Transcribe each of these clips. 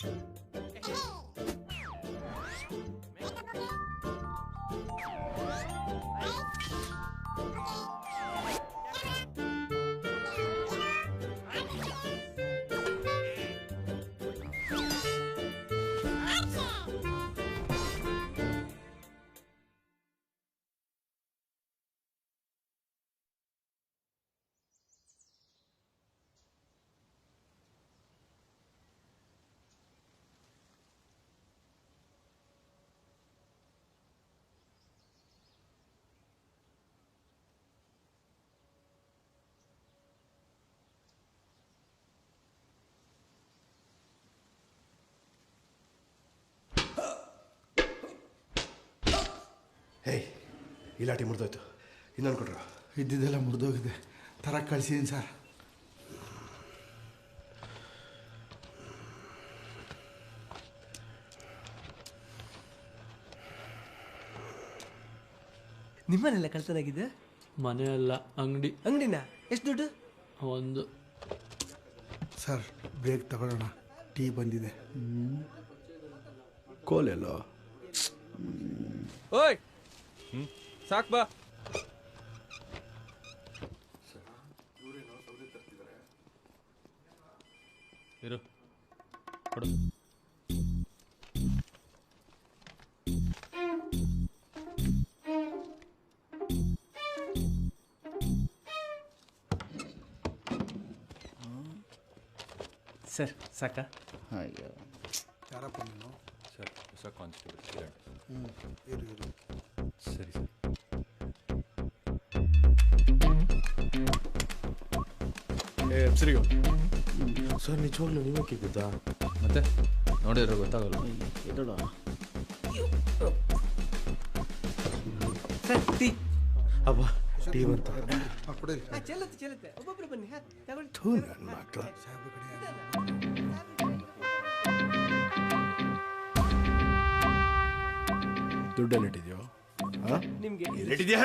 ಹೇಯ್, ಈ ಲಾಟಿ ಮುರಿದೋಯ್ತು, ಇನ್ನೊಂದು ಕೊಡ್ರ. ಇದ್ದಿದ್ದೆಲ್ಲ ಮುರಿದೋಗಿದೆ, ತರಕ್ಕೆ ಕಳಿಸಿದ್ದೀನಿ ಸರ್. ನಿಮ್ಮನೆಲ್ಲ ಕಳ್ತನಾಗಿದೆ? ಮನೆ ಅಲ್ಲ, ಅಂಗಡಿ. ಅಂಗಡಿನ? ಎಷ್ಟು ದುಡ್ಡು? ಒಂದು. ಸರ್ ಬ್ರೇಕ್ ತಗೊಳ್ಳೋಣ, ಟೀ ಬಂದಿದೆ. ಕೋಲೆಲ್ಲೋ? ಓಯ್, ಸಾಕ್ ಬಾ. ಇರು, ಕೊಡು. ಸರ್ ಸಾಕಾ? ಯಾರಪ್ಪ ನೀನು? ಸರ್ ಹೊಸ ಕಾನ್ಸ್ಟೇಬಲ್. ಇರು ಇರು. ಸರಿ ಸರ್. ಸರಿಯೋ ಸರ್, ನಿಜವಾಗ್ಲೂ ನೀವೇ ಕೇಳಿದ್ದಾ? ಮತ್ತೆ ನೋಡಿದ್ರೆ ಗೊತ್ತಾಗಲ್ಲ. Sir tea. ಅಬ್ಬಾ, ಟೀ ಬಂತ. ಕೊಡಿ. ಚೆಲ್ಲುತ್ತೆ ಒಬ್ಬೊಬ್ರು ಬನ್ನಿ. ತಗೊಳ್ಳಿ. ಥೂ, ನನ್ನ ಮಕ್ಕಳು. ಸಾಹೇಬ್ರ ಕಡೆ ದುಡ್ಡೆಲ್ಲಿಟ್ಟಿದ್ಯೋ? ನಿಮ್ಗೆ ಎಲ್ಲಿಟ್ಟಿದ್ಯಾ?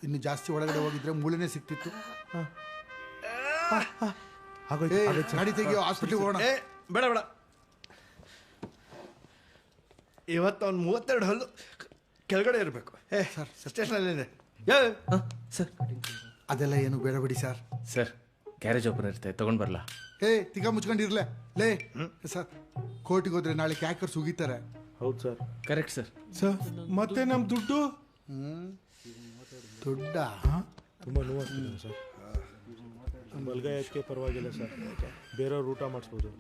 ಇನ್ನು ಜಾಸ್ತಿ ಒಳಗಡೆ ಹೋಗಿದ್ರೆ ಮೂಳೆನೇ ಸಿಕ್ತಿತ್ತು. ಗಾಡಿ ತೆಗಿಯೋ, ಹಾಸ್ಪಿಟ್ಲಿಗೆ ಹೋಗೋಣ. ಬೇಡ ಬೇಡ, ಇವತ್ತು ಅವ್ನು 32 ಹಲ್ಲು ಕೆಳಗಡೆ ಇರಬೇಕು. ಸರ್ ಸ್ಟೇಷನಲ್ಲಿದೆ. ಸರ್ ಅದೆಲ್ಲ ಏನು ಬೇಡ ಬಿಡಿ ಸರ್. ಸರ್ ಗ್ಯಾರೇಜ್ ಓಪನ್ ಇರುತ್ತೆ, ತಗೊಂಡು ಬರಲ್ಲ? ತಿಗ ಮುಚ್ಕೊಂಡಿರ್ಲೆ ಲೇ. ಸರ್ ಕೋರ್ಟಿಗೆ ಹೋದ್ರೆ ನಾಳೆ ಕ್ಯಾಕರ್ಸ್ ಉಗಿತಾರೆ. ಹೌದು ಸರ್. Correct sir. ಸರ್ ಮತ್ತೆ ನಮ್ಮ ದುಡ್ಡು? ದುಡ್ಡ ತುಂಬ ನೋವಾಗ್ತಿದೆ ಸರ್. ಮಲ್ಗಾಯಕ್ಕೆ ಪರವಾಗಿಲ್ಲ ಸರ್, ಬೇರೆಯವ್ರು ಊಟ ಮಾಡಿಸ್ಬೋದು.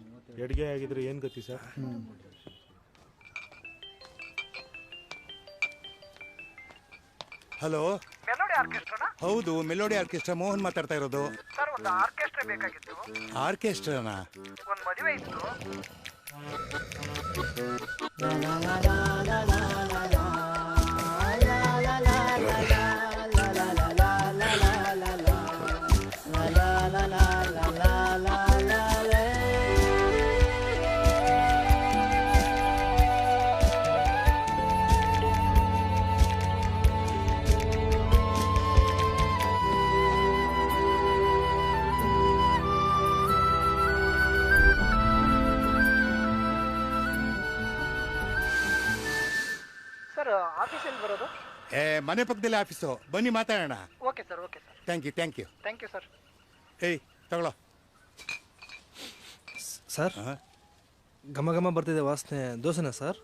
ಎಡ್ಗೆ ಆಗಿದ್ರೆ ಏನು ಗತಿ ಸರ್? Hello, melody ಆರ್ಕೆಸ್ಟ್ರಾನಾ? ಹೌದು, ಮೆಲೋಡಿ ಆರ್ಕೆಸ್ಟ್ರಾ. ಮೋಹನ್ ಮಾತಾಡ್ತಾ ಇರೋದು. ಸರ್ ಒಂದು ಆರ್ಕೆಸ್ಟ್ರಾ ಬೇಕಾಗಿತ್ತು. ಆರ್ಕೆಸ್ಟ್ರಾನಾ? ಒಂದು ಮದುವೆ ಇತ್ತು. ಆಫೀಸಲ್ಲಿ ಬರೋದು? ಮನೆ ಪಕ್ಕದಲ್ಲಿ ಆಫೀಸು, ಬನ್ನಿ ಮಾತಾಡೋಣ. Okay sir, okay sir. Thank you thank you thank you sir. ತಗೊಳ್ಳೋ ಸರ್. ಘಮ ಘಮ ಬರ್ತಿದೆ ವಾಸನೆ, ದೋಸೆನಾ ಸರ್?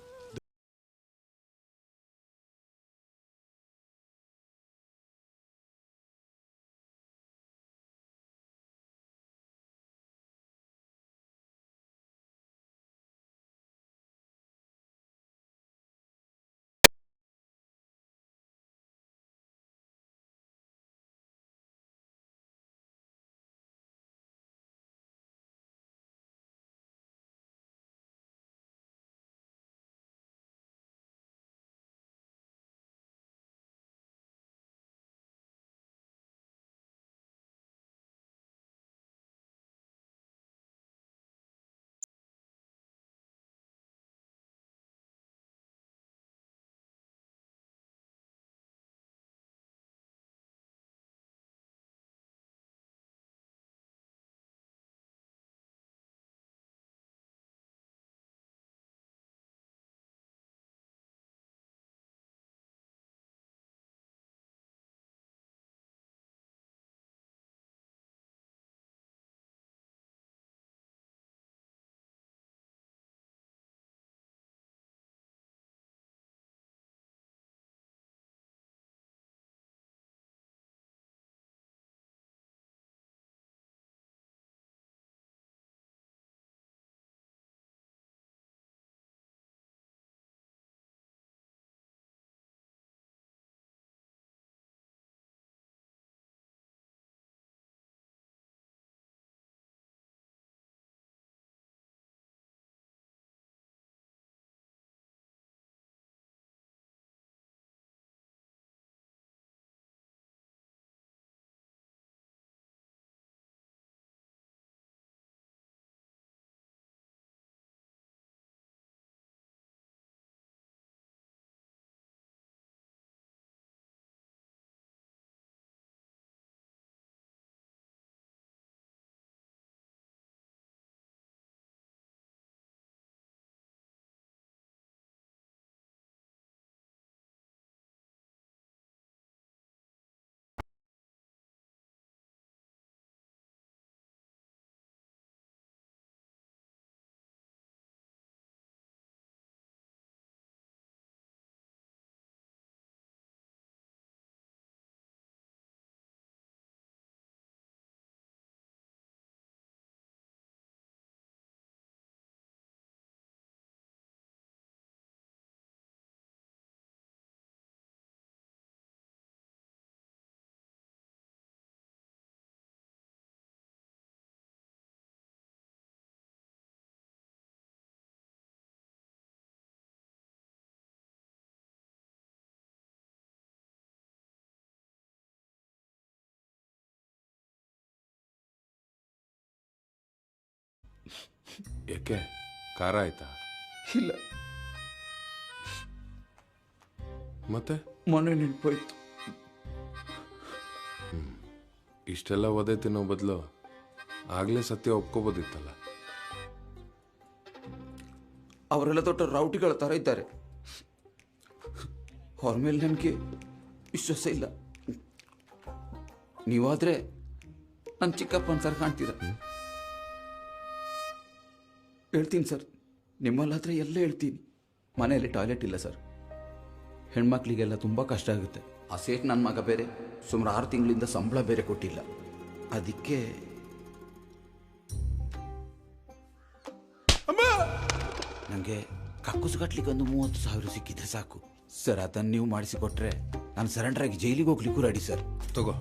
ಯಾಕೆ ಖಾರ ಆಯ್ತಾ? ಇಲ್ಲ, ಮತ್ತೆ ಮೊನ್ನೆ ನೆನ್ಪೋಯ್ತು. ಇಷ್ಟೆಲ್ಲ ಒದೆ ತಿನ್ನೋ ಬದಲು ಆಗ್ಲೇ ಸತ್ಯ ಒಪ್ಕೋಬೋದಿತ್ತಲ್ಲ. ಅವರೆಲ್ಲ ದೊಡ್ಡ ರೌಟಿಗಳ ಥರ ಇದ್ದಾರೆ. ಅವ್ರ ಮೇಲೆ ನನಗೆ ವಿಶ್ವಾಸ ಇಲ್ಲ. ನೀವಾದ್ರೆ ನನ್ನ ಚಿಕ್ಕಪ್ಪನ ಸರ್ ಕಾಣ್ತೀರ. ಹೇಳ್ತೀನಿ ಸರ್, ನಿಮ್ಮಲ್ಲಾದ್ರೆ ಎಲ್ಲ ಹೇಳ್ತೀನಿ. ಮನೆಯಲ್ಲಿ ಟಾಯ್ಲೆಟ್ ಇಲ್ಲ ಸರ್. ಹೆಣ್ಮಕ್ಳಿಗೆಲ್ಲ ತುಂಬ ಕಷ್ಟ ಆಗುತ್ತೆ. ಆ ಸೇಟ್ ನನ್ನ ಮಗ ಬೇರೆ ಸುಮಾರು 6 ತಿಂಗಳಿಂದ ಸಂಬಳ ಬೇರೆ ಕೊಟ್ಟಿಲ್ಲ. ಅದಕ್ಕೆ ನನಗೆ ಕಕ್ಕುಸು ಕಟ್ಲಿಕ್ಕೆ ಒಂದು 30,000 ಸಿಕ್ಕಿದ್ರೆ ಸಾಕು ಸರ್. ಅದನ್ನು ನೀವು ಮಾಡಿಸಿಕೊಟ್ರೆ ನಾನು ಸರೆಂಡರ್ ಆಗಿ ಜೈಲಿಗೆ ಹೋಗ್ಲಿಕ್ಕೂ ರೆಡಿ ಸರ್. ತಗೋ.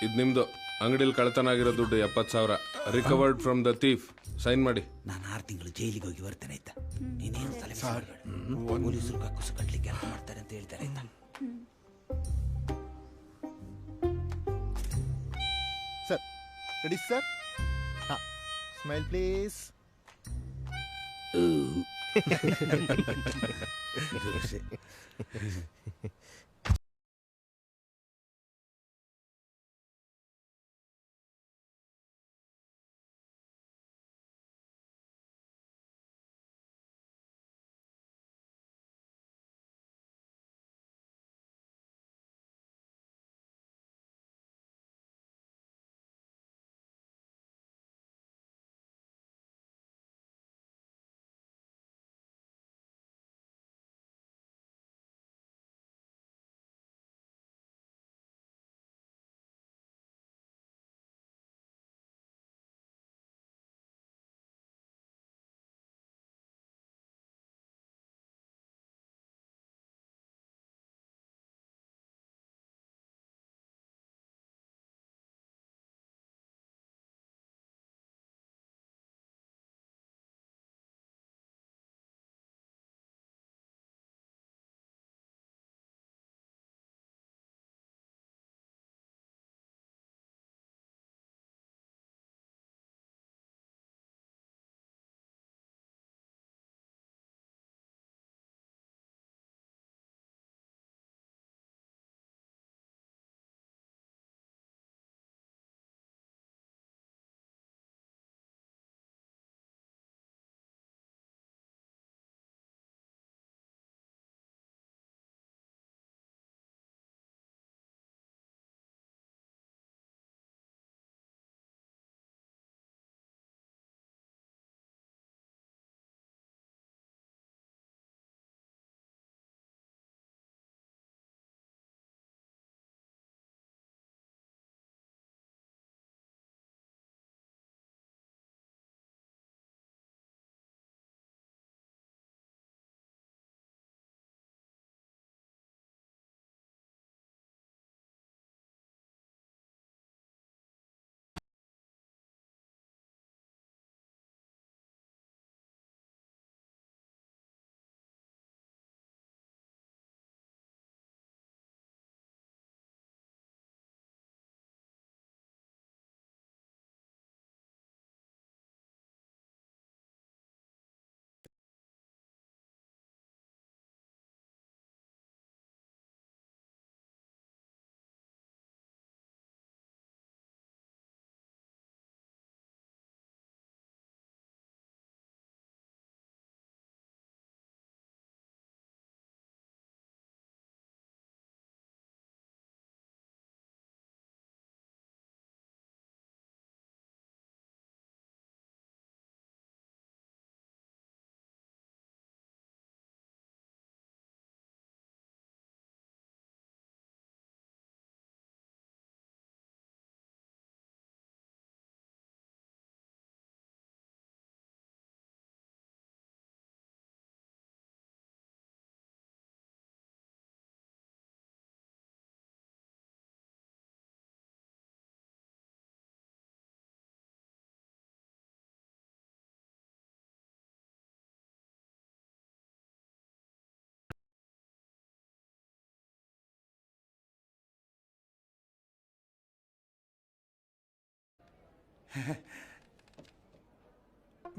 ಇದು ನಿಮ್ದು. ಅಂಗಡಿಲಿ ಕಳ್ತನ ಆಗಿರೋ ದುಡ್ಡು 70,000 recovered from the thief. Sign ಮಾಡಿ. ನಾನು 6 ತಿಂಗಳು ಜೈಲಿಗೆ ಹೋಗಿ ಬರ್ತೇನೆ ಆಯ್ತಾ? ನೀನೇನು ತಲೆ ಪೊಲೀಸರು ಕಕ್ಕುಸು ಕಟ್ಲಿಕ್ಕೆ ಕೆಲಸ ಮಾಡ್ತಾರೆ ಅಂತ ಹೇಳ್ತಾರೆ ಆಯ್ತಾ? Sir ready sir? ಹಾಂ, ಸ್ಮೈಲ್ ಪ್ಲೀಸ್.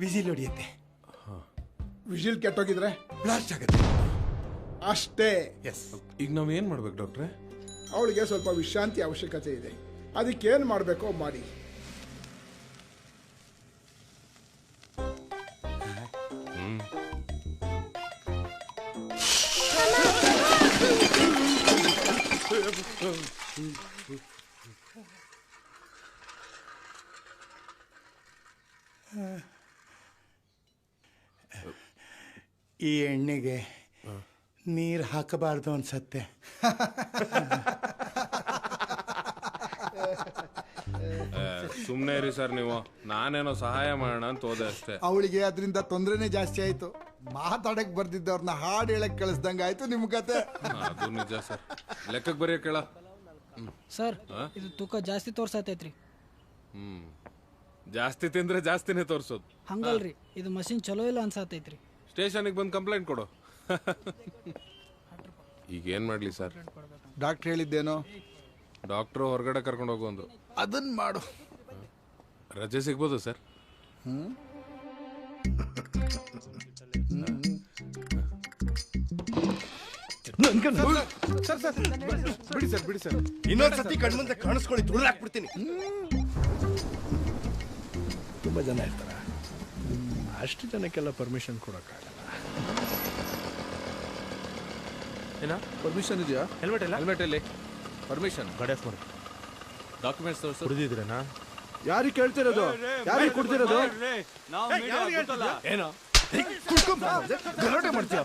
ವಿಸಿಲ್ ಹೊಡಿಯುತ್ತೆ, ವಿಜಿಲ್ ಕೆಟ್ಟೋಗಿದ್ರೆ ಬ್ಲಾಸ್ಟ್ ಆಗುತ್ತೆ. ಅಷ್ಟೇ. ಎಸ್. ಈಗ ನಾವ್ ಏನ್ ಮಾಡ್ಬೇಕು ಡಾಕ್ಟ್ರೆ? ಅವಳಿಗೆ ಸ್ವಲ್ಪ ವಿಶ್ರಾಂತಿ ಅವಶ್ಯಕತೆ ಇದೆ. ಅದಕ್ಕೇನು ಮಾಡಬೇಕೋ ಮಾಡಿ. ಈ ಎಣ್ಣೆಗೆ ನೀರು ಹಾಕಬಾರ್ದು ಅನ್ಸತ್ತೆ. ಸುಮ್ನೆ ಇರಿ ಸರ್ ನೀವು. ನಾನೇನೋ ಸಹಾಯ ಮಾಡೋಣ ಅಂತ ಹೋದೆ ಅಷ್ಟೇ. ಅವಳಿಗೆ ಅದರಿಂದ ತೊಂದರೆನೇ ಜಾಸ್ತಿ ಆಯ್ತು. ಮಾತಾಡಕ್ ಬರ್ದಿದ್ದವ್ರನ್ನ ಹಾಡು ಹೇಳಕ್ ಕಳಿಸ್ದಂಗ ಆಯ್ತು ನಿಮ್ ಕತೆ. ಅದು ನಿಜ ಸರ್. ಲೆಕ್ಕಕ್ಕೆ ಬರೆಯ ಕೇಳ ಸರ್, ಇದು ತೂಕ ಜಾಸ್ತಿ ತೋರ್ಸತೈತ್ರಿ. ಜಾಸ್ತಿ ತಿಂದ್ರೆ ಜಾಸ್ತಿನೇ ತೋರ್ಸೋದು. ಹಂಗಲ್ರಿ, ಇದು ಮಷಿನ್ ಚಲೋ ಇಲ್ಲ ಅನ್ಸತೈತ್ರಿ. ಸ್ಟೇಷನ್ಗೆ ಬಂದು ಕಂಪ್ಲೇಂಟ್ ಕೊಡು. ಈಗ ಏನ್ ಮಾಡ್ಲಿ ಸರ್? ಡಾಕ್ಟರ್ ಹೇಳಿದ್ದೇನೋ, ಡಾಕ್ಟ್ರು ಹೊರಗಡೆ ಕರ್ಕೊಂಡು ಹೋಗುವಂದು. ಅದನ್ನ ಮಾಡು. ರಜೆ ಸಿಗ್ಬೋದು ಸರ್? ಬಿಡಿ ಸರ್, ಬಿಡಿ ಸರ್. ಇನ್ನೊಂದ್ಸತಿ ಕಣ್ಮುಂದೆ ಕಾಣಿಸ್ಕೊಳ್ಳಿ, ತುಳಿದು ಹಾಕ್ಬಿಡ್ತೀನಿ. ತುಂಬ ಜನ ಇರ್ತಾರ, ಅಷ್ಟು ಜನಕ್ಕೆಲ್ಲ ಪರ್ಮಿಷನ್ ಕೊಡೋಕ್ಕಾಗಲ್ಲ. ಏನ ಪರ್ಮಿಷನ್ ಇದೆಯಾ? ಹೆಲ್ಮೆಟ್ ಇಲ್ಲ? ಹೆಲ್ಮೆಟ್ ಇಲ್ಲಿ ಪರ್ಮಿಷನ್. ಗಡೇಶ್ ಮಾಡಿ ಡಾಕ್ಯುಮೆಂಟ್ಸ್ ತೋರಿಸು. ಕುಡಿದಿದ್ರೇನಾ? ಯಾರಿಗೆ ಕೇಳ್ತಿರೋದು? ಯಾರಿಗೆ ಕೊಡ್ತಿರೋದು? ಏನೋ ಗಲಾಟೆ ಮಾಡ್ತೀಯ?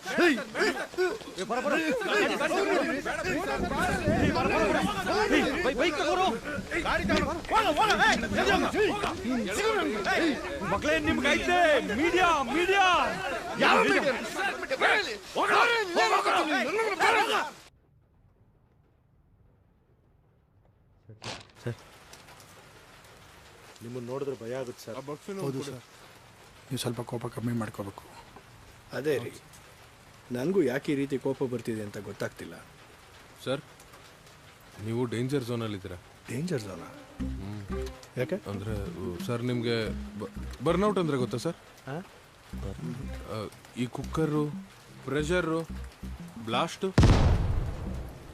ಮಕ್ಕಳೇ ನಿಮ್ಗೆ ಐತೆ ಮೀಡಿಯಾ ಮೀಡಿಯಾ. ನಿಮ್ಮನ್ನು ನೋಡಿದ್ರೆ ಭಯ ಆಗುತ್ತೆ ಸರ್. ಹೌದು ಸರ್, ನೀವು ಸ್ವಲ್ಪ ಕೋಪ ಕಮ್ಮಿ ಮಾಡ್ಕೋಬೇಕು. ಅದೇ ರೀ, ನನಗೂ ಯಾಕೆ ಈ ರೀತಿ ಕೋಪ ಬರ್ತಿದೆ ಅಂತ ಗೊತ್ತಾಗ್ತಿಲ್ಲ. ಸರ್, ನೀವು ಡೇಂಜರ್ ಝೋನಲ್ಲಿದ್ದೀರಾ. Danger zona? ಯಾಕೆ ಅಂದರೆ ಸರ್ ನಿಮಗೆ ಬರ್ನೌಟ್ ಅಂದರೆ ಗೊತ್ತಾ ಸರ್? ಈ ಕುಕ್ಕರು, ಪ್ರೆಷರು, ಬ್ಲಾಸ್ಟು.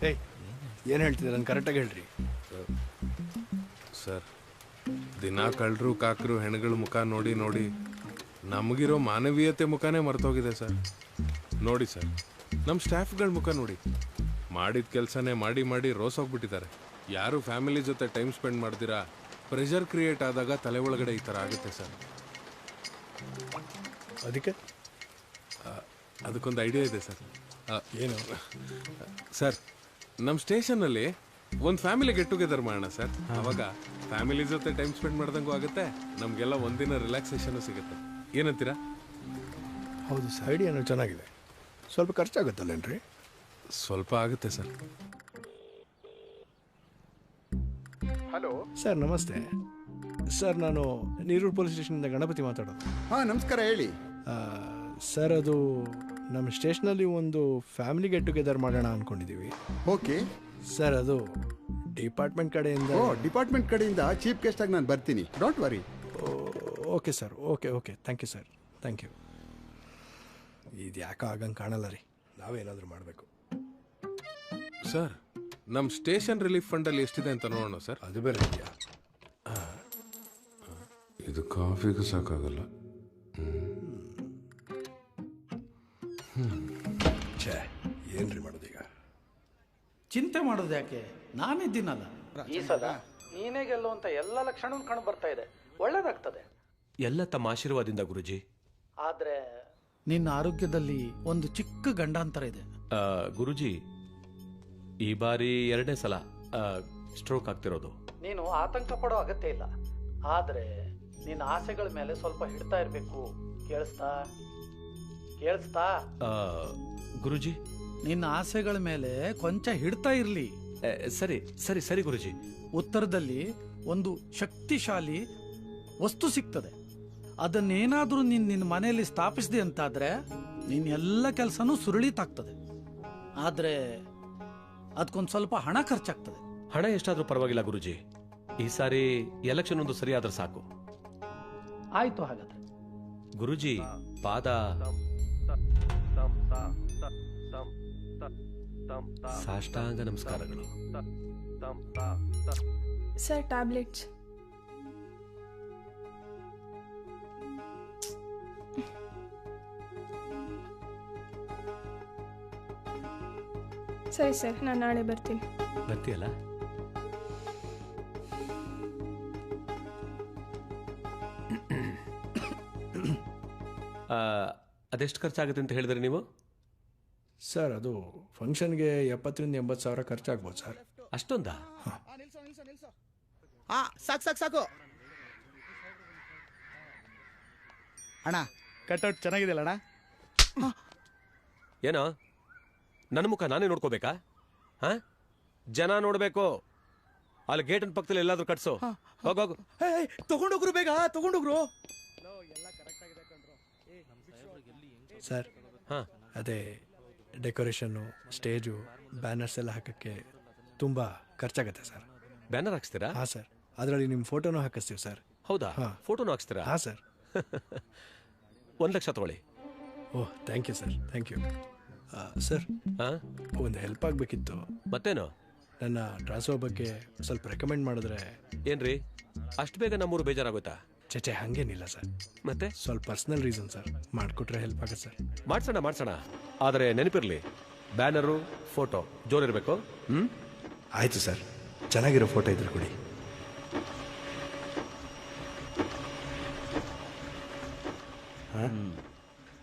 ಏಯ್, ಏನು ಹೇಳ್ತಿದ್ದೀರ? ನಾನು ಕರೆಕ್ಟಾಗಿ ಹೇಳ್ರಿ ಸರ್. ದಿನ ಕಳ್ಳರು ಕಾಕರು ಹೆಣ್ಗಳ ಮುಖ ನೋಡಿ ನೋಡಿ ನಮಗಿರೋ ಮಾನವೀಯತೆ ಮುಖನೇ ಮರ್ತೋಗಿದೆ ಸರ್. ನೋಡಿ ಸರ್, ನಮ್ಮ ಸ್ಟಾಫ್ಗಳ ಮುಖ ನೋಡಿ. ಮಾಡಿದ ಕೆಲಸನೇ ಮಾಡಿ ಮಾಡಿ ರೋಸೋಗ್ಬಿಟ್ಟಿದ್ದಾರೆ. ಯಾರು ಫ್ಯಾಮಿಲಿ ಜೊತೆ ಟೈಮ್ ಸ್ಪೆಂಡ್ ಮಾಡ್ತೀರಾ, ಪ್ರೆಷರ್ ಕ್ರಿಯೇಟ್ ಆದಾಗ ತಲೆ ಒಳಗಡೆ ಈ ಥರ ಆಗುತ್ತೆ ಸರ್. ಅದಕ್ಕೊಂದು ಐಡಿಯಾ ಇದೆ ಸರ್. ಏನು ಸರ್, ನಮ್ಮ ಸ್ಟೇಷನ್ನಲ್ಲಿ ಒಂದು ಫ್ಯಾಮಿಲಿ ಗೆಟ್ ಟುಗೆದರ್ ಮಾಡೋಣ ಸರ್. ಅವಾಗ ಫ್ಯಾಮಿಲಿ ಜೊತೆ ಟೈಮ್ ಸ್ಪೆಂಡ್ ಮಾಡ್ದಂಗೂ ಆಗುತ್ತೆ, ನಮಗೆಲ್ಲ ಒಂದಿನ ರಿಲ್ಯಾಕ್ಸೇಷನು ಸಿಗುತ್ತೆ. ಏನಂತೀರಾ? ಹೌದು ಸರ್, ಐಡಿಯಾನು ಚೆನ್ನಾಗಿದೆ. ಸ್ವಲ್ಪ ಖರ್ಚಾಗುತ್ತಲ್ಲೇನ್ರಿ? ಸ್ವಲ್ಪ ಆಗುತ್ತೆ ಸರ್. ಹಲೋ ಸರ್, ನಮಸ್ತೆ ಸರ್. ನಾನು ನೀರೂರು ಪೊಲೀಸ್ ಸ್ಟೇಷನಿಂದ ಗಣಪತಿ ಮಾತಾಡೋದು. ಹಾಂ, ನಮಸ್ಕಾರ, ಹೇಳಿ. ಸರ್, ಅದು ನಮ್ಮ ಸ್ಟೇಷನಲ್ಲಿ ಒಂದು ಫ್ಯಾಮಿಲಿ ಗೆಟ್ ಟುಗೆದರ್ ಮಾಡೋಣ ಅಂದ್ಕೊಂಡಿದ್ದೀವಿ. ಓಕೆ ಸರ್, ಅದು ಡಿಪಾರ್ಟ್ಮೆಂಟ್ ಕಡೆಯಿಂದ. ಓ, ಡಿಪಾರ್ಟ್ಮೆಂಟ್ ಕಡೆಯಿಂದ ಚೀಫ್ ಗೆಸ್ಟ್ ಆಗಿ ನಾನು ಬರ್ತೀನಿ, don't worry. Okay sir, okay thank you sir, thank you. ಇದು ಯಾಕೆ ಆಗಂಗೆ ಕಾಣಲ್ಲ ರೀ, ನಾವೇನಾದರೂ ಮಾಡಬೇಕು ಸರ್. ನಮ್ಮ ಸ್ಟೇಷನ್ ರಿಲೀಫ್ ಫಂಡಲ್ಲಿ ಎಷ್ಟಿದೆ ಅಂತ ನೋಡೋಣ ಸರ್. ಅದು ಬೇರೆ ಇದೆಯಾ? ಇದು ಕಾಫಿಗೂ ಸಾಕಾಗಲ್ಲ. ಛೇ, ಏನ್ರಿ ಮಾಡೋದೀಗ? ಚಿಂತೆ ಮಾಡೋದು ಯಾಕೆ? ನಾನಿದ್ದೀನಲ್ಲ. ಈ ಸಲ ನೀನೇ ಗೆಲ್ಲುವಂತ ಎಲ್ಲ ಲಕ್ಷಣ ಕಂಡು ಬರ್ತಾ ಇದೆ. ಒಳ್ಳೇದಾಗ್ತದೆ ಎಲ್ಲ ತಮ್ಮ ಆಶೀರ್ವಾದದಿಂದ ಗುರುಜಿ. ಆದ್ರೆ ನಿನ್ನ ಆರೋಗ್ಯದಲ್ಲಿ ಒಂದು ಚಿಕ್ಕ ಗಂಡಾಂತರ ಇದೆ. ಗುರುಜಿ, ಈ ಬಾರಿ 2ನೇ ಸಲ ಸ್ಟ್ರೋಕ್ ಆಗ್ತಿರೋದು. ನೀನು ಆತಂಕ ಪಡೋ ಅಗತ್ಯ ಇಲ್ಲ. ಆದ್ರೆ ನಿನ್ನ ಆಸೆಗಳ ಮೇಲೆ ಸ್ವಲ್ಪ ಹಿಡ್ತಾ ಇರ್ಬೇಕು. ಕೇಳಿಸ್ತಾ? ಗುರುಜಿ, ನಿನ್ನ ಆಸೆಗಳ ಮೇಲೆ ಕೊಂಚ ಹಿಡ್ತಾ ಇರ್ಲಿ. ಸರಿ ಸರಿ ಸರಿ ಗುರುಜಿ. ಉತ್ತರದಲ್ಲಿ ಒಂದು ಶಕ್ತಿಶಾಲಿ ವಸ್ತು ಸಿಗ್ತದೆ. ಅದನ್ನೇನಾದ್ರೂ ನಿನ್ನ ಮನೆಯಲ್ಲಿ ಸ್ಥಾಪಿಸಿದೆ ಅಂತಾದ್ರೆ ನಿನ್ನ ಎಲ್ಲ ಕೆಲಸನೂ ಸುರಳಿತಾಗ್ತದೆ. ಆದ್ರೆ ಅದಕ್ಕೊಂದು ಸ್ವಲ್ಪ ಹಣ ಖರ್ಚಾಗ್ತದೆ. ಹಣ ಎಷ್ಟಾದ್ರೂ ಪರವಾಗಿಲ್ಲ ಗುರುಜಿ. ಈ ಸಾರಿ ಎಲೆಕ್ಷನ್ ಒಂದು ಸರಿಯಾದ್ರೆ ಸಾಕು. ಆಯ್ತು ಹಾಗಾದ್ರೆ. ಗುರುಜಿ ಪಾದ ಸಾಷ್ಟಾಂಗ ನಮಸ್ಕಾರಗಳು. Sir tablets. ಸರಿ ಸರ್, ನಾನು ನಾಳೆ ಬರ್ತೀನಿ. ಬರ್ತೀಯಲ್ಲ? ಅದೆಷ್ಟು ಖರ್ಚಾಗುತ್ತೆ ಅಂತ ಹೇಳಿದ್ರಿ ನೀವು? ಸರ್ ಅದು ಫಂಕ್ಷನ್ಗೆ 70,000-80,000 ಖರ್ಚಾಗ್ಬೋದು ಸರ್. ಅಷ್ಟೊಂದಾ? ಸಾಕು ಅಣ್ಣ, ಕಟ್ಔಟ್ ಚೆನ್ನಾಗಿದೆಯಲ್ಲ ಅಣ್ಣ? ಏನೋ ನನ್ನ ಮುಖ ನಾನೇ ನೋಡ್ಕೋಬೇಕಾ? ಹಾ, ಜನ ನೋಡ್ಬೇಕು. ಅಲ್ಲಿ ಗೇಟನ್ ಪಕ್ಕದಲ್ಲಿ ಎಲ್ಲಾದ್ರೂ ಕಟ್ಸು. ಹೋಗೋಗು. ತಗೊಂಡೋಗ್ರು, ಬೇಗ ತಗೊಂಡೋಗ್ರು. ಸರ್ ಹಾಂ, ಅದೇ ಡೆಕೋರೇಷನ್ನು, ಸ್ಟೇಜು, ಬ್ಯಾನರ್ಸ್ ಎಲ್ಲ ಹಾಕೋಕ್ಕೆ ತುಂಬ ಖರ್ಚಾಗತ್ತೆ ಸರ್. ಬ್ಯಾನರ್ ಹಾಕ್ಸ್ತೀರಾ? ಹಾಂ ಸರ್, ಅದರಲ್ಲಿ ನಿಮ್ಮ ಫೋಟೋನೂ ಹಾಕಿಸ್ತೀವಿ ಸರ್. ಹೌದಾ? ಹಾಂ. ಫೋಟೋನು ಹಾಕ್ಸ್ತೀರಾ? ಹಾಂ ಸರ್. 1,00,000 ತಗೊಳ್ಳಿ. Oh, thank you sir, thank you. Sir, ಒಂದು ಹೆಲ್ಪ್ ಆಗಬೇಕಿತ್ತು. ಮತ್ತೇನು? ನನ್ನ ಟ್ರಾನ್ಸ್ಫರ್ ಬಗ್ಗೆ ಸ್ವಲ್ಪ ರೆಕಮೆಂಡ್ ಮಾಡಿದ್ರೆ. ಏನ್ರಿ ಅಷ್ಟು ಬೇಗ ನಮ್ಮೂರು ಬೇಜಾರಾಗೋಯ್ತಾ? ಚೇಚೆ, ಹಾಗೇನಿಲ್ಲ ಸರ್. ಮತ್ತೆ ಸ್ವಲ್ಪ ಪರ್ಸ್ನಲ್ ರೀಸನ್ ಸರ್, ಮಾಡಿಕೊಟ್ರೆ ಹೆಲ್ಪ್ ಆಗುತ್ತೆ ಸರ್. ಮಾಡ್ಸೋಣ. ಆದರೆ ನೆನಪಿರಲಿ, ಬ್ಯಾನರು, ಫೋಟೋ ಜೋರಿರಬೇಕು. ಆಯಿತು ಸರ್, ಚೆನ್ನಾಗಿರೋ ಫೋಟೋ ಇದ್ರೆ ಕೊಡಿ.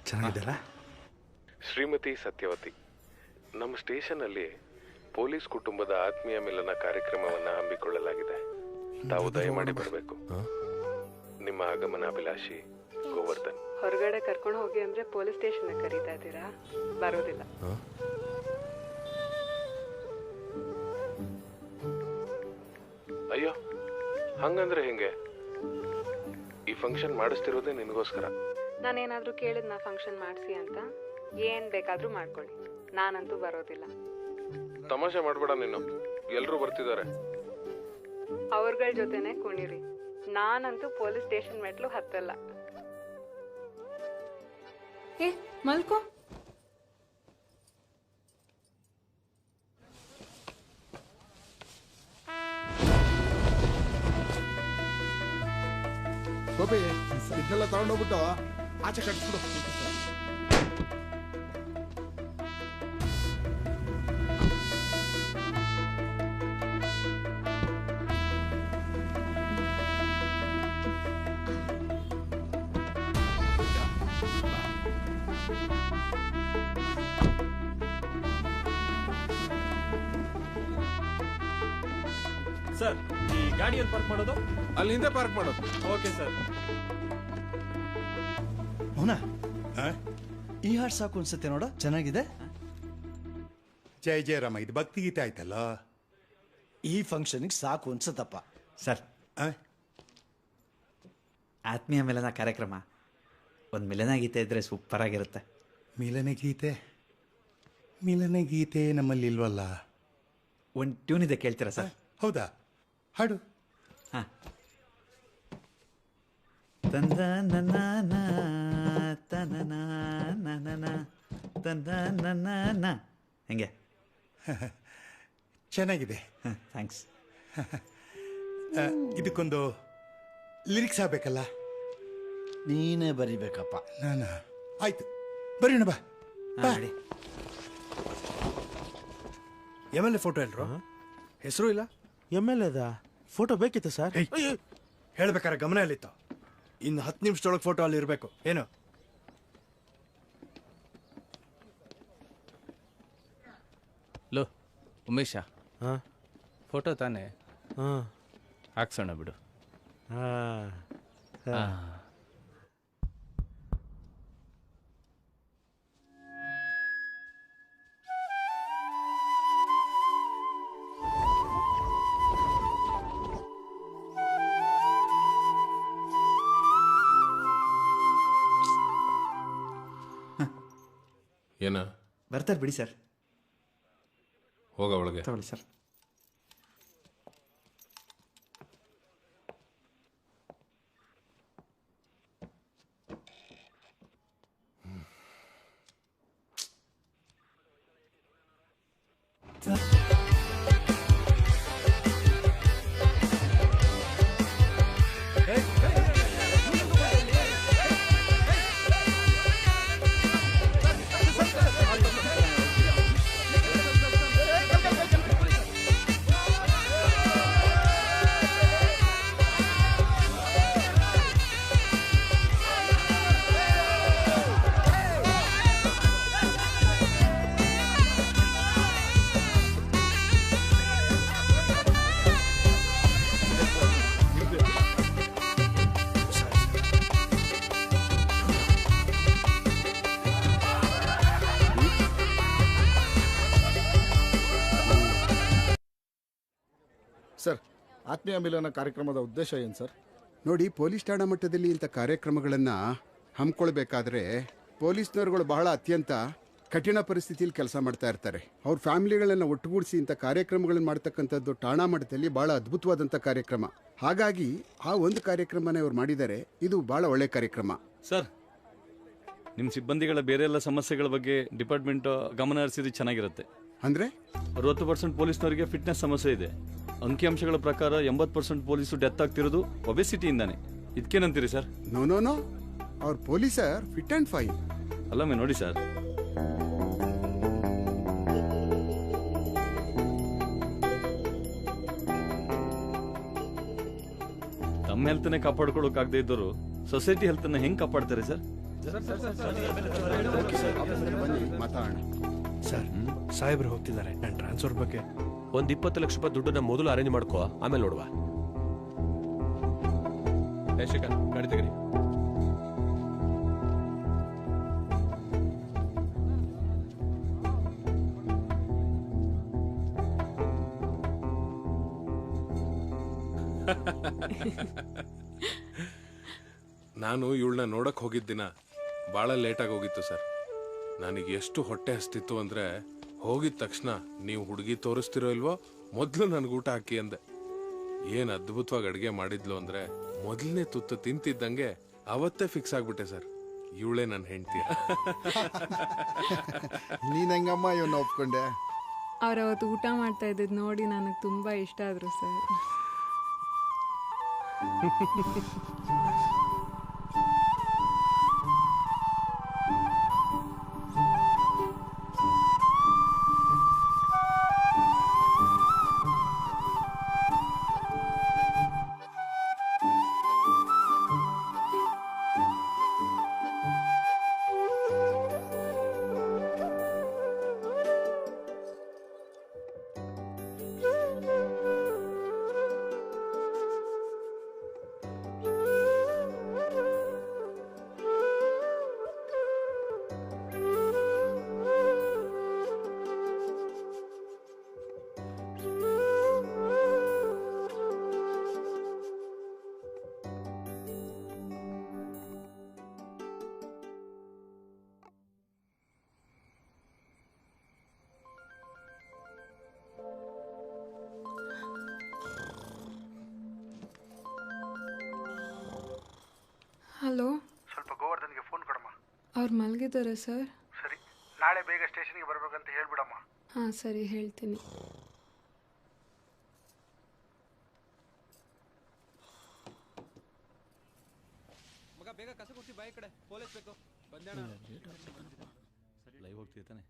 ಚೆನ್ನಾಗಿದ್ದಾರಾ? ಶ್ರೀಮತಿ ಸತ್ಯವತಿ, ನಮ್ಮ ಸ್ಟೇಷನ್ನಲ್ಲಿ ಪೊಲೀಸ್ ಕುಟುಂಬದ ಆತ್ಮೀಯ ಮಿಲನ ಕಾರ್ಯಕ್ರಮವನ್ನು ಹಮ್ಮಿಕೊಳ್ಳಲಾಗಿದೆ. ತಾವು ದಯಮಾಡಿ ಬರಬೇಕು. ನಿಮ್ಮ ಆಗಮನಾಭಿಲಾಷಿ ಗೋವರ್ಧನ್. ಹೊರಗಡೆ ಕರ್ಕೊಂಡು ಹೋಗಿ ಅಂದ್ರೆ ಪೊಲೀಸ್ ಸ್ಟೇಷನ್ ಕರೀತಾ ಇದ್ದೀರಾ? ಬರೋದಿಲ್ಲ. ಅಯ್ಯೋ, ಹಂಗಂದ್ರೆ ಹೆಂಗೆ? ಈ ಫಂಕ್ಷನ್ ಮಾಡಿಸ್ತಿರೋದೇ ನಿನಗೋಸ್ಕರ. ನಾನೇನಾದ್ರೂ ಕೇಳಿದ್ನ ಫಂಕ್ಷನ್ ಮಾಡಿಸಿ ಅಂತ? ಏನ್ ಬೇಕಾದ್ರೂ ಮಾಡ್ಕೊಳ್ಳಿ, ನಾನಂತೂ ಬರೋದಿಲ್ಲ. ತಮಾಷೆ ಮಾಡ್ಬೇಡ ನೀನು, ಎಲ್ರೂ ಬರ್ತಿದ್ದಾರೆ. ಅವ್ರಗಳ ಜೊತೆನೆ ಕುಣಿರಿ, ನಾನಂತೂ ಪೊಲೀಸ್ ಸ್ಟೇಷನ್ ಮೆಟ್ಲು ಹತ್ತಲ್ಲ. ಏ ಮಲ್ಕೋ. ಗೋಪಿ, ಇದನ್ನೆಲ್ಲ ತಗೊಂಡೋಗ್ಬಿಟ್ಟು ಆಚೆ ಕಟ್ಬಿಡು. ಸರ್, ಈ ಗಾಡಿಯನ್ನು ಪಾರ್ಕ್ ಮಾಡೋದು ಅಲ್ಲಿ ಹಿಂದೆ ಪಾರ್ಕ್ ಮಾಡೋದು. Okay sir. ಮೌನ, ಈ ಹಾಡು ಸಾಕು ಅನ್ಸುತ್ತೆ ನೋಡ, ಚೆನ್ನಾಗಿದೆ. ಜಯ ಜಯರಾಮ, ಇದು ಭಕ್ತಿಗೀತೆ ಆಯ್ತಲ್ಲ. ಈ ಫಂಕ್ಷನ್ಗೆ ಸಾಕು ಅನ್ಸತ್ತಪ್ಪ. ಸರ್, ಆತ್ಮೀಯ ಮಿಲನ ಕಾರ್ಯಕ್ರಮ, ಒಂದು ಮಿಲನ ಗೀತೆ ಇದ್ರೆ ಸೂಪರ್ ಆಗಿರುತ್ತೆ. ಮಿಲನ ಗೀತೆ ನಮ್ಮಲ್ಲಿ ಇಲ್ವಲ್ಲ. ಒಂದು ಟ್ಯೂನ್ ಇದೆ, ಕೇಳ್ತೀರಾ ಸರ್? ಹೌದಾ? ಹಾಡು. ಹಾಂ. ತಂದ ನನ್ನ ತನನ ತಂದ ನನ್ನ ಹೆಂಗೆ? ಚೆನ್ನಾಗಿದೆ. ಥ್ಯಾಂಕ್ಸ್. ಇದಕ್ಕೊಂದು ಲಿರಿಕ್ಸ್ ಆಗ್ಬೇಕಲ್ಲ. ನೀನೇ ಬರಿಬೇಕಪ್ಪ. ನಾನಾ? ಆಯ್ತು, ಬರೀಣ ಬಾ. ಮಾಡಿ. MLA ಫೋಟೋ ಎಲ್ರು? ಹೆಸರು ಇಲ್ಲ. MLAದ ಫೋಟೋ ಬೇಕಿತ್ತು ಸರ್. ಹೇಳ್ಬೇಕಾರೆ ಗಮನ ಎಲ್ಲಿತ್ತು? ಇನ್ನು 10 ನಿಮಿಷದೊಳಗೆ ಫೋಟೋ ಅಲ್ಲಿ ಇರಬೇಕು. ಏನು? ಲೋ ಉಮೇಶ, ಫೋಟೋ ತಾನೆ ಹಾಕ್ಸೋಣ ಬಿಡು. ಏನ? ಬರ್ತಾರೆ ಬಿಡಿ ಸರ್. ಹೋಗ ಒಳಗೆ. ತಗೊಳ್ಳಿ ಸರ್. ಸರ್ ಆತ್ಮೀಯ ಮಿಲನ ಕಾರ್ಯಕ್ರಮದ ಉದ್ದೇಶ ಏನು ಸರ್? ನೋಡಿ, ಪೊಲೀಸ್ ಠಾಣಾ ಮಟ್ಟದಲ್ಲಿ ಇಂಥ ಕಾರ್ಯಕ್ರಮಗಳನ್ನು ಹಮ್ಮಿಕೊಳ್ಬೇಕಾದ್ರೆ ಪೊಲೀಸ್ನವರುಗಳು ಬಹಳ ಅತ್ಯಂತ ಕಠಿಣ ಪರಿಸ್ಥಿತಿಯಲ್ಲಿ ಕೆಲಸ ಮಾಡ್ತಾ ಇರ್ತಾರೆ. ಅವ್ರ ಫ್ಯಾಮಿಲಿಗಳನ್ನು ಒಟ್ಟುಗೂಡಿಸಿ ಇಂಥ ಕಾರ್ಯಕ್ರಮಗಳನ್ನು ಮಾಡ್ತಕ್ಕಂಥದ್ದು ಠಾಣಾ ಮಟ್ಟದಲ್ಲಿ ಬಹಳ ಅದ್ಭುತವಾದಂಥ ಕಾರ್ಯಕ್ರಮ. ಹಾಗಾಗಿ ಆ ಒಂದು ಕಾರ್ಯಕ್ರಮನ ಇವ್ರು ಮಾಡಿದ್ದಾರೆ. ಇದು ಬಹಳ ಒಳ್ಳೆ ಕಾರ್ಯಕ್ರಮ. ಸರ್, ನಿಮ್ಮ ಸಿಬ್ಬಂದಿಗಳ ಬೇರೆ ಎಲ್ಲ ಸಮಸ್ಯೆಗಳ ಬಗ್ಗೆ ಡಿಪಾರ್ಟ್ಮೆಂಟ್ ಗಮನ ಹರಿಸಿದ್ರೆ ಚೆನ್ನಾಗಿರುತ್ತೆ. ಅಂದರೆ 60% ಪೊಲೀಸ್ನವರಿಗೆ ಫಿಟ್ನೆಸ್ ಸಮಸ್ಯೆ ಇದೆ. ಅಂಕಿಅಂಶಗಳ ಪ್ರಕಾರ 80% ಪೊಲೀಸು ಡೆತ್ ಆಗ್ತಿರೋದು ಒಬೆಸಿಟಿಯಿಂದಾನೆ. ಇದಕ್ಕೇನಂತೀರಿ ಸರ್? ನೋ ನೋ ನೋ, ಅವ್ರ ಪೊಲೀಸರ್ ಫಿಟ್ ಆ್ಯಂಡ್ ಫೈನ್. ಅಲ್ಲಮ್ಮೆ ನೋಡಿ ಸರ್, ತಮ್ಮ ಹೆಲ್ತ್ನೇ ಕಾಪಾಡ್ಕೊಳ್ಳೋಕಾಗದೇ ಇದ್ದವರು ಸೊಸೈಟಿ ಹೆಲ್ತನ್ನ ಹೆಂಗ್ ಕಾಪಾಡ್ತಾರೆ ಸರ್? ಮಾತಾಡೋಣ ಸರ್. ಸಾಹೇಬ್ರು ಹೋಗ್ತಿದ್ದಾರೆ. ನನ್ನ ಟ್ರಾನ್ಸ್ಫರ್ ಬಗ್ಗೆ ಒಂದು 20 ಲಕ್ಷ ರೂಪಾಯಿ ದುಡ್ಡನ್ನ ಮೊದಲು ಅರೇಂಜ್ ಮಾಡ್ಕೋ, ಆಮೇಲೆ ನೋಡುವ. ಶ್ರೀಕಾಂತ್, ಗಾಡಿ ತೆಗೀರಿ. ನಾನು ಇವಳನ್ನ ನೋಡಕ್ ಹೋಗಿದ್ದ ದಿನ ಭಾಳ ಲೇಟಾಗಿ ಹೋಗಿತ್ತು ಸರ್. ನನಗೆ ಎಷ್ಟು ಹೊಟ್ಟೆ ಹಸ್ತಿತ್ತು ಅಂದರೆ ಹೋಗಿದ ತಕ್ಷಣ ನೀವು ಹುಡುಗಿ ತೋರಿಸ್ತಿರೋ ಇಲ್ವೋ ಮೊದಲು ನನಗೆ ಊಟ ಹಾಕಿ ಅಂದೆ. ಏನು ಅದ್ಭುತವಾಗಿ ಅಡುಗೆ ಮಾಡಿದ್ಲು ಅಂದರೆ ಮೊದಲನೇ ತುತ್ತು ತಿಂತಿದ್ದಂಗೆ ಅವತ್ತೇ ಫಿಕ್ಸ್ ಆಗ್ಬಿಟ್ಟೆ ಸರ್, ಇವಳೇ ನನ್ನ ಹೆಂಡ್ತಿ. ನೀನ್ ಹೆಂಗಮ್ಮ ಇವನ್ನ ಒಪ್ಕೊಂಡೆ? ಅವ್ರು ಅವತ್ತು ಊಟ ಮಾಡ್ತಾ ಇದ್ದಿದ್ದು ನೋಡಿ ನನಗೆ ತುಂಬಾ ಇಷ್ಟ ಆದ್ರು ಸರ್. ಹಲೋ, ಸ್ವಲ್ಪ ಗೋವರ್ಧನ್ಗೆ ಫೋನ್ ಕೊಡಮ್ಮ. ಅವ್ರು ಮಲಗಿದ್ದಾರೆ ಸರ್. ಸರಿ, ನಾಳೆ ಬೇಗ ಸ್ಟೇಷನ್ಗೆ ಬರ್ಬೇಕಂತ ಹೇಳ್ಬಿಡಮ್ಮ. ಹಾಂ ಸರಿ, ಹೇಳ್ತೀನಿ. ಮಗ ಬೇಗ ಕಸ ಕೊಡ್ತಿ, ಬಾಯಿ ಕಡೆ ಪೊಲೀಸ್ ಬೇಕು. ಬಂದೇಣ ಲೈವ್ ಹೋಗ್ತಿರ್ತಾನೆ.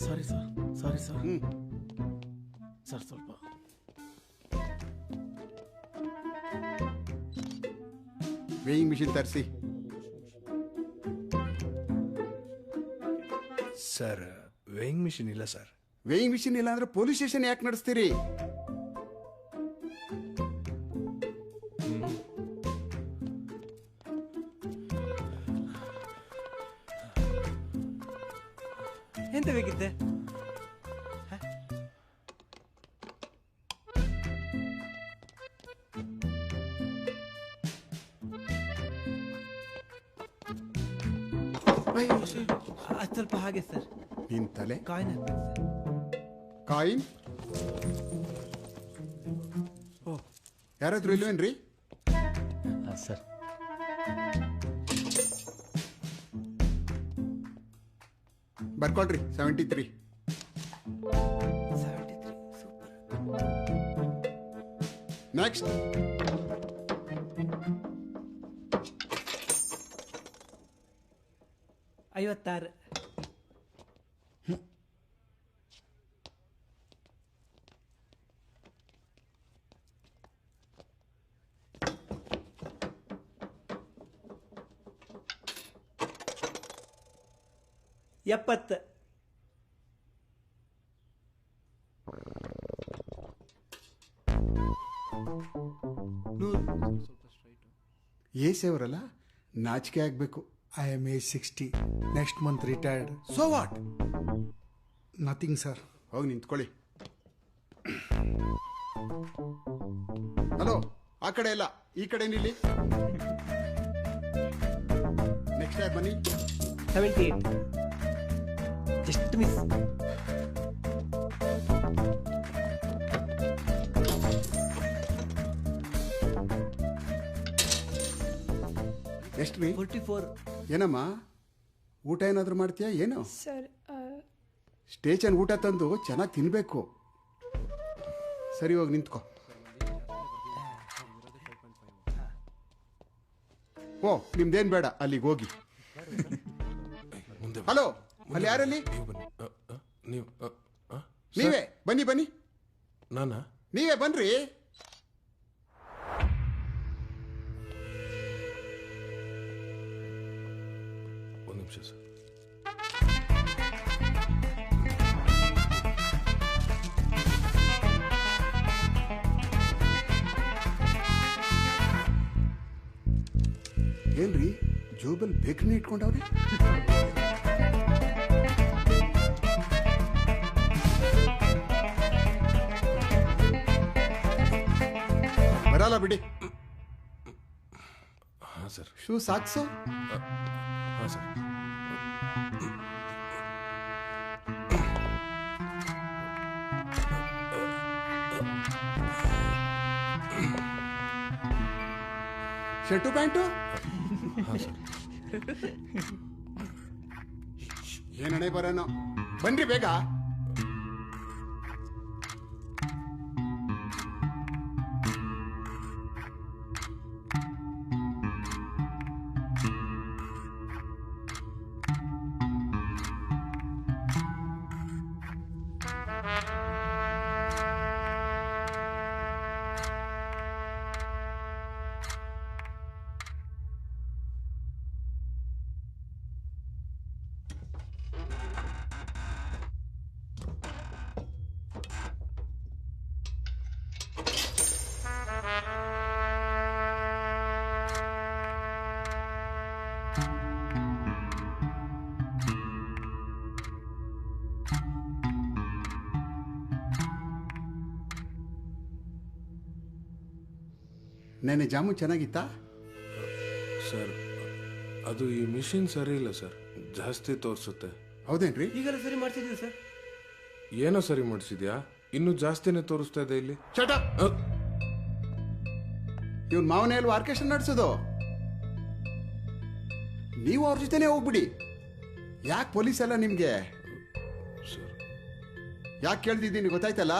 Sorry sir, sorry sir. Sir ಸ್ವಲ್ಪ ವೇಯಿಂಗ್ ಮಿಷಿನ್ ತರಿಸಿ. ಸರ್, ವೇಯಿಂಗ್ ಮಿಷಿನ್ ಇಲ್ಲ ಸರ್. ವೇಯಿಂಗ್ ಮಿಷಿನ್ ಇಲ್ಲ ಅಂದ್ರೆ ಪೊಲೀಸ್ ಸ್ಟೇಷನ್ ಯಾಕೆ ನಡೆಸ್ತೀರಿ? ಎಂತ ಬೇಕಿತ್ತೆ? ಅದು ಸ್ವಲ್ಪ ಹಾಗೆ ಸರ್. ನಿನ್ ತಲೆ ಕಾಯಿನ್ ಕಾಯಿನ್ ಯಾರಾದ್ರೂ ಇಲ್ವೇನ್ರಿ? ಸರ್, ಬರ್ಕೊಳ್ರಿ. 73. ನೆಕ್ಸ್ಟ್. ಐವತ್ತಾರು. ಎಪ್ಪತ್ತು. ಏಸೆ ಅವರಲ್ಲ, ನಾಚಿಕೆ ಆಗಬೇಕು. I am age 60, next month retired. So what? Nothing sir. ಹೋಗಿ ನಿಂತ್ಕೊಳ್ಳಿ. ಹಲೋ, ಆ ಕಡೆ ಇಲ್ಲ, ಈ ಕಡೆ ನಿಲ್ಲಿ. ನೆಕ್ಸ್ಟ್ ಟೈಮ್ ಬನ್ನಿ. 78 ಜಸ್ಟ್ ಮಿಸ್. ಎಷ್ಟು ರೀ? 44. ಏನಮ್ಮ, ಊಟ ಏನಾದರೂ ಮಾಡ್ತೀಯಾ ಏನು? ಸರ್ ಸ್ಟೇಷನ್ ಊಟ ತಂದು ಚೆನ್ನಾಗಿ ತಿನ್ಬೇಕು. ಸರಿ, ಹೋಗಿ ನಿಂತ್ಕೋ. ಓ, ನಿಮ್ದೇನ್ ಬೇಡ, ಅಲ್ಲಿಗೆ ಹೋಗಿ. ಹಲೋ, ಅಲ್ಲಿ ಯಾರಲ್ಲಿ? ನೀವೇ ಬನ್ನಿ ಬನ್ನಿ. ನಾನಾ? ನೀವೇ ಬನ್ರಿ. ಒಂದು ನಿಮಿಷ ಸರ್. ಏನ್ರಿ ಜೋಬಲ್ ಬೇಕನೆ ಇಟ್ಕೊಂಡವ್ರಿ? ಬರಲ್ಲ ಬಿಡಿ. ಹಾಂ ಸರ್. Shoe socks. ಹಾಂ ಸರ್. Shirt pants? ಏನಣೆ ಬರೋನು? ಬನ್ರಿ ಬೇಗ. ನೆನೆ ಜಾಮೂನ್ ಚೆನ್ನಾಗಿತ್ತಾ? ಸರ್, ಅದು ಈ ಮಿಷಿನ್ ಸರಿ ಇಲ್ಲ ಸರ್, ಜಾಸ್ತಿ ತೋರಿಸುತ್ತೆ. ಹೌದೇನ್ರಿ? ಈಗಲೇ ಸರಿ ಮಾಡ್ತಿದ್ದೀವಿ ಸರ್. ಏನೋ ಸರಿ ಮಾಡಿಸಿದ್ಯಾ? ಇನ್ನೂ ಜಾಸ್ತಿನೇ ತೋರಿಸ್ತಾ ಇದೆ ಇಲ್ಲಿ. ಇವನ್ ಮಾವನೇ ಅಲ್ವಾ ಆರ್ಕೆಸ್ಟ್ರಾ ನಡೆಸೋದು? ನೀವು ಅವ್ರ ಜೊತೆನೆ ಹೋಗ್ಬಿಡಿ. ಯಾಕೆ ಪೊಲೀಸ್ ಎಲ್ಲ ನಿಮ್ಗೆ? ಯಾಕೆ ಕೇಳ್ತಿದ್ದೀನಿ ಗೊತ್ತಾಯ್ತಲ್ಲ?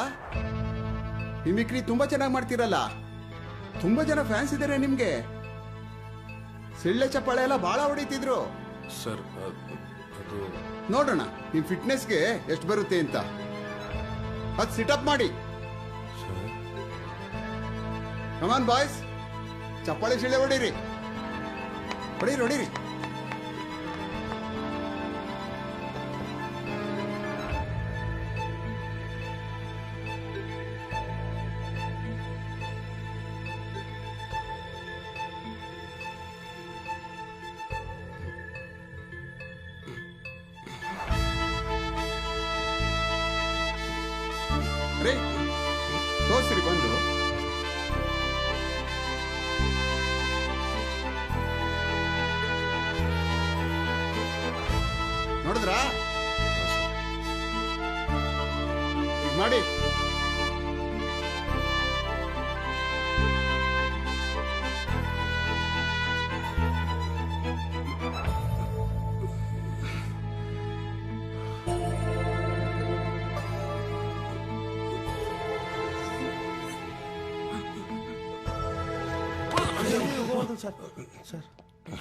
ಮಿಮಿಕ್ರಿ ತುಂಬಾ ಚೆನ್ನಾಗಿ ಮಾಡ್ತೀರಲ್ಲ, ತುಂಬಾ ಜನ ಫ್ಯಾನ್ಸ್ ಇದ್ದಾರೆ ನಿಮ್ಗೆ. ಸಿಳ್ಳೆ ಚಪ್ಪಾಳೆ ಎಲ್ಲ ಬಹಳ ಹೊಡಿತಿದ್ರು ಸರ್. ಅದು ನೋಡೋಣ ನಿಮ್ ಫಿಟ್ನೆಸ್ಗೆ ಎಷ್ಟು ಬರುತ್ತೆ ಅಂತ. ಅದು ಸಿಟಪ್ ಮಾಡಿ. ಕಮಾನ್ ಬಾಯ್ಸ್, ಚಪ್ಪಾಳೆ ಸಿಳ್ಳೆ ಹೊಡೀರಿ, ಹೊಡೀರಿ ಹೊಡೀರಿ. ತೋರ್ಸ್ರಿ ಬಂದು. ನೋಡಿದ್ರಾ? ಈಗ ಮಾಡಿ.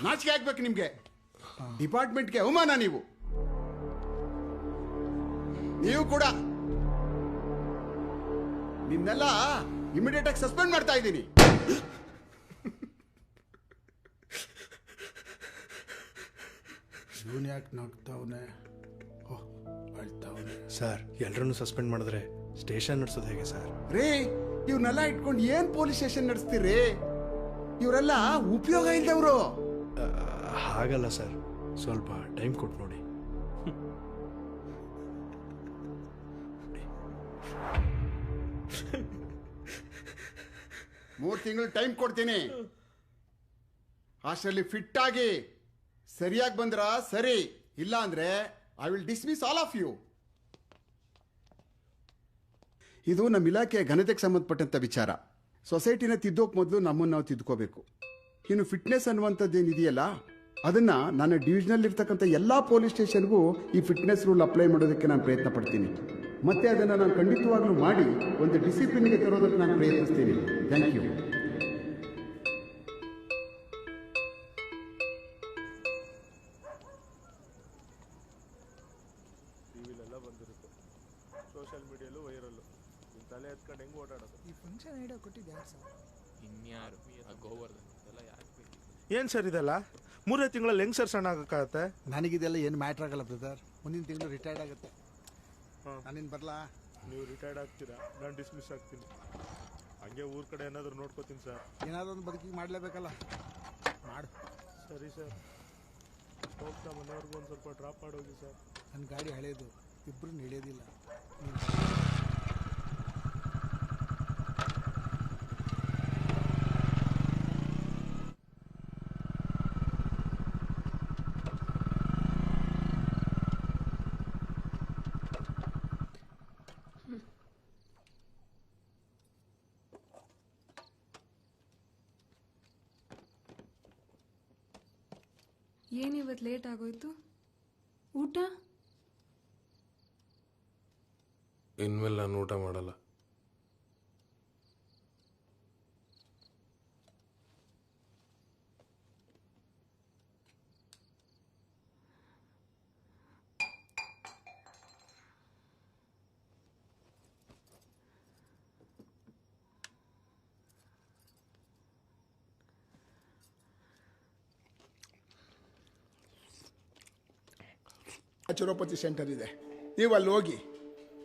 ನಾಚಿಕೆ ಆಗ್ಬೇಕು ನಿಮ್ಗೆ. ಡಿಪಾರ್ಟ್ಮೆಂಟ್ಗೆ ಅವಮಾನ. ನೀವು ಕೂಡ. ನಿಮ್ನೆಲ್ಲ ಇಮಿಡಿಯೇಟ್ ಆಗಿ ಸಸ್ಪೆಂಡ್ ಮಾಡ್ತಾ ಇದ್ದೀನಿ. ಇವನ್ ಯಾಕೆ ನಗ್ತಾವನೆ? ಅಳ್ತಾವನೆ. ಸರ್, ಎಲ್ಲರನ್ನು ಸಸ್ಪೆಂಡ್ ಮಾಡಿದ್ರೆ ಸ್ಟೇಷನ್ ನಡೆಸೋದು ಹೇಗೆ ಸರ್? ರೇ, ಇವ್ನೆಲ್ಲ ಇಟ್ಕೊಂಡು ಏನ್ ಪೊಲೀಸ್ ಸ್ಟೇಷನ್ ನಡೆಸ್ತೀರಿ? ಇವರೆಲ್ಲ ಉಪಯೋಗ ಇಲ್ದವರು. ಹಾಗಲ್ಲ ಸರ್, ಸ್ವಲ್ಪ ಟೈಮ್ ಕೊಟ್ಟು ನೋಡಿ. ಮೂರು ತಿಂಗಳು ಟೈಮ್ ಕೊಡ್ತೀನಿ. ಅಷ್ಟರಲ್ಲಿ ಫಿಟ್ ಆಗಿ ಸರಿಯಾಗಿ ಬಂದ್ರ ಸರಿ, ಇಲ್ಲ ಅಂದ್ರೆ I will dismiss all of you. ಇದು ನಮ್ಮ ಇಲಾಖೆಯ ಘನತೆಗೆ ಸಂಬಂಧಪಟ್ಟಂತ ವಿಚಾರ. ಸೊಸೈಟಿನ ತಿದ್ದೋಕ್ ಮೊದಲು ನಮ್ಮನ್ನು ನಾವು ತಿದ್ಕೋಬೇಕು. ಇನ್ನು ಫಿಟ್ನೆಸ್ ಅನ್ನುವಂಥದ್ದು ಏನಿದೆಯಲ್ಲ, ಅದನ್ನ ನನ್ನ ಡಿವಿಷನಲ್ಲಿ ಇರ್ತಕ್ಕಂಥ ಎಲ್ಲಾ ಪೊಲೀಸ್ ಸ್ಟೇಷನ್ಗೂ ಈ ಫಿಟ್ನೆಸ್ ರೂಲ್ ಅಪ್ಲೈ ಮಾಡೋದಕ್ಕೆ ನಾನು ಪ್ರಯತ್ನ ಪಡ್ತೀನಿ. ಮತ್ತೆ ಅದನ್ನು ನಾನು ಖಂಡಿತವಾಗ್ಲೂ ಮಾಡಿ ಒಂದು ಡಿಸಿಪ್ಲಿನ್ಗೆ ತರೋದಕ್ಕೆ ನಾನು ಪ್ರಯತ್ನಿಸ್ತೀನಿ. Thank you. ಟಿವಿಲೆಲ್ಲ ಬಂದಿರುತ್ತೆ, ಸೋಷಿಯಲ್ ಮೀಡಿಯಲ್ಲೂ ವೈರಲ್ಲು. ನಿಮ್ಮ ತಲೆ ಎತ್ಕೊಂಡು ಹೆಂಗೆ ಓಡಾಡೋದು? ಈ ಫಂಕ್ಷನ್ ಐಡಿಯಾ ಕೊಟ್ಟಿದ್ದು ಯಾರು ಸರ್? ಇನ್ಯಾರು? ಗೋವರ್ಧನ್ ಎಲ್ಲ ಯಾಕೆ ಬೇಕು? ಏನು ಸರ್ ಇದೆಲ್ಲ? 3 ತಿಂಗಳಲ್ಲಿ ಹೆಂಗೆ ಸರ್ ಸಣ್ಣ ಆಗಕ್ಕಾಗತ್ತೆ? ನನಗಿದೆಲ್ಲ ಏನು ಮ್ಯಾಟ್ರ್ ಆಗಲ್ಲ ಬ್ರದರ್. ಮುಂದಿನ ತಿಂಗಳು ರಿಟೈರ್ಡ್ ಆಗುತ್ತೆ. ನಾನಿನ್ ಬರಲಾ? ನೀವು ರಿಟೈರ್ಡ್ ಆಗ್ತೀರಾ, ನಾನು ಡಿಸ್ಮಿಸ್ ಆಗ್ತೀನಿ. ಹಂಗೆ ಊರ ಕಡೆ ಏನಾದರೂ ನೋಡ್ಕೋತೀನಿ ಸರ್. ಏನಾದರೂ ಒಂದು ಬದುಕಿಗೆ ಮಾಡಲೇಬೇಕಲ್ಲ, ಮಾಡು. ಸರಿ ಸರ್, ಹೋಗ್ತಾ ಮನೆಯವ್ರಿಗೂ ಒಂದು ಸ್ವಲ್ಪ ಡ್ರಾಪ್ ಮಾಡೋಗಿ ಸರ್. ನನ್ನ ಗಾಡಿ ಹಳೇದು, ಇಬ್ಬರು ನಡೆಯೋದಿಲ್ಲ. ಏನಿವತ್ತು ಲೇಟ್ ಆಗೋಯ್ತು? ಊಟ ಇನ್ಮೇಲೆ ನಾನು ಊಟ ಮಾಡಲ್ಲ. ನ್ಯಾಚುರೋಪತಿ ಸೆಂಟರ್ ಇದೆ, ನೀವು ಅಲ್ಲಿ ಹೋಗಿ.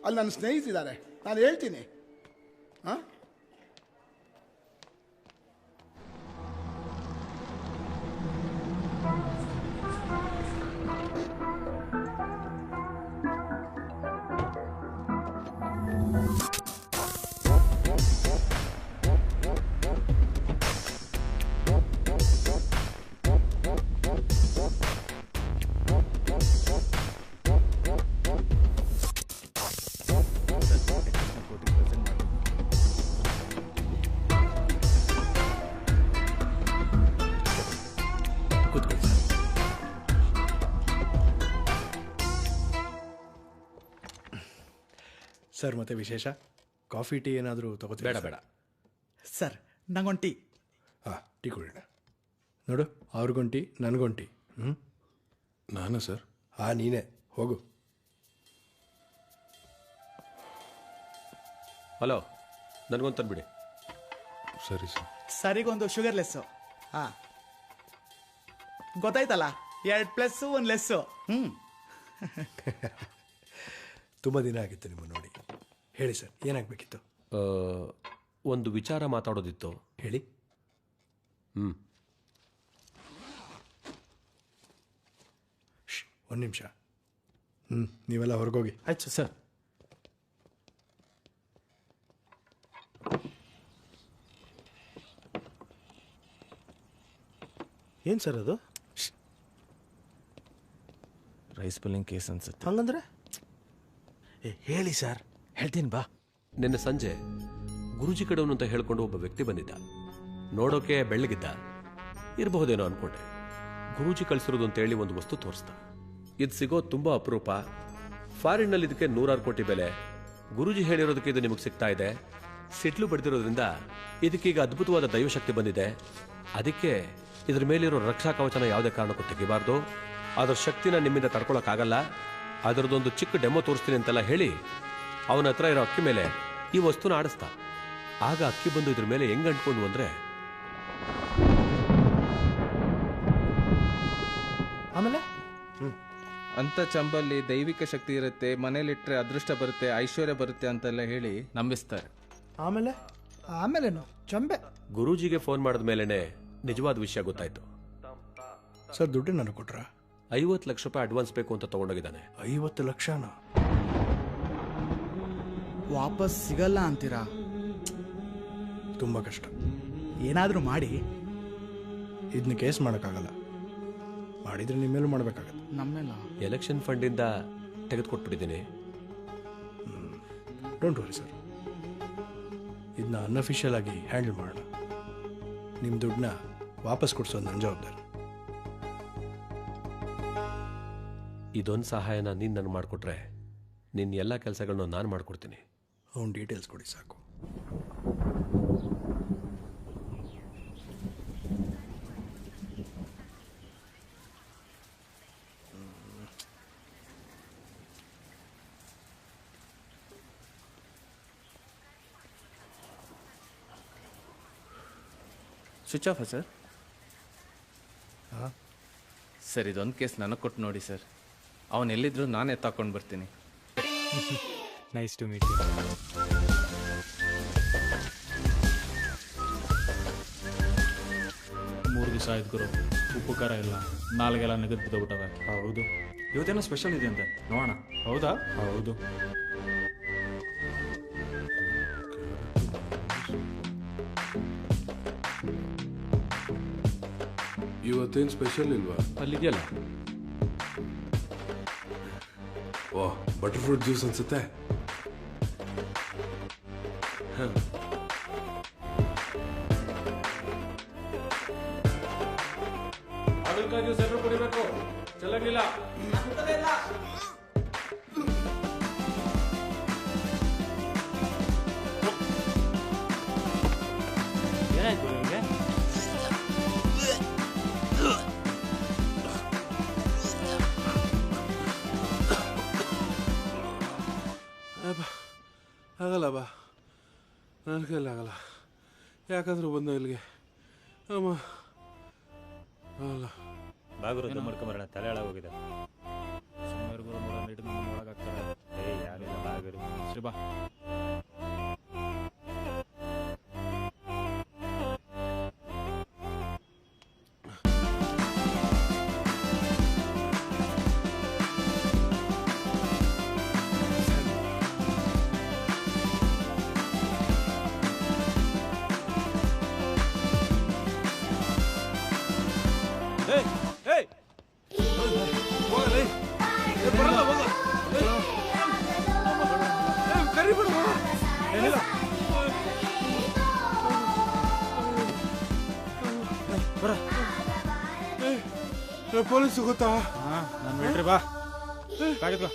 ಅಲ್ಲಿ ನನ್ನ ಸ್ನೇಹಿತಿದ್ದಾರೆ, ನಾನು ಹೇಳ್ತೀನಿ. ಹಾಂ, ಸರ್ ಮತ್ತೆ ವಿಶೇಷ? ಕಾಫಿ ಟೀ ಏನಾದರೂ ತಗೋತೀವಿ? ಬೇಡ ಬೇಡ ಸರ್, ನಂಗೊಂದು ಟೀ. ಹಾಂ, ಟೀ ಕುಡಿಯೋಣ. ನೋಡು, ಅವ್ರಿಗೊಂದು ಟೀ, ನನಗೊಂದು ಟೀ. ನಾನು ಸರ್? ಹಾಂ, ನೀನೇ ಹೋಗು. ಹಲೋ, ನನಗೊಂದು ತಂದ್ಬಿಡಿ. ಸರಿ ಸರ್. ಸರಿಗೊಂದು ಶುಗರ್ಲೆಸ್ಸು. ಹಾಂ, ಗೊತ್ತಾಯ್ತಲ್ಲ, 2 + 1 ಲೆಸ್ಸು. ತುಂಬ ದಿನ ಆಗಿತ್ತು ನಿಮ್ಮ ನೋಡಿ. ಹೇಳಿ ಸರ್, ಏನಾಗಬೇಕಿತ್ತು? ಒಂದು ವಿಚಾರ ಮಾತಾಡೋದಿತ್ತು. ಹೇಳಿ. ಒಂದು ನಿಮಿಷ. ನೀವೆಲ್ಲ ಹೊರಗೋಗಿ. ಆಯ್ತು ಸರ್. ಏನು ಸರ್ ಅದು? ರೈಸ್ ಪುಲ್ಲಿಂಗ್ ಕೇಸ್ ಅನ್ಸುತ್ತೆ. ಹಂಗಂದ್ರೆ ಹೇಳಿ ಸರ್. ಹೇಳ್ತೀನಿ ಬಾ. ನಿನ್ನೆ ಸಂಜೆ ಗುರುಜಿ ಕಡೆಯವನು ಅಂತ ಹೇಳ್ಕೊಂಡು ಒಬ್ಬ ವ್ಯಕ್ತಿ ಬಂದಿದ್ದ. ನೋಡೋಕೆ ಬೆಳ್ಳಗಿದ್ದ, ಇರಬಹುದೇನೋ ಅನ್ಕೊಂಡೆ. ಗುರೂಜಿ ಕಳಿಸಿರೋದು ಅಂತೇಳಿ ಒಂದು ವಸ್ತು ತೋರಿಸ್ದ. ಇದು ಸಿಗೋದು ತುಂಬಾ ಅಪರೂಪ. ಫಾರಿನ್ನಲ್ಲಿ ಇದಕ್ಕೆ 100 ಕೋಟಿ ಬೆಲೆ. ಗುರೂಜಿ ಹೇಳಿರೋದಕ್ಕೆ ಇದು ನಿಮಗೆ ಸಿಗ್ತಾ ಇದೆ. ಸಿಟ್ಲು ಬಡ್ದಿರೋದ್ರಿಂದ ಇದಕ್ಕೀಗ ಅದ್ಭುತವಾದ ದೈವಶಕ್ತಿ ಬಂದಿದೆ. ಅದಕ್ಕೆ ಇದ್ರ ಮೇಲಿರೋ ರಕ್ಷಾ ಕವಚನ ಯಾವುದೇ ಕಾರಣಕ್ಕೂ ತೆಗಿಬಾರ್ದು. ಅದರ ಶಕ್ತಿನ ನಿಮ್ಮಿಂದ ತಡ್ಕೊಳಕ್ಕಾಗಲ್ಲ. ಅದರದೊಂದು ಚಿಕ್ಕ ಡೆಮೋ ತೋರಿಸ್ತೀನಿ ಅಂತೆಲ್ಲ ಹೇಳಿ ಅವನ ಹತ್ರ ಇರೋ ಅಕ್ಕಿ ಮೇಲೆ ಈ ವಸ್ತುನ ಆಡಿಸ್ತಾ. ಆಗ ಅಕ್ಕಿ ಬಂದು ಇದ್ರ ಮೇಲೆ ಹೆಂಗ್ ಅಂಟ್ಕೊಂಡು ಅಂದ್ರೆ, ಆಮೇಲೆ ಅಂತ ಚಂಬಲ್ಲಿ ದೈವಿಕ ಶಕ್ತಿ ಇರುತ್ತೆ, ಮನೇಲಿಟ್ರೆ ಅದೃಷ್ಟ ಬರುತ್ತೆ, ಐಶ್ವರ್ಯ ಬರುತ್ತೆ ಅಂತೆಲ್ಲ ಹೇಳಿ ನಂಬಿಸ್ತಾರೆ. ಆಮೇಲೆ ಆಮೇಲೇನು ಚಂಬೆ. ಗುರೂಜಿಗೆ ಫೋನ್ ಮಾಡಿದ ಮೇಲೆನೆ ನಿಜವಾದ ವಿಷಯ ಗೊತ್ತಾಯ್ತು. ಸರ್ ದುಡ್ಡು ನನಗೆ ಕೊಟ್ರಾ? 50 ಲಕ್ಷ ರೂಪಾಯಿ ಅಡ್ವಾನ್ಸ್ ಬೇಕು ಅಂತ ತಗೊಂಡೋಗಿದ್ದಾನೆ. 50 ಲಕ್ಷನ ವಾಪಸ್ ಸಿಗಲ್ಲ ಅಂತೀರಾ? ತುಂಬ ಕಷ್ಟ. ಏನಾದರೂ ಮಾಡಿ. ಇದನ್ನ ಕೇಸ್ ಮಾಡೋಕ್ಕಾಗಲ್ಲ, ಮಾಡಿದ್ರೆ ನಿಮ್ಮೇಲೂ ಮಾಡಬೇಕಾಗತ್ತೆ. ನಮ್ಮೇಲ ಎಲೆಕ್ಷನ್ ಫಂಡಿಂದ ತೆಗೆದುಕೊಟ್ಬಿಟ್ಟಿದ್ದೀನಿ. ಡೋಂಟ್ ವರಿ ಸರ್, ಇದನ್ನ ಅನ್ಅಫಿಷಿಯಲ್ ಆಗಿ ಹ್ಯಾಂಡಲ್ ಮಾಡೋಣ. ನಿಮ್ಮ ದುಡ್ಡನ್ನ ವಾಪಸ್ ಕೊಡಿಸೋದು ನನ್ನ ಜವಾಬ್ದಾರಿ. ಇದೊಂದು ಸಹಾಯನ ನೀನು ನನಗೆ ಮಾಡಿಕೊಟ್ರೆ ನಿನ್ನ ಎಲ್ಲ ಕೆಲಸಗಳನ್ನ ನಾನು ಮಾಡಿಕೊಡ್ತೀನಿ. ಅವ್ನು ಡೀಟೇಲ್ಸ್ ಕೊಡಿ ಸಾಕು. ಸ್ವಿಚ್ ಆಫಾ ಸರ್? ಹಾಂ ಸರ್, ಇದೊಂದು ಕೇಸ್ ನನಗೆ ಕೊಟ್ಟು ನೋಡಿ ಸರ್. ಅವನು ಎಲ್ಲಿದ್ರು ನಾನು ಎತ್ತಾಕೊಂಡು ಬರ್ತೀನಿ. Nice to meet you. 3 ದಿವಸ ಆಯ್ತು ಗುರು, ಉಪ್ಪು ಖಾರ ಇಲ್ಲ, ನಾಲ್ಗೆಲ್ಲ ನಗದು ಬಿದ್ದೋಗ್ಬಿಟ್ಟವೆ. ಹೌದು, ಇವತ್ತೇನೋ ಸ್ಪೆಷಲ್ ಇದೆ ಅಂತೆ, ನೋಡೋಣ. ಹೌದಾ? ಹೌದು. ಇವತ್ತೇನು ಸ್ಪೆಷಲ್ ಇಲ್ವಾ? ಅಲ್ಲಿದೆಯಲ್ಲ. ಓಹ್, ಬಟರ್ ಫ್ರೂಟ್ ಜ್ಯೂಸ್ ಅನ್ಸುತ್ತೆ. ಜ್ಯೂಸ್ ಎಲ್ಲರೂ ಕುಡಿಬೇಕು, ಚೆಲ್ಲಂಗಿಲ್ಲ. ಏನಾಯ್ತು ನಿಮಗೆ? ಆಗಲ್ಲ ಬಾ, ನನ್ನ ಕೈಲಿ ಆಗಲ್ಲ. ಯಾಕಂದ್ರೆ ಬಂದ ಇಲ್ಲಿಗೆ ಅಮ್ಮ ಆಗಲ್ಲ. ಬಾಗುರು ಮಾಡ್ಕೊಂಬರೋಣ, ತಲೆ ಹಾಳಾಗೋಗಿದೆ. ಸುಮ್ಮನೆ ಗುರು ನೋಡೋಣ, ಇಟ್ಟು ನಮ್ಮ ಒಳಗಾಗ್ತಾರೆ. ಯಾರಿಲ್ಲ ಬಾಗುರು. ಸರಿ ಬಾ. ಪೊಲೀಸ್ ಗೊತ್ತಾ? ನಾನು ಬಿಡ್ರಿ, ಬಾ ಕಾಗಿದ್ವಾ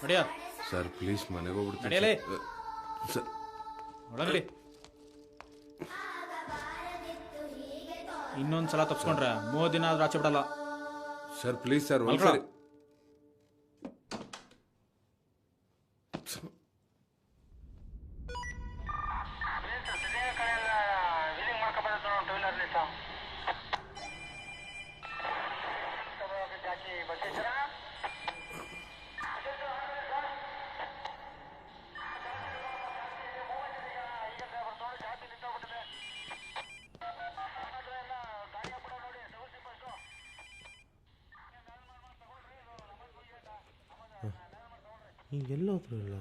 ನಡಿಯ. ಸರ್ ಪ್ಲೀಸ್ ಮನೆಗೆ ಹೋಗ್ಬಿಡ್ತೀನಿ ನಡೆಯಲೇ ಸರ್. ಒಳಗಡಿ. ಇನ್ನೊಂದ್ಸಲ ತಪ್ಸ್ಕೊಂಡ್ರೆ 3 ದಿನ ಆದ್ರೂ ಆಚೆ ಬಿಡಲ್ಲ. ಸರ್ ಪ್ಲೀಸ್ ಸರ್, ಮಲ್ಕೊಳ. ಒಂದ್ಸರಿ ಎಲ್ಲೋದ್ರು ಇಲ್ಲ.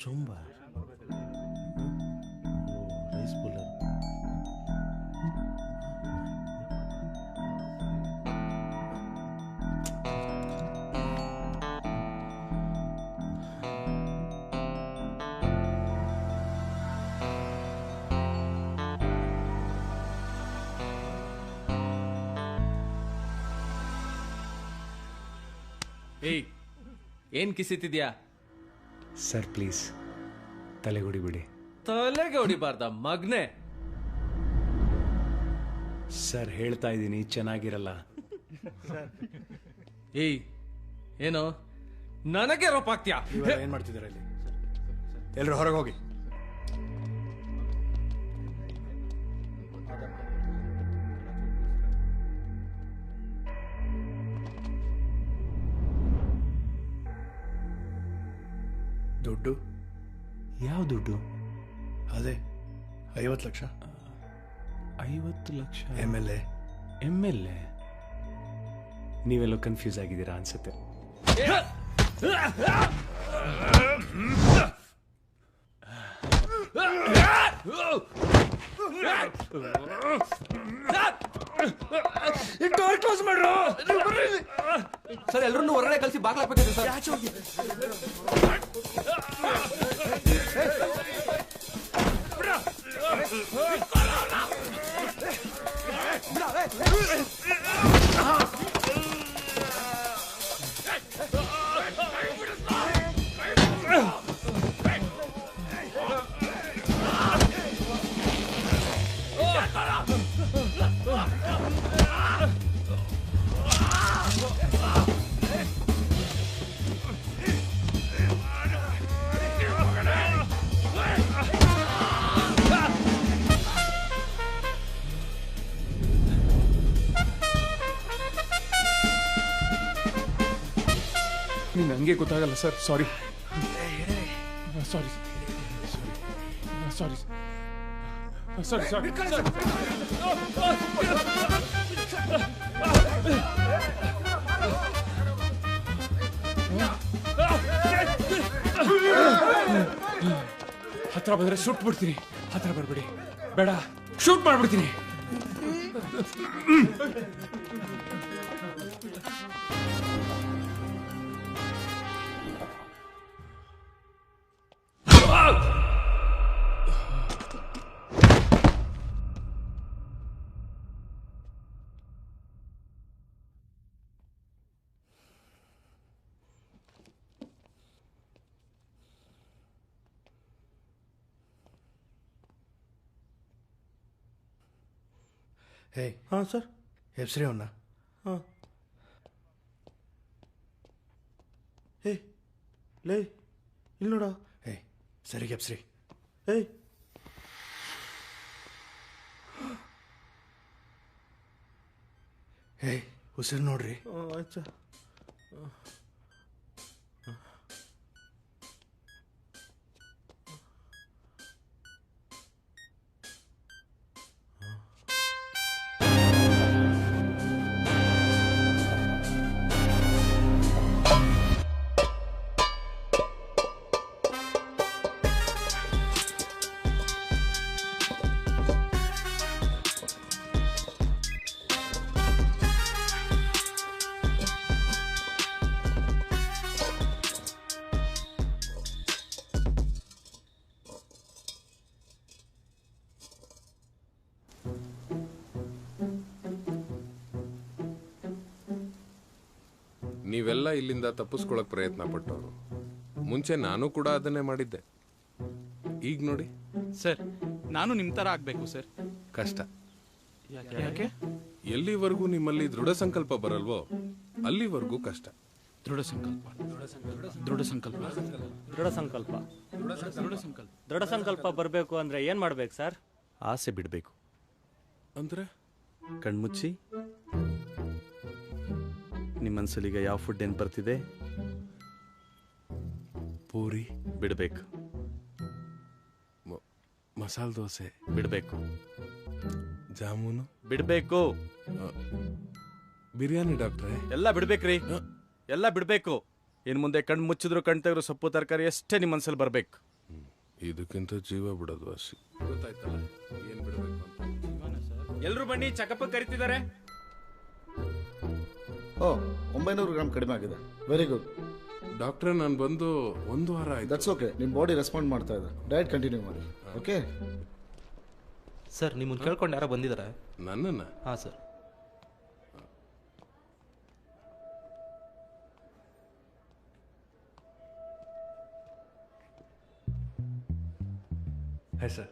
ಚುಂಬ ರೈಸ್ ಪುಲ್ಲರ್. ಏಯ್, ಏನ್ ಕಿಸಿತಿದ್ಯಾ? ಸರ್ ಪ್ಲೀಸ್ ತಲೆಗೆ ಹೊಡಿಬಿಡಿ. ತಲೆಗೆ ಹೊಡಿಬಾರ್ದ ಮಗ್ನೆ? ಸರ್ ಹೇಳ್ತಾ ಇದ್ದೀನಿ ಚೆನ್ನಾಗಿರಲ್ಲ. ಏಯ್ ಏನೋ ನನಗೆ ರೋಪ್ ಹಾಕ್ತ್ಯಾ? ಏನು ಮಾಡ್ತಿದ್ದಾರೆ ಇಲ್ಲಿ? ಎಲ್ಲರೂ ಹೊರಗೆ ಹೋಗಿ. ದುಡ್ಡು? ಯಾವ ದುಡ್ಡು? ಅದೇ 50 ಲಕ್ಷ. 50 ಲಕ್ಷ? MLA. ನೀವೆಲ್ಲೋ ಕನ್ಫ್ಯೂಸ್ ಆಗಿದ್ದೀರಾ ಅನ್ಸುತ್ತೆ. ಕ್ಲೋಸ್ ಮಾಡ್ರು ಸರ್. ಎಲ್ಲರನ್ನೂ ಹೊರಗಡೆ ಕಳಿಸಿ ಬಾಗ್ಲಾಕ್ಬೇಕಿದೆ ಸರ್. ನಿಂಗೆ ಹಂಗೆ ಗೊತ್ತಾಗಲ್ಲ ಸರ್. ಸಾರಿ ಸಾರಿ ಸಾರಿ ಸಾರಿ ಸಾರಿ ಹತ್ರ ಬಂದ್ರೆ ಶೂಟ್ ಬಿಡ್ತೀನಿ. ಹತ್ರ ಬರ್ಬಿಡಿ. ಬೇಡ, ಶೂಟ್ ಮಾಡ್ಬಿಡ್ತೀನಿ. ಹಾಂ ಸರ್. ಹೆಬ್ಸ್ರಿ ಅವನ್ನ. ಹಾಂ. ಲೇ ಇಲ್ಲಿ ನೋಡ. ಸರಿ ಹೆಬ್ಸ್ರಿ. ಉಸಿರು ನೋಡ್ರಿ. ಆಯ್ತಾ. ನೀವೆಲ್ಲ ಇಲ್ಲಿಂದ ತಪ್ಪಿಸ್ಕೊಳಕ್ ಪ್ರಯತ್ನ ಪಟ್ಟವರು. ಮುಂಚೆ ನಾನು ಕೂಡ ಅದನ್ನೇ ಮಾಡಿದ್ದೆ. ಈಗ ನೋಡಿ ಸರ್, ನಾನು ನಿಮ್ಮ ಥರ ಆಗಬೇಕು ಸರ್. ಕಷ್ಟ. ಯಾಕೆ? ಎಲ್ಲಿವರೆಗೂ ನಿಮ್ಮಲ್ಲಿ ದೃಢ ಸಂಕಲ್ಪ ಬರಲ್ವೋ ಅಲ್ಲಿವರೆಗೂ ಕಷ್ಟ. ದೃಢ ಸಂಕಲ್ಪ, ದೃಢ ಸಂಕಲ್ಪ, ದೃಢ ಸಂಕಲ್ಪ, ದೃಢ ಸಂಕಲ್ಪ, ದೃಢ ಸಂಕಲ್ಪ ಬರಬೇಕು ಅಂದ್ರೆ ಏನ್ ಮಾಡ್ಬೇಕು ಸರ್? ಆಸೆ ಬಿಡಬೇಕು. ಅಂದ್ರೆ ಕಣ್ಮುಚ್ಚಿ ನಿಮ್ಮ ಮನಸ್ಸಲ್ಲಿಗ ಯಾವ ಫುಡ್ ಏನು ಬರ್ತಿದೆ? ಪೂರಿ ಬಿಡಬೇಕು. ಮಸಾಲೆ ದೋಸೆ ಬಿಡಬೇಕು. ಜಾಮೂನು ಬಿಡಬೇಕು. ಬಿರಿಯಾನಿ ಡಾಕ್ಟ್ರೆ ಎಲ್ಲ ಬಿಡ್ಬೇಕ್ರಿ, ಎಲ್ಲ ಬಿಡಬೇಕು. ಇನ್ನು ಮುಂದೆ ಕಣ್ಣು ಮುಚ್ಚಿದ್ರು ಕಣ್ ತೆಗೆದ್ರು ಸೊಪ್ಪು ತರಕಾರಿ ಅಷ್ಟೇ ನಿಮ್ಮ ಮನಸ್ಸಲ್ಲಿ ಬರಬೇಕು. ಇದಕ್ಕಿಂತ ಜೀವ ಬಿಡೋದು ವಾಸಿ. ಗೊತ್ತಾಯ್ತಲ್ಲ ಏನು ಬಿಡಬೇಕು ಅಂತ. ಎಲ್ಲರೂ ಬನ್ನಿ, ಚೆಕಪ್ ಕರಿತಿದ್ದಾರೆ. 900 ಗ್ರಾಮ್ ಕಡಿಮೆ ಆಗಿದೆ. ವೆರಿ ಗುಡ್ ಡಾಕ್ಟ್ರೆ. ನಾನು ಬಂದು 1 ವಾರ ಆಯ್ತು. That's okay. ನಿಮ್ಮ ಬಾಡಿ ರೆಸ್ಪಾಂಡ್ ಮಾಡ್ತಾ ಇದೆ. ಡಯಟ್ ಕಂಟಿನ್ಯೂ ಮಾಡಿ. ಓಕೆ ಸರ್, ನಿಮ್ಮನ್ನು ಕೇಳ್ಕೊಂಡು ಯಾರೋ ಬಂದಿದ್ದಾರೆ. ನನ್ನನ್ನ? ಹಾಂ ಸರ್. Hi sir.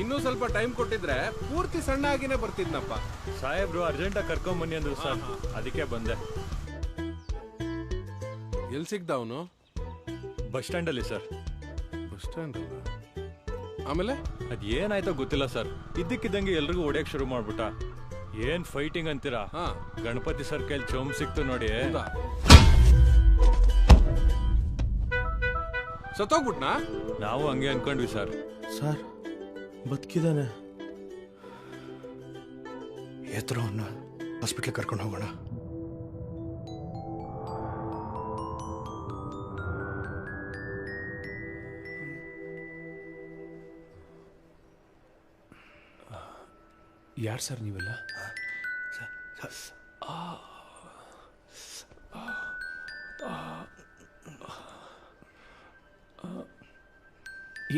ಇನ್ನೂ ಸ್ವಲ್ಪ ಟೈಮ್ ಕೊಟ್ಟಿದ್ರೆ ಪೂರ್ತಿ ಸಣ್ಣ ಆಗಿನೇ ಬರ್ತಿದ್ನಪ್ಪ. ಸಾಹೇಬ್ರು ಅರ್ಜೆಂಟಾಗಿ ಕರ್ಕೊಂಬನ್ನಿ ಅಂದ್ರು ಸರ್, ಅದಕ್ಕೆ ಬಂದೆ. ಎಲ್ಲಿ ಸಿಗ್ದ ಅವನು? ಬಸ್ ಸ್ಟ್ಯಾಂಡಲ್ಲಿ ಸರ್. ಬಸ್ ಸ್ಟ್ಯಾಂಡ್ ಆಮೇಲೆ ಅದೇನಾಯ್ತೋ ಗೊತ್ತಿಲ್ಲ ಸರ್, ಇದ್ದಕ್ಕಿದ್ದಂಗೆ ಎಲ್ರಿಗೂ ಹೊಡೆಯಕ್ ಶುರು ಮಾಡ್ಬಿಟ್ಟ. ಏನ್ ಫೈಟಿಂಗ್ ಅಂತೀರಾ? ಗಣಪತಿ ಸರ್ ಕೈಲಿ ಚೌಮ್ ಸಿಕ್ತು ನೋಡಿ. ಸತ್ತೋಗ್ಬಿಟ್ನಾ? ನಾವು ಹಂಗೆ ಅನ್ಕೊಂಡ್ವಿ ಸರ್. ಸರ್ ಬದುಕಿದಾನೆ. ಎತ್ತರ ಅವನ್ನ ಹಾಸ್ಪಿಟ್ಲಿಗೆ ಕರ್ಕೊಂಡು ಹೋಗೋಣ. ಯಾರು ಸರ್ ನೀವೆಲ್ಲ?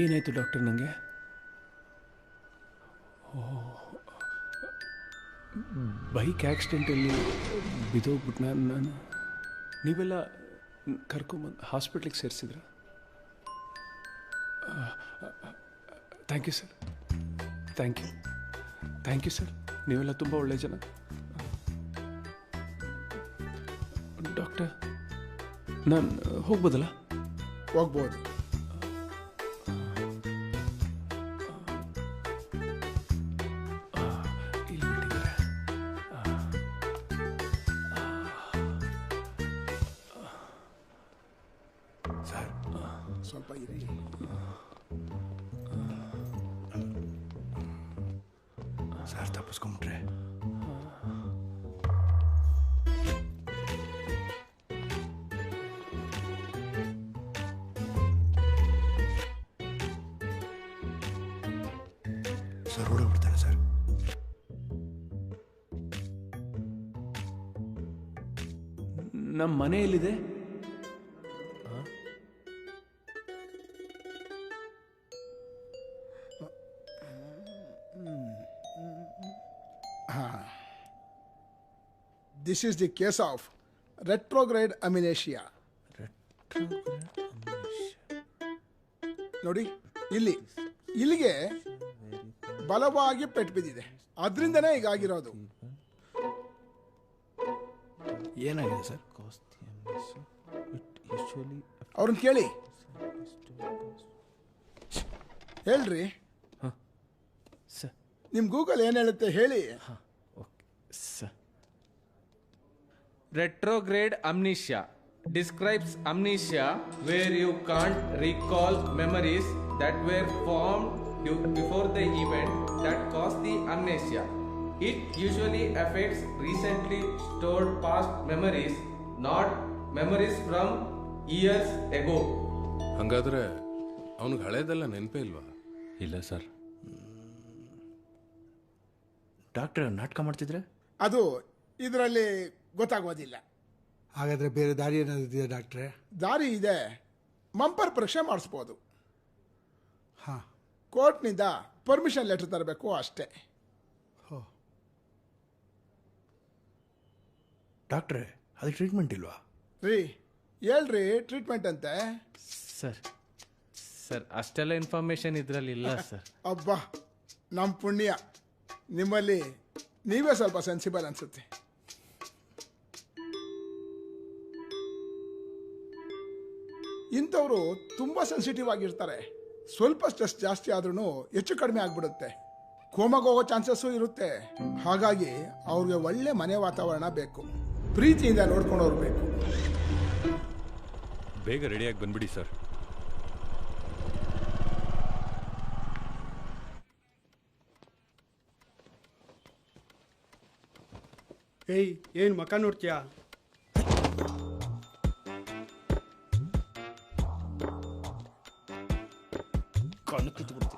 ಏನಾಯ್ತು ಡಾಕ್ಟರ್ ನನಗೆ? ಬೈಕ್ ಆಕ್ಸಿಡೆಂಟಲ್ಲಿ ಬಿದ್ದೋಗ್ಬಿಟ್ಟು ನಾನು ನೀವೆಲ್ಲ ಕರ್ಕೊಂಬಂದು ಹಾಸ್ಪಿಟ್ಲಿಗೆ ಸೇರಿಸಿದ್ರ? Thank you sir, thank you, thank you sir. ನೀವೆಲ್ಲ ತುಂಬ ಒಳ್ಳೆ ಜನ. ಡಾಕ್ಟರ್ ನಾನು ಹೋಗ್ಬೋದಲ್ಲ? ಹೋಗ್ಬೋದು. ಸರ್ ಸ್ವಲ್ಪ ಇರಿ. ಸರ್ ತಪ್ಪಿಸ್ಕೊಂಬಿಟ್ರೆ ಸರ್ ಓಡೋಗ್ಬಿಡ್ತಾನೆ ಸರ್. ನಮ್ಮ ಮನೆಯಲ್ಲಿದೆ. This is the case of retrograde amnesia. ನೋಡಿ ಇಲ್ಲಿಗೆ ಬಲವಾಗಿ ಪೆಟ್ಟು ಬಿದ್ದಿದೆ, ಅದರಿಂದನೇ ಹೀಗಾಗಿರೋದು. ಏನಾಗಿದೆ ಸರ್? ಅವ್ರನ್ನ ಕೇಳಿ. ಹೇಳ್ರಿ, ನಿಮ್ ಗೂಗಲ್ ಏನ್ ಹೇಳುತ್ತೆ ಹೇಳಿ. Retrograde amnesia describes amnesia where you can't recall memories that were formed before the event that caused the amnesia. It usually affects recently stored past memories, not memories from years ago. ಹಂಗಾದ್ರೆ ಅವನಿಗೆ ಹಳೇದೆಲ್ಲ ನೆನಪೇ ಇಲ್ವಾ? ಇಲ್ಲ sir. Doctor ನಾಟಕ ಮಾಡ್ತಿದ್ರೆ ಅದು ಇದರಲ್ಲಿ ಗೊತ್ತಾಗೋದಿಲ್ಲ. ಹಾಗಾದ್ರೆ ಬೇರೆ ದಾರಿ ಏನಾದ್ರು ಇದೆಯಾ ಡಾಕ್ಟ್ರೆ? ದಾರಿ ಇದೆ, ಮಂಪರ್ ಪರೀಕ್ಷೆ ಮಾಡಿಸ್ಬೋದು. ಹಾಂ, ಕೋರ್ಟ್ನಿಂದ ಪರ್ಮಿಷನ್ ಲೆಟರ್ ತರಬೇಕು ಅಷ್ಟೇ. ಡಾಕ್ಟ್ರೆ ಅದಕ್ಕೆ ಟ್ರೀಟ್ಮೆಂಟ್ ಇಲ್ವಾ? ರೀ ಹೇಳ್ರಿ, ಟ್ರೀಟ್ಮೆಂಟ್ ಅಂತೆ. ಸರ್ ಅಷ್ಟೆಲ್ಲ ಇನ್ಫಾರ್ಮೇಶನ್ ಇದರಲ್ಲಿ ಇಲ್ಲ ಸರ್. ಅಬ್ಬಾ ನಮ್ಮ ಪುಣ್ಯ, ನಿಮ್ಮಲ್ಲಿ ನೀವೇ ಸ್ವಲ್ಪ ಸೆನ್ಸಿಬಲ್ ಅನ್ಸುತ್ತೆ. ಇಂಥವರು ತುಂಬ ಸೆನ್ಸಿಟಿವ್ ಆಗಿರ್ತಾರೆ. ಸ್ವಲ್ಪ ಸ್ಟ್ರೆಸ್ ಜಾಸ್ತಿ ಆದ್ರೂ ಹೆಚ್ಚು ಕಡಿಮೆ ಆಗ್ಬಿಡುತ್ತೆ, ಕೋಮಾಗೋಗೋ ಹೋಗೋ ಚಾನ್ಸಸ್ಸು ಇರುತ್ತೆ. ಹಾಗಾಗಿ ಅವ್ರಿಗೆ ಒಳ್ಳೆ ಮನೆ ವಾತಾವರಣ ಬೇಕು, ಪ್ರೀತಿಯಿಂದ ನೋಡ್ಕೊಂಡವ್ರು ಬೇಕು. ಬೇಗ ರೆಡಿಯಾಗಿ ಬಂದ್ಬಿಡಿ ಸರ್. ಏಯ್, ಏನು ಮಕ ನೋಡ್ತೀಯಾ? ಕಣ್ಣು ಕಿತ್ತು ಬಿಡ್ತೀನಿ.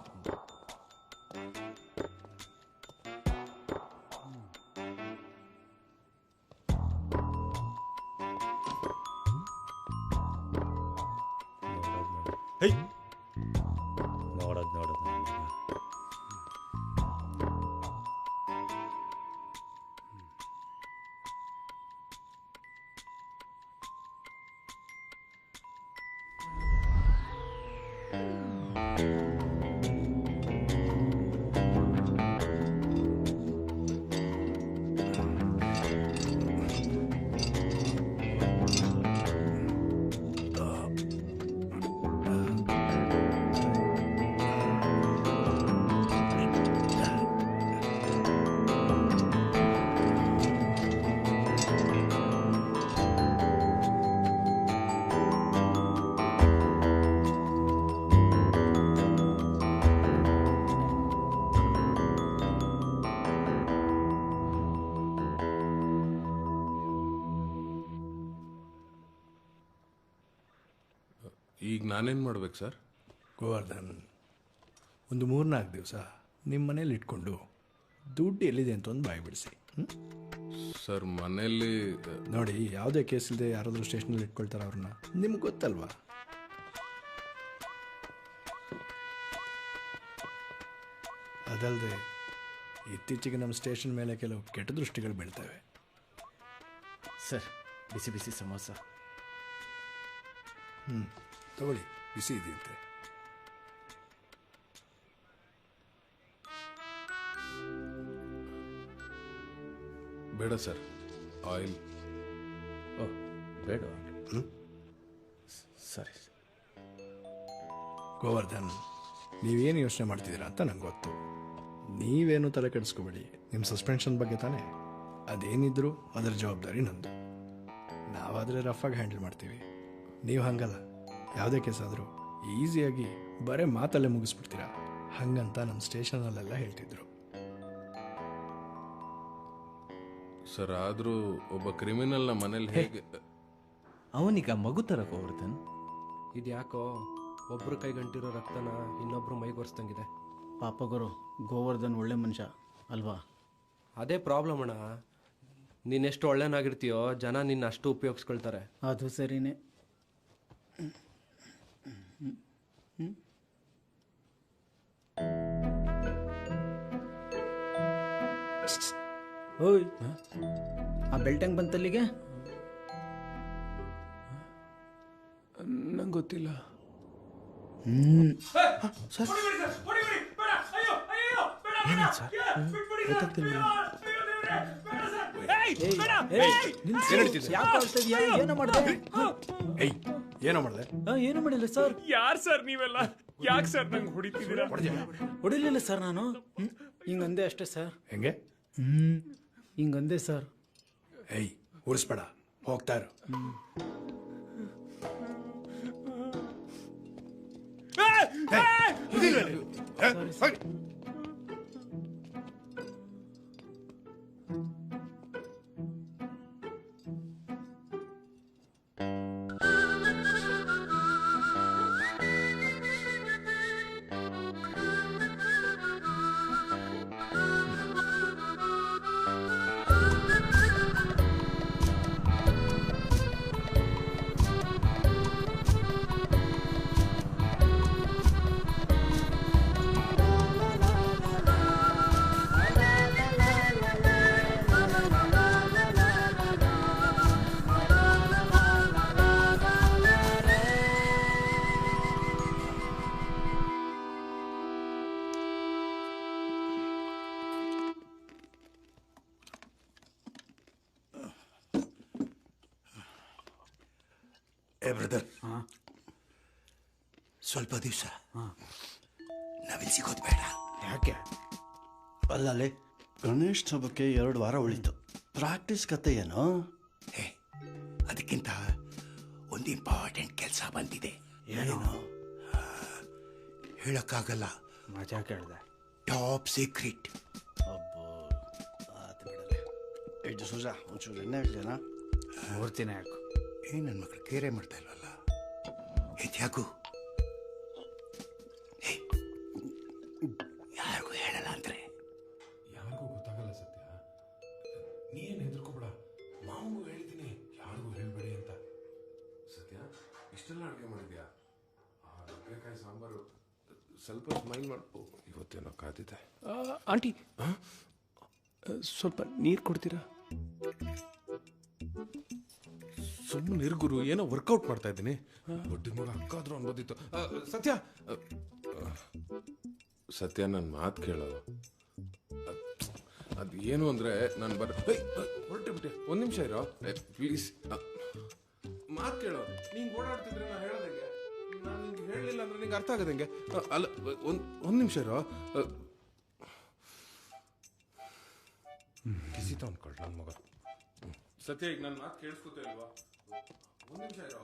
ನೋಡೋದು ಈಗ ನಾನೇನು ಮಾಡ್ಬೇಕು ಸರ್? ಗೋವರ್ಧನ್, ಒಂದು 3-4 ದಿವಸ ನಿಮ್ಮ ಮನೇಲಿ ಇಟ್ಕೊಂಡು ದುಡ್ಡು ಎಲ್ಲಿದೆ ಅಂತ ಒಂದು ಬಾಯಿ ಬಿಡಿಸಿ. ಸರ್ ಮನೆಯಲ್ಲಿ ನೋಡಿ, ಯಾವುದೇ ಕೇಸ್ ಇಲ್ಲದೆ ಯಾರಾದರೂ ಸ್ಟೇಷನಲ್ಲಿ ಇಟ್ಕೊಳ್ತಾರೆ ಅವ್ರನ್ನ, ನಿಮ್ಗೆ ಗೊತ್ತಲ್ವಾ? ಅದಲ್ಲದೆ ಇತ್ತೀಚೆಗೆ ನಮ್ಮ ಸ್ಟೇಷನ್ ಮೇಲೆ ಕೆಲವು ಕೆಟ್ಟ ದೃಷ್ಟಿಗಳು ಬೀಳ್ತವೆ. ಸರ್, ಬಿಸಿ ಬಿಸಿ ಸಮೋಸ. ತಗೊಳ್ಳಿ, ಬಿಸಿ ಇದೆಯಂತೆ. ಬೇಡ ಸರ್, ಆಯಿಲ್. ಬೇಡ. ಸರಿ. ಗೋವರ್ಧನ್, ನೀವೇನು ಯೋಚನೆ ಮಾಡ್ತಿದ್ದೀರಾ ಅಂತ ನಂಗೆ ಗೊತ್ತು. ನೀವೇನು ತಲೆ ಕೆಡಿಸ್ಕೋಬೇಡಿ. ನಿಮ್ಮ ಸಸ್ಪೆನ್ಷನ್ ಬಗ್ಗೆ ತಾನೇ, ಅದೇನಿದ್ರು ಅದರ ಜವಾಬ್ದಾರಿ ನಂದು. ನಾವಾದರೆ ರಫಾಗಿ ಹ್ಯಾಂಡಲ್ ಮಾಡ್ತೀವಿ. ನೀವು ಹಂಗಲ್ಲ, ಯಾವುದೇ ಕೇಸ್ ಆದರೂ ಈಸಿಯಾಗಿ ಬರೀ ಮಾತಲ್ಲೇ ಮುಗಿಸ್ಬಿಡ್ತೀರಾ. ಹಂಗಂತ ನಮ್ಮ ಸ್ಟೇಷನಲ್ಲೆಲ್ಲ ಹೇಳ್ತಿದ್ರು. ಸರ್, ಆದರೂ ಒಬ್ಬ ಕ್ರಿಮಿನಲ್ನ ಮನೇಲಿ ಹೇಗೆ? ಅವನೀಗ ಮಗು ಥರ ಗೋವರ್ಧನ್. ಇದ್ಯಾಕೋ ಒಬ್ರು ಕೈಗಂಟಿರೋ ರಕ್ತನ ಇನ್ನೊಬ್ರು ಮೈಗೊರ್ಸ್ದಂಗಿದೆ. ಪಾಪ ಗುರು, ಗೋವರ್ಧನ್ ಒಳ್ಳೆ ಮನುಷ್ಯ ಅಲ್ವಾ? ಅದೇ ಪ್ರಾಬ್ಲಮ್ ಅಣ್ಣ. ನೀನೆಷ್ಟು ಒಳ್ಳೆನಾಗಿರ್ತೀಯೋ ಜನ ನಿನ್ನ ಅಷ್ಟು ಉಪಯೋಗಿಸ್ಕೊಳ್ತಾರೆ. ಅದು ಸರಿನೇ. ಓಯ್, ಆ ಬೆಲ್ಟ್ ಹೆಂಗ್ ಬಂತಲ್ಲಿಗೆ? ನಂಗೆ ಗೊತ್ತಿಲ್ಲ. ಏನೋ ಮಾಡಿದೆ? ಏನು ಮಾಡಿಲ್ಲ ಸರ್. ಯಾರು ಸರ್ ನೀವೆಲ್ಲ? ಯಾಕೆ ಸರ್ ನಂಗೆ ಹೊಡಿತಿದ್ದೀರಾ? ಹೊಡಿಲಿಲ್ಲ ಸರ್, ನಾನು ಹಿಂಗಂದೆ ಅಷ್ಟೇ ಸರ್. ಹೆಂಗೆ? ಹಿಂಗಂದೆ ಸರ್. ಏಯ್, ಉಳಿಸ್ಬೇಡ, ಹೋಗ್ತಾ ಇರು. ಬ್ರದರ್, ಸ್ವಲ್ಪ ದಿವಸ ನಾವಿಲ್ಲಿ ಸಿಗೋದು ಬೇಡ. ಯಾಕೆ? ಅಲ್ಲಲ್ಲಿ ಗಣೇಶ್ ಹಬ್ಬಕ್ಕೆ 2 ವಾರ ಉಳಿತು. ಪ್ರಾಕ್ಟೀಸ್ ಕತೆ ಏನು? ಅದಕ್ಕಿಂತ ಒಂದು ಇಂಪಾರ್ಟೆಂಟ್ ಕೆಲಸ ಬಂದಿದೆ. ಏನು? ಹೇಳಕ್ಕಾಗಲ್ಲ. ಮಜಾ ಕೇಳಿದೆ. Top secret. ಅಬ್ಬೋ, ಆತ ಬಿಡಲೆ. ಇದು ಸುಜಾ, ಒಂಚೂರು ಎಣ್ಣೆ ಹೇಳ್ತೇನಾ? ಮೂರ್ತಿನ ಯಾಕು? ನನ್ನ ಮಕ್ಕಳು ಕೇರೆ ಮಾಡ್ತಾ ಇಲ್ವಲ್ಲ. ಯಾಕು ಯಾರಿಗೂ ಹೇಳಲ್ಲ ಅಂದ್ರೆ? ಯಾರಿಗೂ ಗೊತ್ತಾಗಲ್ಲ ಸತ್ಯ. ನೀನು ಹೆದರ್ಕೋಬೇಡ. ಮಾವಂಗೂ ಹೇಳಿದ್ದೀನಿ ಯಾರಿಗೂ ಹೇಳ್ಬೇಡಿ ಅಂತ. ಸತ್ಯ, ಇಷ್ಟೆಲ್ಲ ಅಡುಗೆ ಮಾಡಿದ್ಯಾ? ಆ ನುಗ್ಗೆಕಾಯಿ ಸಾಂಬಾರು ಸ್ವಲ್ಪ ಸ್ಮೈಲ್ ಮಾಡ್ಕೊ. ಇವತ್ತೇನೋ ಕಾದಿದೆ. ಆಂಟಿ, ಸ್ವಲ್ಪ ನೀರು ಕೊಡ್ತೀರಾ? ಸುಮ್ಮನೆ ಇರ್ಗುರು, ಏನೋ ವರ್ಕೌಟ್ ಮಾಡ್ತಾ ಇದ್ದೀನಿ. ದೊಡ್ಡ ಮಗ ಅಕ್ಕಾದ್ರೂ ಅನ್ಬೋದಿತ್ತು. ಸತ್ಯ, ಸತ್ಯ, ನನ್ನ ಮಾತು ಕೇಳೋ. ಅದು ಏನು ಅಂದರೆ ನಾನು ಹೊರಟೆ ಬಿಟ್ಟೆ. 1 ನಿಮಿಷ ಇರೋ ಪ್ಲೀಸ್. ಮಾತು ಕೇಳೋ. ನೀನು ಓಡಾಡ್ತಿದ್ರೆ ನಾನು ಹೇಳೋದಂಗೆ. ನಾನು ನಿಂಗೆ ಹೇಳಲಿಲ್ಲ ಅಂದ್ರೆ ನಿಂಗೆ ಅರ್ಥ ಆಗೋದಂಗೆ. ಅಲ್ಲ, ಒಂದು ನಿಮಿಷ ಇರೋ. ಕಿಸಿತ ಅನ್ಕೊಳ್ ನನ್ನ ಮಗ. ಸತ್ಯ, ಈಗ ನನ್ನ ಮಾತು ಕೇಳಿಸ್ಕೊತಾ ಇಲ್ವಾ? 1 ನಿಮಿಷ ಇರೋ.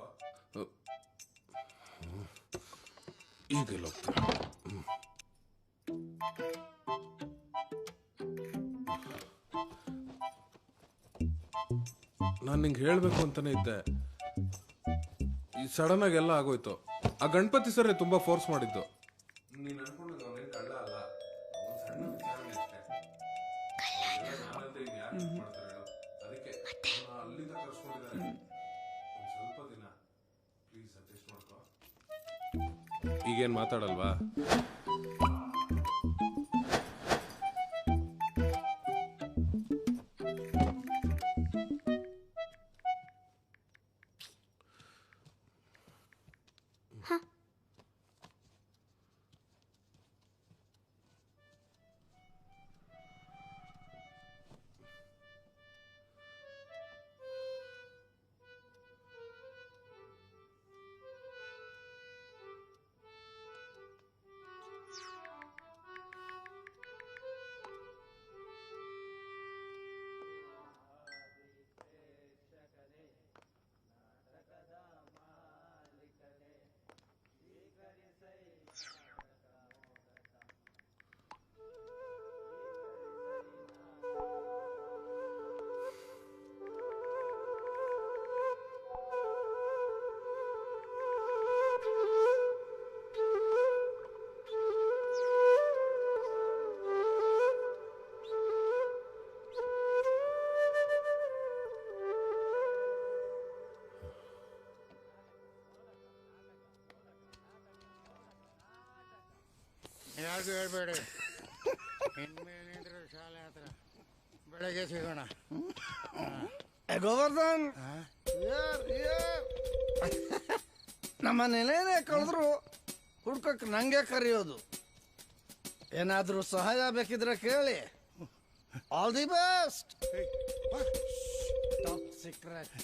ಈಗೆಲ್ಲ ನಾನು ನಿಂಗೆ ಹೇಳಬೇಕು ಅಂತಾನೆ ಇದ್ದೆ. ಈ ಸಡನ್ ಆಗಿ ಎಲ್ಲ ಆಗೋಯ್ತು. ಆ ಗಣಪತಿ ಸರ್ ತುಂಬಾ ಫೋರ್ಸ್ ಮಾಡಿದ್ದು. ನೀನ್ ಅನ್ಕೊಂಡಿದ್ದು ಅವನೇನ್ ಕಳ್ಳ ಅಲ್ಲ, ಅವ್ನ್ ಸಣ್ಣ ವಿಚಾರಣೆ ಅಷ್ಟೇ. ಅದಕ್ಕೆ ಅಲ್ಲಿಂದ ಕರ್ಸ್ಕೊಂಡಿದ್ದಾರೆ. ಒಂದ್ ಸ್ವಲ್ಪ ದಿನ ಪ್ಲೀಸ್ ಅಡ್ಜಸ್ಟ್ ಮಾಡ್ಕೋ. ಈಗೇನ್ ಮಾತಾಡಲ್ವಾ? ಯಾರಿಗೂ ಹೇಳ್ಬೇಡಿ. ಇನ್ಮೇಲಿಂದ್ರೆ ಶಾಲೆ ಹತ್ರ ಬೆಳಗ್ಗೆ ಸಿಗೋಣ. ಗೋವರ್ಧನ್, ನಮ್ಮ ನೆಲೆನೇ ಕಳೆದ್ರು ಹುಡ್ಕಕ್ ನಂಗೆ ಕರೆಯೋದು. ಏನಾದ್ರೂ ಸಹಾಯ ಬೇಕಿದ್ರೆ ಕೇಳಿ. All the best. Top secret.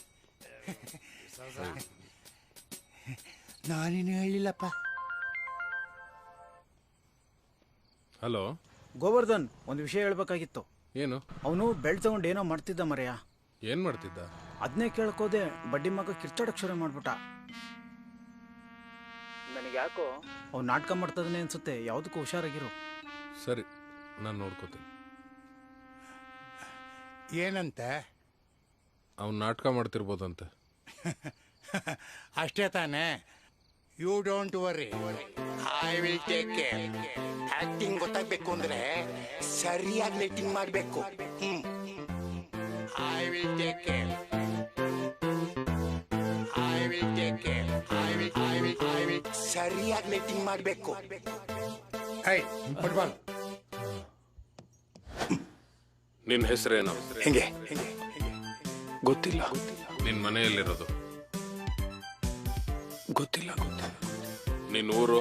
ನಾನೇನು ಹೇಳಿಲ್ಲಪ್ಪ. ಹಲೋ ಗೋವರ್ಧನ್, ಒಂದು ವಿಷಯ ಹೇಳ್ಬೇಕಾಗಿತ್ತು. ಏನು? ಅವನು ಬೆಳ್ ತಗೊಂಡು ಏನೋ ಮಾಡ್ತಿದ್ದ ಮರೆಯ. ಏನ್ ಮಾಡ್ತಿದ್ದ? ಅದನ್ನೇ ಕೇಳ್ಕೋದೆ ಬಡ್ಡಿ ಮಗ ಕಿರ್ಚಾಡಕ್ ಶುರು ಮಾಡ್ಬಿಟ್ಟ. ನನಗೆ ಯಾಕೋ ಅವ್ನು ನಾಟಕ ಮಾಡ್ತದನೆ ಅನ್ಸುತ್ತೆ. ಯಾವುದಕ್ಕೂ ಹುಷಾರಾಗಿರು. ಸರಿ, ನಾನು ನೋಡ್ಕೋತೀನಿ. ಏನಂತೆ? ಅವ್ನು ನಾಟಕ ಮಾಡ್ತಿರ್ಬೋದಂತೆ. ಅಷ್ಟೇ ತಾನೇ. You don't worry, I will take care. Acting ಗೊತ್ತಾಗಬೇಕು ಅಂದ್ರೆ ಸರಿಯಾಗಿ ಲೇಟಿಂಗ್ ಮಾಡಬೇಕು. I will take care. I will take care. I will ಸರಿಯಾಗಿ ಲೇಟಿಂಗ್ ಮಾಡಬೇಕು. ಫುಟ್ಬಾಲ್. ನಿನ್ನ ಹೆಸರೇನು? ಹೆಂಗೆ? ಗೊತ್ತಿಲ್ಲ. ನಿನ್ನ ಮನೆಯಲ್ಲಿರೋದು? ಗೊತ್ತಿಲ್ಲ. ನಿನ್ನ ಊರು?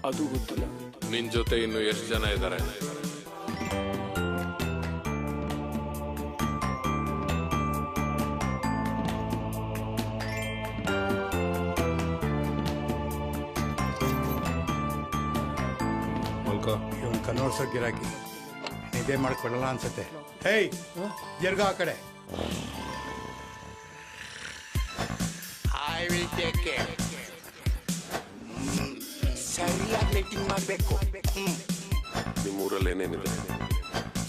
ಅದು ಗೊತ್ತಿಲ್ಲ. ನಿನ್ ಜೊತೆ ಇನ್ನು ಎಷ್ಟು ಜನ ಇದ್ದಾರೆ? ಇವನ್ ಕನ್ನೋಡ್ಸೋ ಗಿರಾಕಿ ನಿದ್ದೆ ಮಾಡ್ಕೊಳ್ಳಲ್ಲ ಅನ್ಸುತ್ತೆ. ಹೇಯ್, ಎರ್ಗ ಆ ಕಡೆ. I will take care. ಸರಿಯಾಗಿ ಲೇಟಿಂಗ್ ಮಾಡಬೇಕು. ನಿಮ್ಮ ಊರಲ್ಲಿ ಏನೇನಿದೆ?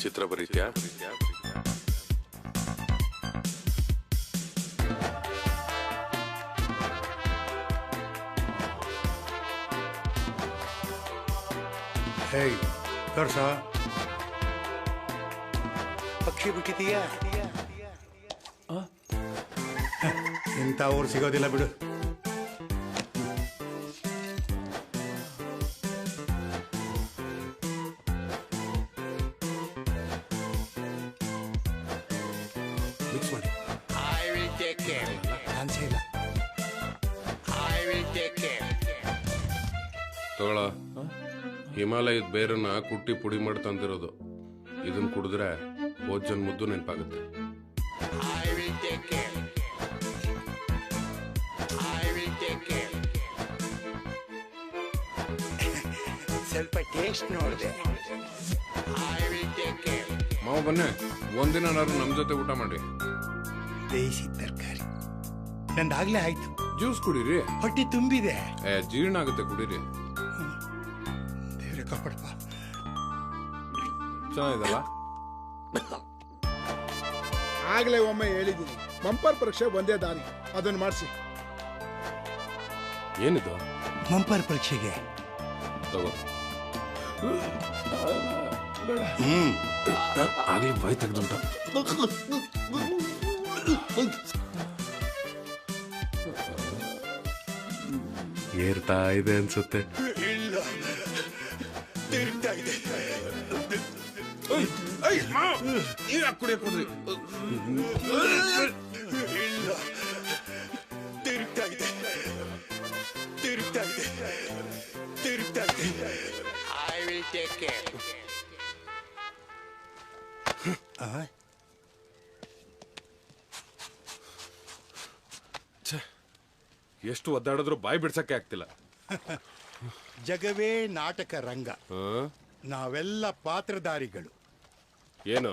ಚಿತ್ರ ಬರೀತ್ಯಾ? ಹೇಯ್, ತೋರ್ಸ. ಪಕ್ಷಿ ಬಿಟ್ಟಿದೀಯಾ? ಇಂಥ ಊರು ಸಿಗೋದಿಲ್ಲ ಬಿಡು. ಮಿಕ್ಸ್ ಮಾಡಿ. I will take care. ಚಾನ್ಸೇ ಇಲ್ಲ. I will take care. ತಗೊಳ. ಹಿಮಾಲಯದ ಬೇರನ್ನ ಕುಟ್ಟಿ ಪುಡಿ ಮಾಡಿ ತಂದಿರೋದು. ಇದನ್ನ ಕುಡಿದ್ರೆ ಹೋದ್ ಜನ್ಮದ್ದು ನೆನಪಾಗುತ್ತೆ. I will take care. I will take care. ಸ್ವಲ್ಪ ಟೇಸ್ಟ್ ನೋಡಿದೆ. I will take care. ಮಾವ ಬನ್ನಿ, ಒಂದಿನಾರು ನಮ್ ಜೊತೆ ಊಟ ಮಾಡಿ. ಬೇಯಿಸಿ ತರಕಾರಿ ನಂದಾಗ್ಲೇ ಆಯ್ತು. ಜ್ಯೂಸ್ ಕುಡೀರಿ. ಹೊಟ್ಟೆ ತುಂಬಿದೆ. ಜೀರ್ಣ ಆಗುತ್ತೆ, ಕುಡೀರಿ. ದೇವ್ರೆ ಕಾಪಾಡಪ್ಪ. ಚೆನ್ನಾಗಿದಲ್ಲ? ಆಗ್ಲೇ ಒಮ್ಮೆ ಹೇಳಿದ್ದೀನಿ, ಬಂಪರ್ ಪರೀಕ್ಷೆ ಒಂದೇ ದಾರಿ, ಅದನ್ನು ಮಾಡಿಸಿ. ಏನಿದು? ಮಂಪರ್ ಪರೀಕ್ಷೆಗೆ. ತಗೋ. ಆಗ್ಲೇ ಬಾಯ್ ತೆಗ್ದುಂಟ. ಏರ್ತಾ ಇದೆ ಅನ್ಸುತ್ತೆ. ಇಲ್ಲ, ತಿರುಗ್ತಾ ಇದೆ. ಕುಡಿಯಕ್ ಹೋದ್ರಿ? ಇಲ್ಲ, ತಿರುಗ್ತಾ ಇದೆ, ತಿರುಗ್ತಾ ಇದೆ, ತಿರುಗ್ತಾ ಇದೆ. I will take care. ಎಷ್ಟು ಒದ್ದಾಡಿದ್ರು ಬಾಯಿ ಬಿಡ್ಸಕ್ಕೆ ಆಗ್ತಿಲ್ಲ. ಜಗವೇ ನಾಟಕ ರಂಗ, ನಾವೆಲ್ಲ ಪಾತ್ರಧಾರಿಗಳು. ಏನು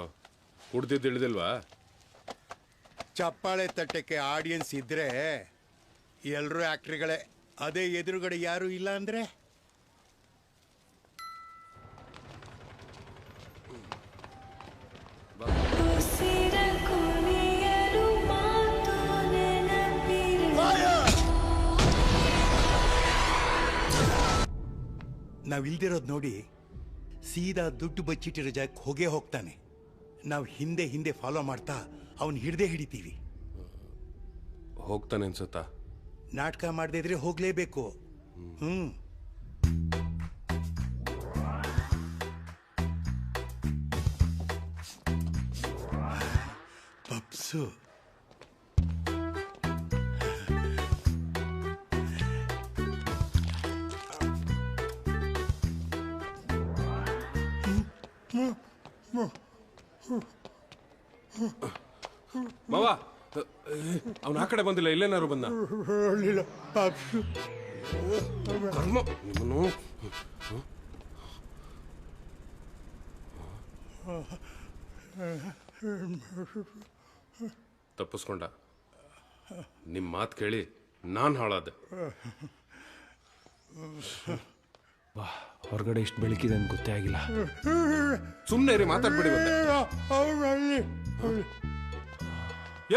ಕುಡ್ದಿದ್ದು ಇಳಿದಿಲ್ವಾ? ಚಪ್ಪಾಳೆ ತಟ್ಟಕ್ಕೆ ಆಡಿಯನ್ಸ್ ಇದ್ರೆ ಎಲ್ಲರೂ ಆಕ್ಟ್ರಿಗಳೇ. ಅದೇ ಎದುರುಗಡೆ ಯಾರು ಇಲ್ಲ ಅಂದ್ರೆ ನಾವಿಲ್ದಿರೋದು ನೋಡಿ ಸೀದಾ ದುಡ್ಡು ಬಚ್ಚಿಟ್ಟಿರೋ ಜಾಗಕ್ಕೆ ಹೋಗೇ ಹೋಗ್ತಾನೆ. ನಾವು ಹಿಂದೆ ಹಿಂದೆ ಫಾಲೋ ಮಾಡ್ತಾ ಅವನು ಹಿಡ್ದೇ ಹಿಡಿತೀವಿ. ಹೋಗ್ತಾನೆ ಅನ್ಸುತ್ತಾ? ನಾಟಕ ಮಾಡದೇ ಇದ್ರೆ ಹೋಗ್ಲೇಬೇಕು. ಪಪ್ಸು ಮಾವ, ಅವನ ಆ ಕಡೆ ಬಂದಿಲ್ಲ, ಇಲ್ಲೇನಾರು ಬಂದ? ಕರ್ಮ ನಿಮ್ಮನ್ನು. ತಪ್ಪಿಸ್ಕೊಂಡ. ನಿಮ್ಮ ಮಾತು ಕೇಳಿ ನಾನು ಹಾಳಾದೆ. ಹೊರಗಡೆ ಇಷ್ಟು ಬೆಳಕಿದೆ ಅಂತ ಗೊತ್ತೇ ಆಗಿಲ್ಲ. ಸುಮ್ಮನೆ ಇರಿ, ಮಾತಾಡ್ಬಿಡಿ ಮತ್ತೆ.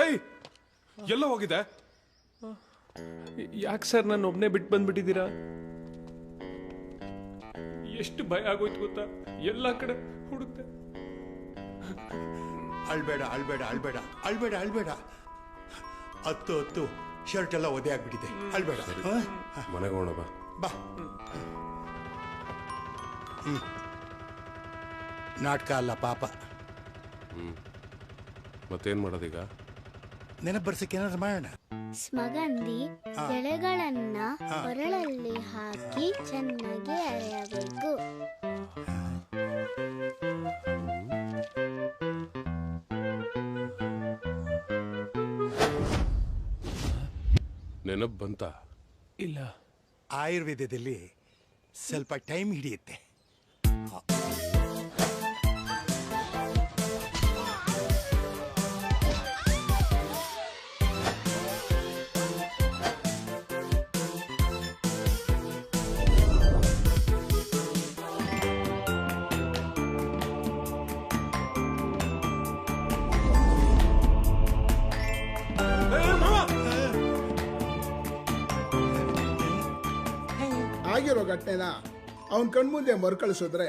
ಏಯ್, ಎಲ್ಲ ಹೋಗಿದೆ? ಯಾಕೆ ಸರ್ ನಾನು ಒಬ್ಬನೇ ಬಿಟ್ಟು ಬಂದ್ಬಿಟ್ಟಿದ್ದೀರಾ? ಎಷ್ಟು ಭಯ ಆಗೋಯ್ತು ಗೊತ್ತಾ? ಎಲ್ಲ ಕಡೆ ಹುಡುಕ್ತೆ. ಅಳ್ಬೇಡ ಅಳ್ಬೇಡ ಅಳ್ಬೇಡ ಅಳ್ಬೇಡ ಅಳ್ಬೇಡ. ಹತ್ತು ಹತ್ತು ಶರ್ಟ್ ಎಲ್ಲ ಒದೆ ಆಗ್ಬಿಟ್ಟಿದೆ. ಅಳ್ಬೇಡ. ಮನೆಗೆ ಹೋಗೋಣ ಬಾ. ಬಾ. ನಾಟಕ ಅಲ್ಲ ಪಾಪ. ಮತ್ತೇನ್ ಮಾಡೋದೀಗ? ನೆನಪು ಬರ್ಸಕ್ಕೆ ಏನಾದ್ರು ಮಾಡೋಣ. ಸ್ಮಗಂದಿ ಎಳೆಗಳನ್ನ ಕೊರಳಲ್ಲಿ ಹಾಕಿ ಚೆನ್ನಾಗಿ ಅರೆಯಬೇಕು. ನೆನಪು ಬಂತ? ಇಲ್ಲ. ಆಯುರ್ವೇದದಲ್ಲಿ ಸ್ವಲ್ಪ ಟೈಮ್ ಹಿಡಿಯುತ್ತೆ. ಆಗಿರೋ ಘಟನೆನ ಅವನ ಕಣ್ಮುಂದೆ ಮರುಕಳಿಸಿದ್ರೆ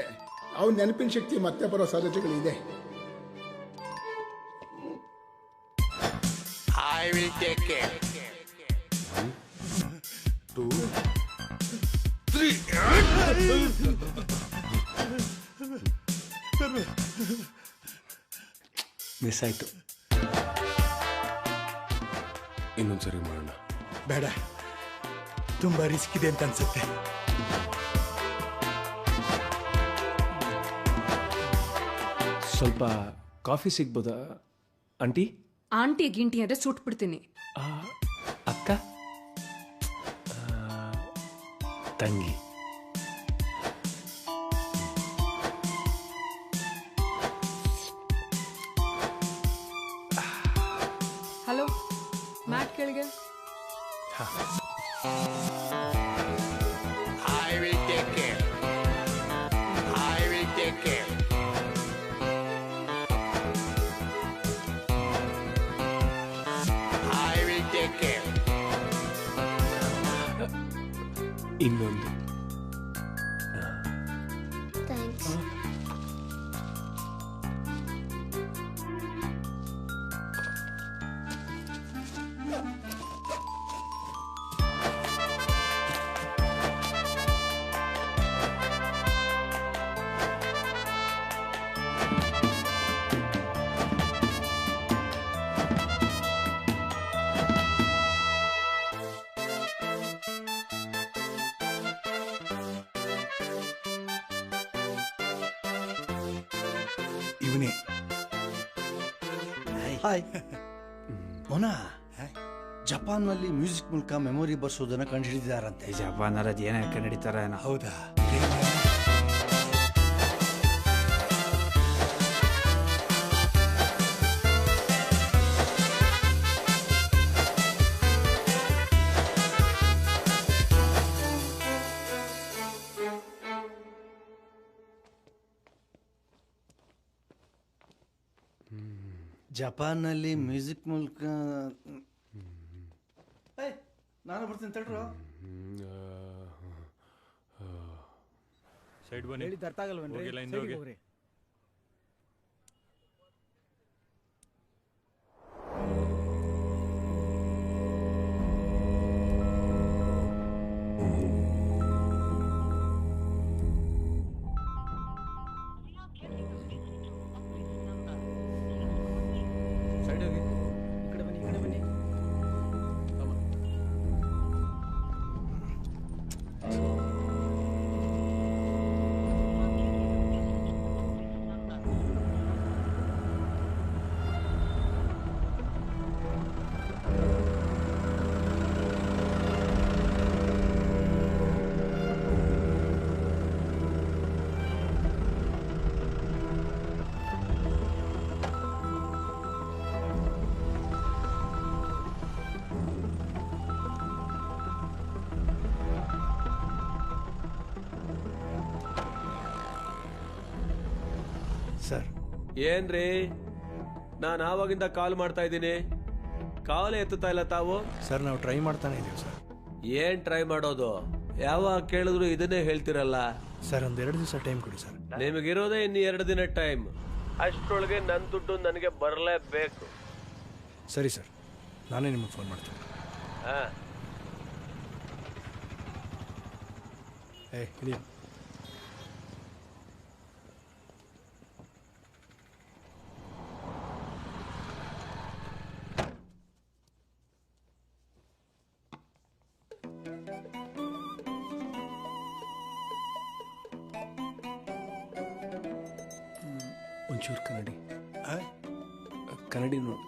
ಅವನ ನೆನಪಿನ ಶಕ್ತಿ ಮತ್ತೆ ಬರೋ ಸಾಧ್ಯತೆಗಳಿದೆ. I will take care. 2, 3. Miss ಆಯ್ತು. ಇನ್ನೊಂದ್ಸರಿ ಮಾಡೋಣ. ಬೇಡ, ತುಂಬಾ ರಿಸ್ಕ್ ಇದೆ ಅಂತ ಅನ್ಸುತ್ತೆ. ಸ್ವಲ್ಪ ಕಾಫಿ ಸಿಗ್ಬೋದಾ ಆಂಟಿ? ಆಂಟಿ ಗಿಂಟಿ ಅಂದ್ರೆ ಸುಟ್ಬಿಡ್ತೀನಿ. ಅಕ್ಕ, ತಂಗಿ. ಹಲೋ, ಮ್ಯಾಟ್ ಕೆಳಗೆ. I will take care. I will take care. I will take care. ಇನ್ನೊಂದು. ಥ್ಯಾಂಕ್ಸ್. ಇವನೇ ಹಾಯ್ ಮೋನಾ, ಜಪಾನ್ನಲ್ಲಿ ಮ್ಯೂಸಿಕ್ ಮೂಲಕ ಮೆಮೊರಿ ಬರ್ಸೋದನ್ನ ಕಂಡುಹಿಡಿದಿದ್ದಾರಂತೆ. ಜಪಾನಲ್ಲಿ ಅದು ಏನೇ ಕಂಡುಹಿಡಿತಾರ? ಹೌದಾ? ಜಪಾನ್ನಲ್ಲಿ ಮ್ಯೂಸಿಕ್ ಮೂಲಕ ನಾನು ಬರ್ತೀನಿ ತಡ್ರು. ಸೈಡ್ ಬನ್ನಿ. ಹೇಳಿದ್ದು ಅರ್ಥ ಆಗಲ್ವೇನ್ರಿ? ಹೋಗಿ ಲೈನ್ ಸೈಡ್ಗೆ ಹೋಗಿ. ಹೋಗ್ರಿ. ಸೈಡ್ ಹೋಗಿ. ಈ ಕಡೆ ಬನ್ನಿ, ಈ ಕಡೆ ಬನ್ನಿ. ಸರ್ ಏನ್ರಿ, ನಾನು ಆವಾಗಿಂದ ಕಾಲ್ ಮಾಡ್ತಾ ಇದ್ದೀನಿ, ಕಾಲೇ ಎತ್ತುತ್ತಾ ಇಲ್ಲ ತಾವು. ಸರ್ ನಾವು ಟ್ರೈ ಮಾಡ್ತಾನೆ ಇದೀವಿ ಸರ್. ಏನ್ ಟ್ರೈ ಮಾಡೋದು? ಯಾವಾಗ ಕೇಳಿದ್ರು ಇದನ್ನೇ ಹೇಳ್ತಿರಲ್ಲ. ಸರ್ ಒಂದು 2 ದಿವಸ ಟೈಮ್ ಕೊಡಿ ಸರ್. ನಿಮಗಿರೋದೇ ಇನ್ನು 2 ದಿನ ಟೈಮ್. ಅಷ್ಟರೊಳಗೆ ನನ್ನ ದುಡ್ಡು ನನಗೆ ಬರಲೇಬೇಕು. ಸರಿ ಸರ್, ನಾನೇ ನಿಮಗೆ ಫೋನ್ ಮಾಡ್ತೀನಿ. ಇಡಿ. ಒಂಚೂರು ಕನ್ನಡಿ ನೋಡಿ.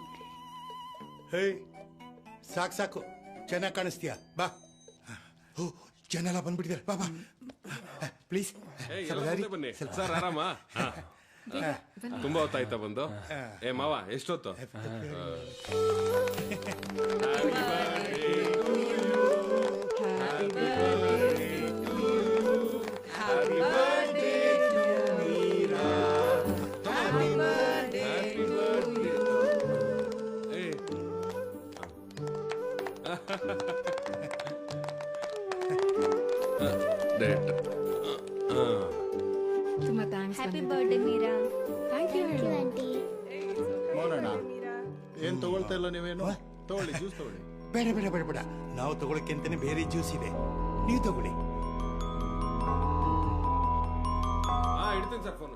ಹೇ ಸಾಕು ಸಾಕು, ಚೆನ್ನಾಗಿ ಕಾಣಿಸ್ತೀಯ. ಬಾ. ಓ, ಜನ ಎಲ್ಲ ಬಂದ್ಬಿಟ್ಟಿದ್ದಾರೆ. ಬಾ ಬಾ ಪ್ಲೀಸ್. ಬನ್ನಿ ಸರ್. ಆರಾಮ? ತುಂಬಾ ಹೊತ್ತಾಯ್ತಾ ಬಂದು? ಏ ಮಾವ, ಎಷ್ಟೊತ್ತು? ತುಂಬಾ thanks. Happy birthday Meera. Thank you aunty. ನೋಡೋಣ ಏನ್ ತಗೊಳ್ತಾ ಇಲ್ಲ ನೀವೇನು? ತಗೊಳ್ಳಿ, ಜ್ಯೂಸ್ ತಗೊಳ್ಳಿ. ಬೇಡ ಬೇಡ ಬೇಡ ಬೇಡ, ನಾವು ತಗೊಳಕ್ಕೆ ಅಂತಾನೆ ಬೇರೆ ಜ್ಯೂಸ್ ಇದೆ, ನೀವು ತಗೊಳ್ಳಿ. ಇಡ್ತೀನಿ ಸರ್ ಫೋನ್.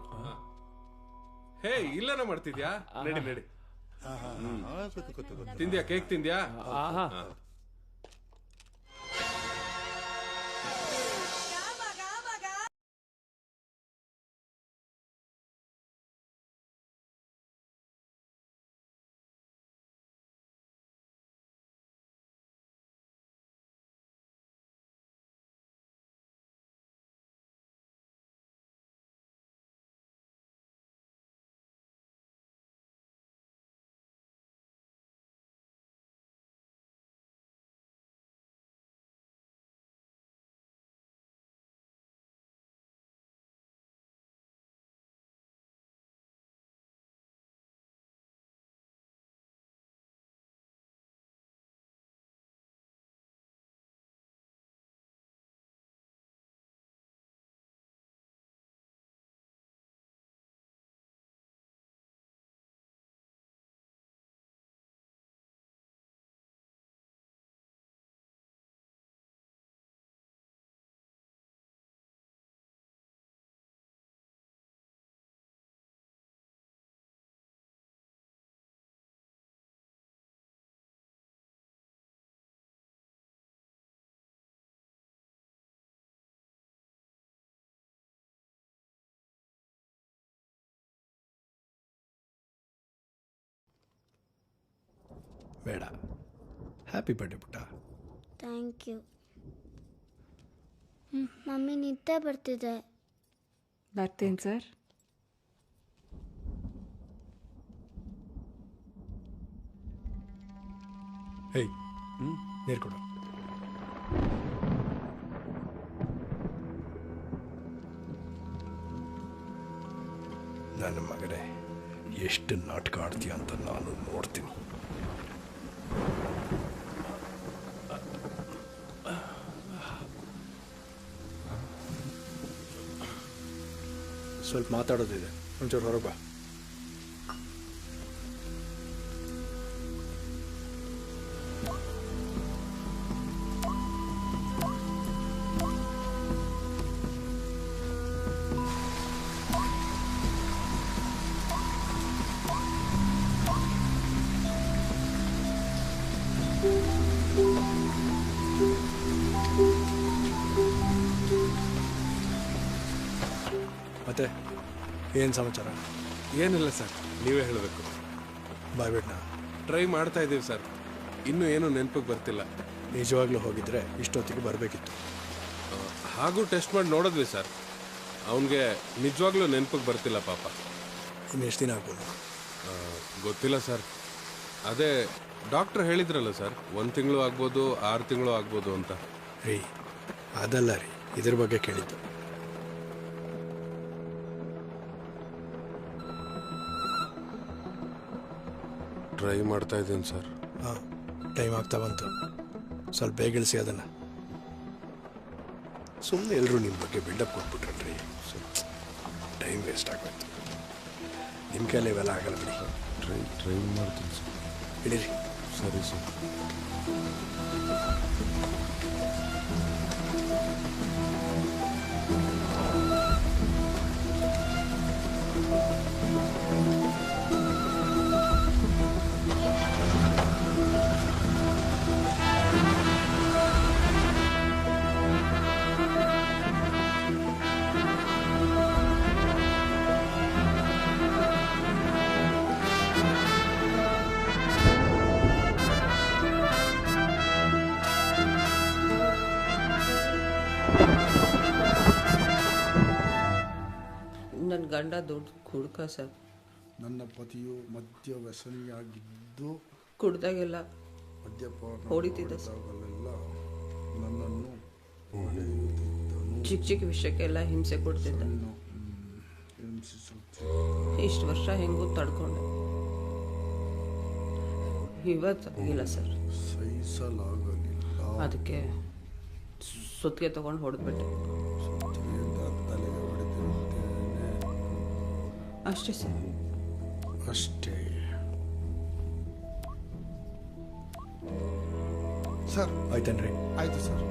ಹೇ, ಇಲ್ಲನ ಮಾಡ್ತಿದ್ಯಾ? ನಡಿ ನಡಿ. ತಿಂದ್ಯಾ? ಕೇಕ್ ತಿಂದ್ಯಾ? ಬೇಡ. ಹ್ಯಾಪಿ ಬರ್ಡೇ ಪುಟ್ಟ. Thank you. ಮಮ್ಮಿ ನಿದ್ದೆ ಬರ್ತಿದೆ. ಬರ್ತೀನಿ ಸರ್. ಹೇಯ್, ನೀರು ಕೊಡು. ನನ್ನ ಮಗನೇ, ಎಷ್ಟು ನಾಟಕ ಆಡ್ತೀಯ ಅಂತ ನಾನು ನೋಡ್ತೀನಿ. ಸ್ವಲ್ಪ ಮಾತಾಡೋದಿದೆ, ಒಂಚೂರು ಹೊರಗೆ ಬಾ. ಮತ್ತೆ ಏನು ಸಮಾಚಾರ? ಏನಿಲ್ಲ ಸರ್, ನೀವೇ ಹೇಳಬೇಕು. ಬಾಯ್ಬಿಟ್ನಾ? ಟ್ರೈ ಮಾಡ್ತಾ ಇದ್ದೀವಿ ಸರ್, ಇನ್ನೂ ಏನೂ ನೆನಪಿಗೆ ಬರ್ತಿಲ್ಲ. ನಿಜವಾಗ್ಲೂ ಹೋಗಿದ್ರೆ ಇಷ್ಟೊತ್ತಿಗೆ ಬರಬೇಕಿತ್ತು. ಹಾಗೂ ಟೆಸ್ಟ್ ಮಾಡಿ ನೋಡಿದ್ವಿ ಸರ್, ಅವನಿಗೆ ನಿಜವಾಗ್ಲೂ ನೆನಪಿಗೆ ಬರ್ತಿಲ್ಲ ಪಾಪ. ಇನ್ನು ಎಷ್ಟು ದಿನ ಆಗ್ಬೋದು? ಗೊತ್ತಿಲ್ಲ ಸರ್. ಅದೇ ಡಾಕ್ಟ್ರ್ ಹೇಳಿದ್ರಲ್ಲ ಸರ್, 1 ತಿಂಗಳು ಆಗ್ಬೋದು, 6 ತಿಂಗಳು ಆಗ್ಬೋದು ಅಂತ. ರೀ, ಅದಲ್ಲ ರೀ, ಇದ್ರ ಬಗ್ಗೆ ಕೇಳಿದ್ದು. ಟ್ರೈ ಮಾಡ್ತಾ ಇದ್ದೀನಿ ಸರ್. ಹಾಂ, ಟೈಮ್ ಆಗ್ತಾ ಬಂತು. ಸ್ವಲ್ಪ ಬೇಗ ಇಳಿಸಿ ಅದನ್ನು. ಸುಮ್ಮನೆ ಎಲ್ಲರೂ ನಿಮ್ಮ ಬಗ್ಗೆ ಬಿಲ್ಡಪ್ ಕೊಟ್ಬಿಟ್ರಲ್ರಿ, ಟೈಮ್ ವೇಸ್ಟ್ ಆಗೋಯ್ತು. ನಿಮ್ಮ ಕೈಯಲ್ಲಿ ಇವೆಲ್ಲ ಆಗಲ್ಲ ಬಿಡಿ. ಟ್ರೈ ಮಾಡ್ತೀನಿ ಸರ್. ಇಡೀರಿ. ಸರಿ ಸರ್. ನನ್ನ ಗಂಡ ದೊಡ್ಡ ಕುಡ್ಕ ಸರ್. ನನ್ನ ಪತಿಯು ಮದ್ಯ ವ್ಯಸನಿಯಾಗಿದ್ದು ಕುಡ್ದಾಗೆಲ್ಲ ಮದ್ಯಪಾನ ಹೊಡಿತಿದ್ದ ಸರ್. ಮಾಡಿದಾಗಲೆಲ್ಲ ನನ್ನನ್ನು ಚಿಕ್ಕ ಚಿಕ್ಕ ವಿಷಯಕ್ಕೆಲ್ಲ ಹಿಂಸೆ ಕೊಡ್ತಿದ್ದ. ಇಷ್ಟು ವರ್ಷ ಹೆಂಗೂ ತಡ್ಕೊಂಡೆ. ಇವತ್ತಾಗಿಲ್ಲ ಸರ್. ಸಹಿಸಲಾಗಲಿಲ್ಲ. ಅದಕ್ಕೆ ಸುತ್ತಿಗೆ ತಗೊಂಡು ಹೊಡೆದ್ಬಿಟ್ಟೆ. ತಲೆಗೆ ಹೊಡೆದಿರುತ್ತೇನೆ ಅಷ್ಟೇ ಸರ್. ಅಷ್ಟೇ ಸರ್. ಆಯ್ತೇನ್ರಿ? ಆಯ್ತು ಸರ್.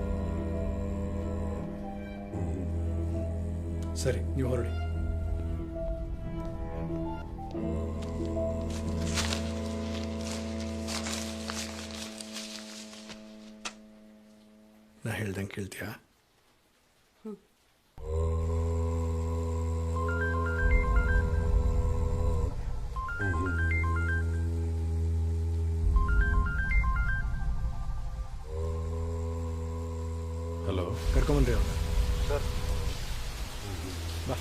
ಸರಿ, ನೀವು ಹೊರಡಿ. ನಾ ಹೇಳ್ದಂಗೆ ಕೇಳ್ತೀಯಾ? ಹಲೋ, ಕರ್ಕೊಂಬಂದ್ರಿ ಅವ್ರನ್ನ. ಸರ್ ಬಾ.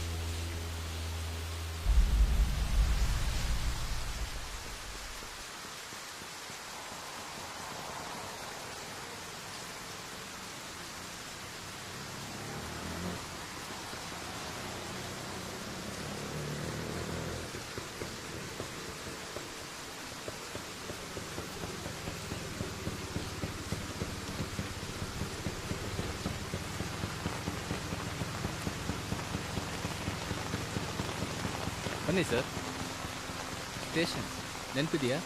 ಬನ್ನಿ ಸರ್. ಸ್ಟೇಷನ್ ನೆನಪಿದೆಯಾ?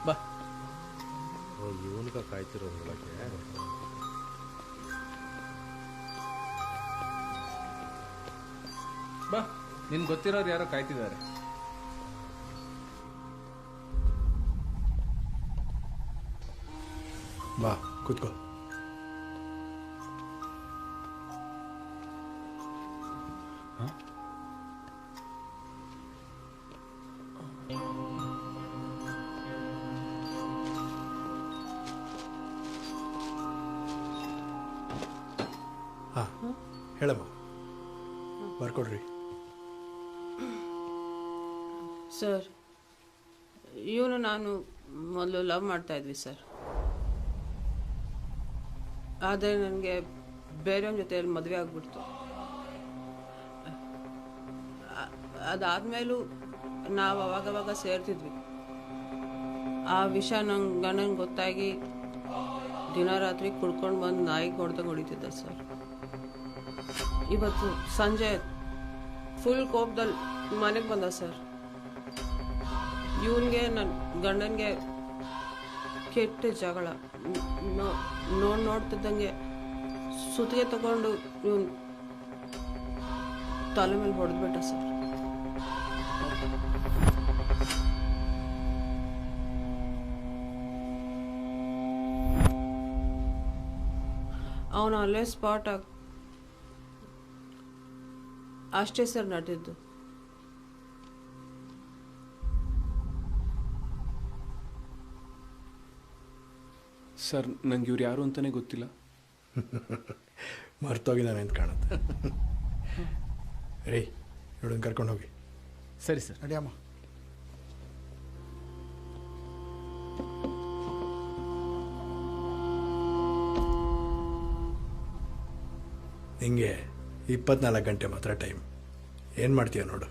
ಬಾ. ಇವನ್ಗ ಕಾಯ್ತಿರೋದ್ರೊಳಗೆ ಬಾ. ನಿನ್ಗೆ ಗೊತ್ತಿರೋರು ಯಾರೋ ಕಾಯ್ತಿದ್ದಾರೆ. ಬಾ, ಕೂತ್ಕೋ. ಹಾಂ ಹೇಳಮ್ಮ ಬರ್ಕೊಡ್ರಿ. ಸರ್, ಇವನು ನಾನು ಮೊದಲು ಲವ್ ಮಾಡ್ತಾ ಇದ್ವಿ ಸರ್. ಆದರೆ ನನಗೆ ಬೇರೆಯವ್ರ ಜೊತೆಯಲ್ಲಿ ಮದುವೆ ಆಗ್ಬಿಡ್ತು. ಅದಾದ್ಮೇಲೂ ನಾವು ಅವಾಗವಾಗ ಸೇರ್ತಿದ್ವಿ. ಆ ವಿಷಯ ನಂಗೆ ಗಂಡಂಗೆ ಗೊತ್ತಾಗಿ ದಿನ ರಾತ್ರಿ ಕುಡ್ಕೊಂಡು ಬಂದು ನಾಯಿಗೆ ಹೊಡೆದಂಗೆ ಹೊಡಿತಿದ್ದ ಸರ್. ಇವತ್ತು ಸಂಜೆ ಫುಲ್ ಕೋಪದಲ್ಲಿ ಮನೆಗೆ ಬಂದ ಸರ್. ಇವನಿಗೆ ನನ್ನ ಗಂಡನಿಗೆ ಕೆಟ್ಟ ಜಗಳ. ನೋಡ್ತಿದ್ದಂಗೆ ಸುತ್ತಿಗೆ ತಗೊಂಡು ಇವನು ತಲೆ ಮೇಲೆ ಹೊಡೆದ್ಬಿಟ್ಟ ಸರ್. ಅವನು ಅಲ್ಲೇ ಸ್ಪಾಟ್ ಅಷ್ಟೇ ಸರ್ ನಡೆದಿದ್ದು. ಸರ್, ನಂಗೆ ಇವ್ರು ಯಾರು ಅಂತಾನೆ ಗೊತ್ತಿಲ್ಲ. ಮರ್ತೋಗಿದ್ದಾನೆ ಅಂತ ಕಾಣುತ್ತೆ. ರೀ, ಇವಳನ್ನ ಕರ್ಕೊಂಡು ಹೋಗಿ. ಸರಿ ಸರ್. ನಡಿಯಮ್ಮ. ನಿಂಗೆ 24 ಗಂಟೆ ಮಾತ್ರ ಟೈಮ್. ಏನು ಮಾಡ್ತೀಯ ನೋಡು.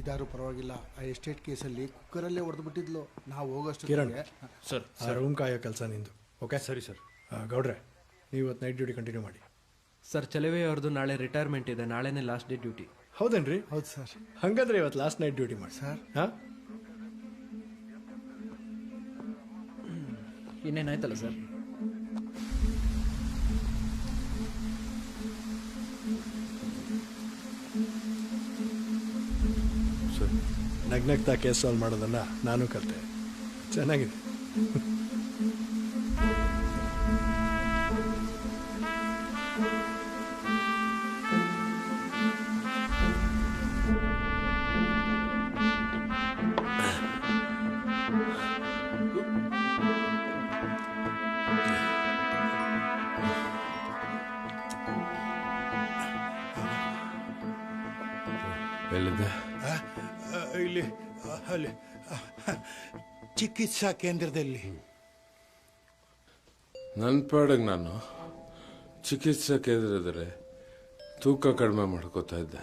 ಇದಾರು ಪರವಾಗಿಲ್ಲ. ಆ ಎಸ್ಟೇಟ್ ಕೇಸಲ್ಲಿ ಕುಕ್ಕರಲ್ಲೇ ಹೊಡೆದು ಬಿಟ್ಟಿದ್ಲು. ನಾವು ಹೋಗೋಷ್ಟು ಕಿರಣ್ ಸರ್, ರೂಮ್ ಕಾಯೋ ಕೆಲಸ ನಿಂದು. ಓಕೆ ಸರಿ ಸರ್. ಗೌಡ್ರೆ, ನೀವು ಇವತ್ತು ನೈಟ್ ಡ್ಯೂಟಿ ಕಂಟಿನ್ಯೂ ಮಾಡಿ. ಸರ್, ಚಲವೇ ಅವ್ರದ್ದು ನಾಳೆ ರಿಟೈರ್ಮೆಂಟ್ ಇದೆ. ನಾಳೆನೇ ಲಾಸ್ಟ್ ಡೇ ಡ್ಯೂಟಿ. ಹೌದೇನ್ರಿ? ಹೌದು ಸರ್. ಹಾಗಾದ್ರೆ ಇವತ್ತು ಲಾಸ್ಟ್ ನೈಟ್ ಡ್ಯೂಟಿ ಮಾಡಿ ಸರ್. ಹಾಂ, ಇನ್ನೇನಾಯ್ತಲ್ಲ ಸರ್? ನಗ್ನಗ್ತಾ ಕೇಸ್ ಸಾಲ್ವ್ ಮಾಡೋದನ್ನ ನಾನು ಕಲಿತೆ. ಚೆನ್ನಾಗಿದೆ. ಎಲ್ಲಿದೆ? ಇಲ್ಲಿ ಅಲ್ಲಿ ಚಿಕಿತ್ಸಾ ಕೇಂದ್ರದಲ್ಲಿ. ನನ್ನ ಪಾಡಿಗೆ ನಾನು ಚಿಕಿತ್ಸಾ ಕೇಂದ್ರದಲ್ಲಿ ತೂಕ ಕಡಿಮೆ ಮಾಡ್ಕೋತಾ ಇದ್ದೆ.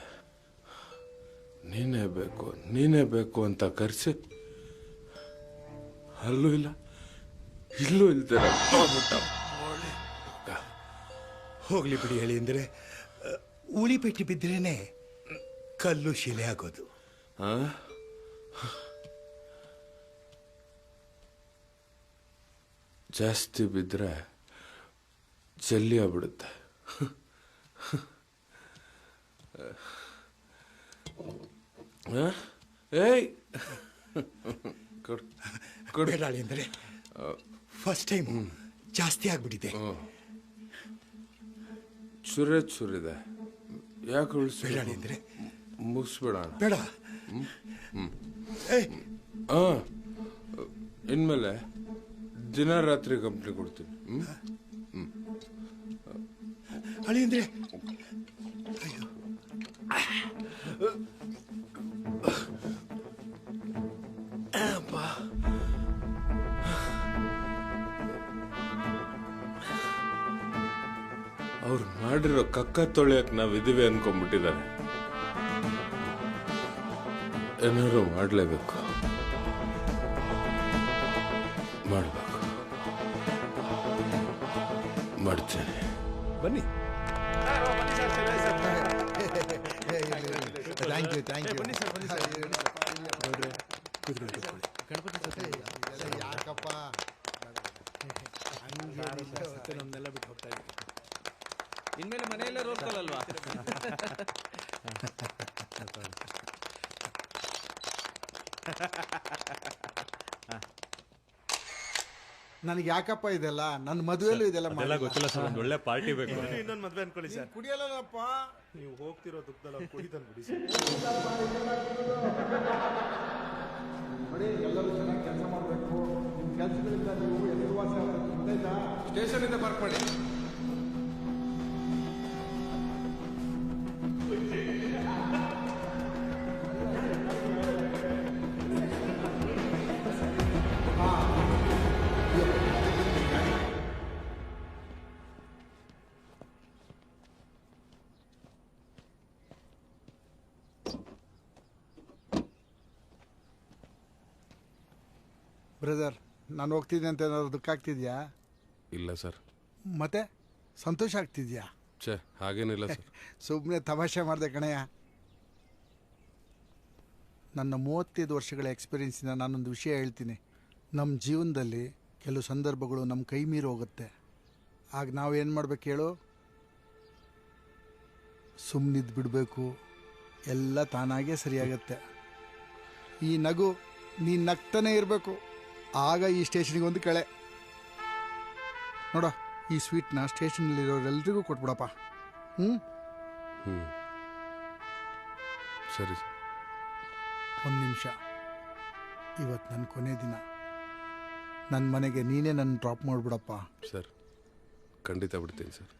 ನೀನೇ ಬೇಕು ಅಂತ ಕರೆಸಿ ಅಲ್ಲೂ ಇಲ್ಲ ಇಲ್ಲೂ ಇಲ್ದಿರ ಹೋಗ್ಲಿ ಬಿಡಿ. ಹೇಳಿ ಅಂದರೆ ಉಳಿಪೆಟ್ಟಿ ಬಿದ್ರೇನೆ ಕಲ್ಲು ಶಿಲೆ ಆಗೋದು. ಜಾಸ್ತಿ ಬಿದ್ದರೆ ಜಲ್ಲಿ ಆಗ್ಬಿಡುತ್ತೆ. ಏಯ್ ಬೇಡಾಳಿ ಅಂದರೆ ಫಸ್ಟ್ ಟೈಮ್ ಜಾಸ್ತಿ ಆಗ್ಬಿಟ್ಟಿದೆ. ಚುರಿದೆ. ಯಾಕೆ ಉಳಿಸಿ? ಬೇಡಾಳಿ ಅಂದರೆ ಮುಗಿಸ್ಬೇಡ. ಬೇಡ. ಇನ್ಮೇಲೆ ದಿನ ರಾತ್ರಿ ಕಂಪ್ನಿ ಕೊಡ್ತೀನಿ. ಅಳಿ ಅಂದ್ರೆ ಅವ್ರು ಮಾಡಿರೋ ಕಕ್ಕ ತೊಳೆಯಕ್ಕೆ ನಾವಿದ್ದೀವಿ ಅನ್ಕೊಂಡ್ಬಿಟ್ಟಿದ್ದಾರೆ. ಏನಾದ್ರು ಮಾಡಲೇಬೇಕು, ಮಾಡಬೇಕು. ಮಾಡ್ತೇನೆ. ಬನ್ನಿ. Thank you thank you. ಯಾಕಪ್ಪ ನಮ್ನೆಲ್ಲ ಬಿಟ್ಟು ಹೋಗ್ತಾ ಇದ್ದೀವಿ. ಇನ್ಮೇಲೆ ಮನೆಯಲ್ಲೇ ರೋಲ್ ಕಾಲ್ ಅಲ್ವಾ? ನನಗೆ ಯಾಕಪ್ಪ ಇದೆಲ್ಲ ನನ್ನ ಮದುವೆಲ್ಲೂ ಇದೆಲ್ಲ ಅದೆಲ್ಲ ಗೊತ್ತಿಲ್ಲ ಸರ್, ಒಂದು ಒಳ್ಳೆ ಪಾರ್ಟಿ ಬೇಕು. ಇನ್ನೊಂದು ಮದ್ವೆ ಅನ್ಕೊಳ್ಳಿ ಸರ್. ಕುಡಿಯಲ್ಲಪ್ಪ. ನೀವು ಹೋಗ್ತಿರೋ ದುಃಖದಲ್ಲಿ ಕುಡಿತಾನೆ ಬಿಡಿ ಸರ್. ನೋಡಿ ಎಲ್ಲರೂ ಚೆನ್ನಾಗಿ ಕೆಲಸ ಮಾಡಬೇಕು. ನಿಮ್ಮ ಕೆಲಸಗಳಿಂದ ನೀವು ಹೆಸರುವಾಸಿ ಆಗಬೇಕು. ಗೊತ್ತಾಯ್ತಾ? ಸ್ಟೇಷನಿಂದ ಪಾರ್ಕ್ ಮಾಡಿ. ಬ್ರದರ್, ನಾನು ಹೋಗ್ತಿದ್ದೆ ಅಂತ ಏನಾದ್ರು ದುಃಖ ಆಗ್ತಿದ್ಯಾ? ಇಲ್ಲ ಸರ್. ಮತ್ತೆ ಸಂತೋಷ ಆಗ್ತಿದ್ಯಾ? ಛೇ, ಹಾಗೇನಿಲ್ಲ ಸರ್. ಸುಮ್ಮನೆ ತಮಾಷೆ ಮಾಡಿದೆ ಕಣಯ್ಯ. ನನ್ನ 35 ವರ್ಷಗಳ ಎಕ್ಸ್ಪೀರಿಯನ್ಸಿಂದ ನಾನೊಂದು ವಿಷಯ ಹೇಳ್ತೀನಿ. ನಮ್ಮ ಜೀವನದಲ್ಲಿ ಕೆಲವು ಸಂದರ್ಭಗಳು ನಮ್ಮ ಕೈ ಮೀರಿ ಹೋಗುತ್ತೆ. ಆಗ ನಾವೇನು ಮಾಡ್ಬೇಕು ಹೇಳು? ಸುಮ್ಮನಿದ್ದು ಬಿಡಬೇಕು. ಎಲ್ಲ ತಾನಾಗೇ ಸರಿಯಾಗತ್ತೆ. ಈ ನಗು ನೀನು ನಗ್ತಾನೆ ಇರಬೇಕು. ಆಗ ಈ ಸ್ಟೇಷನಿಗೆ ಒಂದು ಕಳೆ ನೋಡ. ಈ ಸ್ವೀಟ್ನ ಸ್ಟೇಷನಲ್ಲಿರೋರೆಲ್ರಿಗೂ ಕೊಟ್ಬಿಡಪ್ಪ. ಸರಿ. ಒಂದು ನಿಮಿಷ. ಇವತ್ತು ನನ್ನ ಕೊನೆ ದಿನ. ನನ್ನ ಮನೆಗೆ ನೀನೇ ನನ್ನ ಡ್ರಾಪ್ ಮಾಡಿಬಿಡಪ್ಪ. ಸರ್, ಖಂಡಿತ ಬಿಡ್ತೀನಿ sir.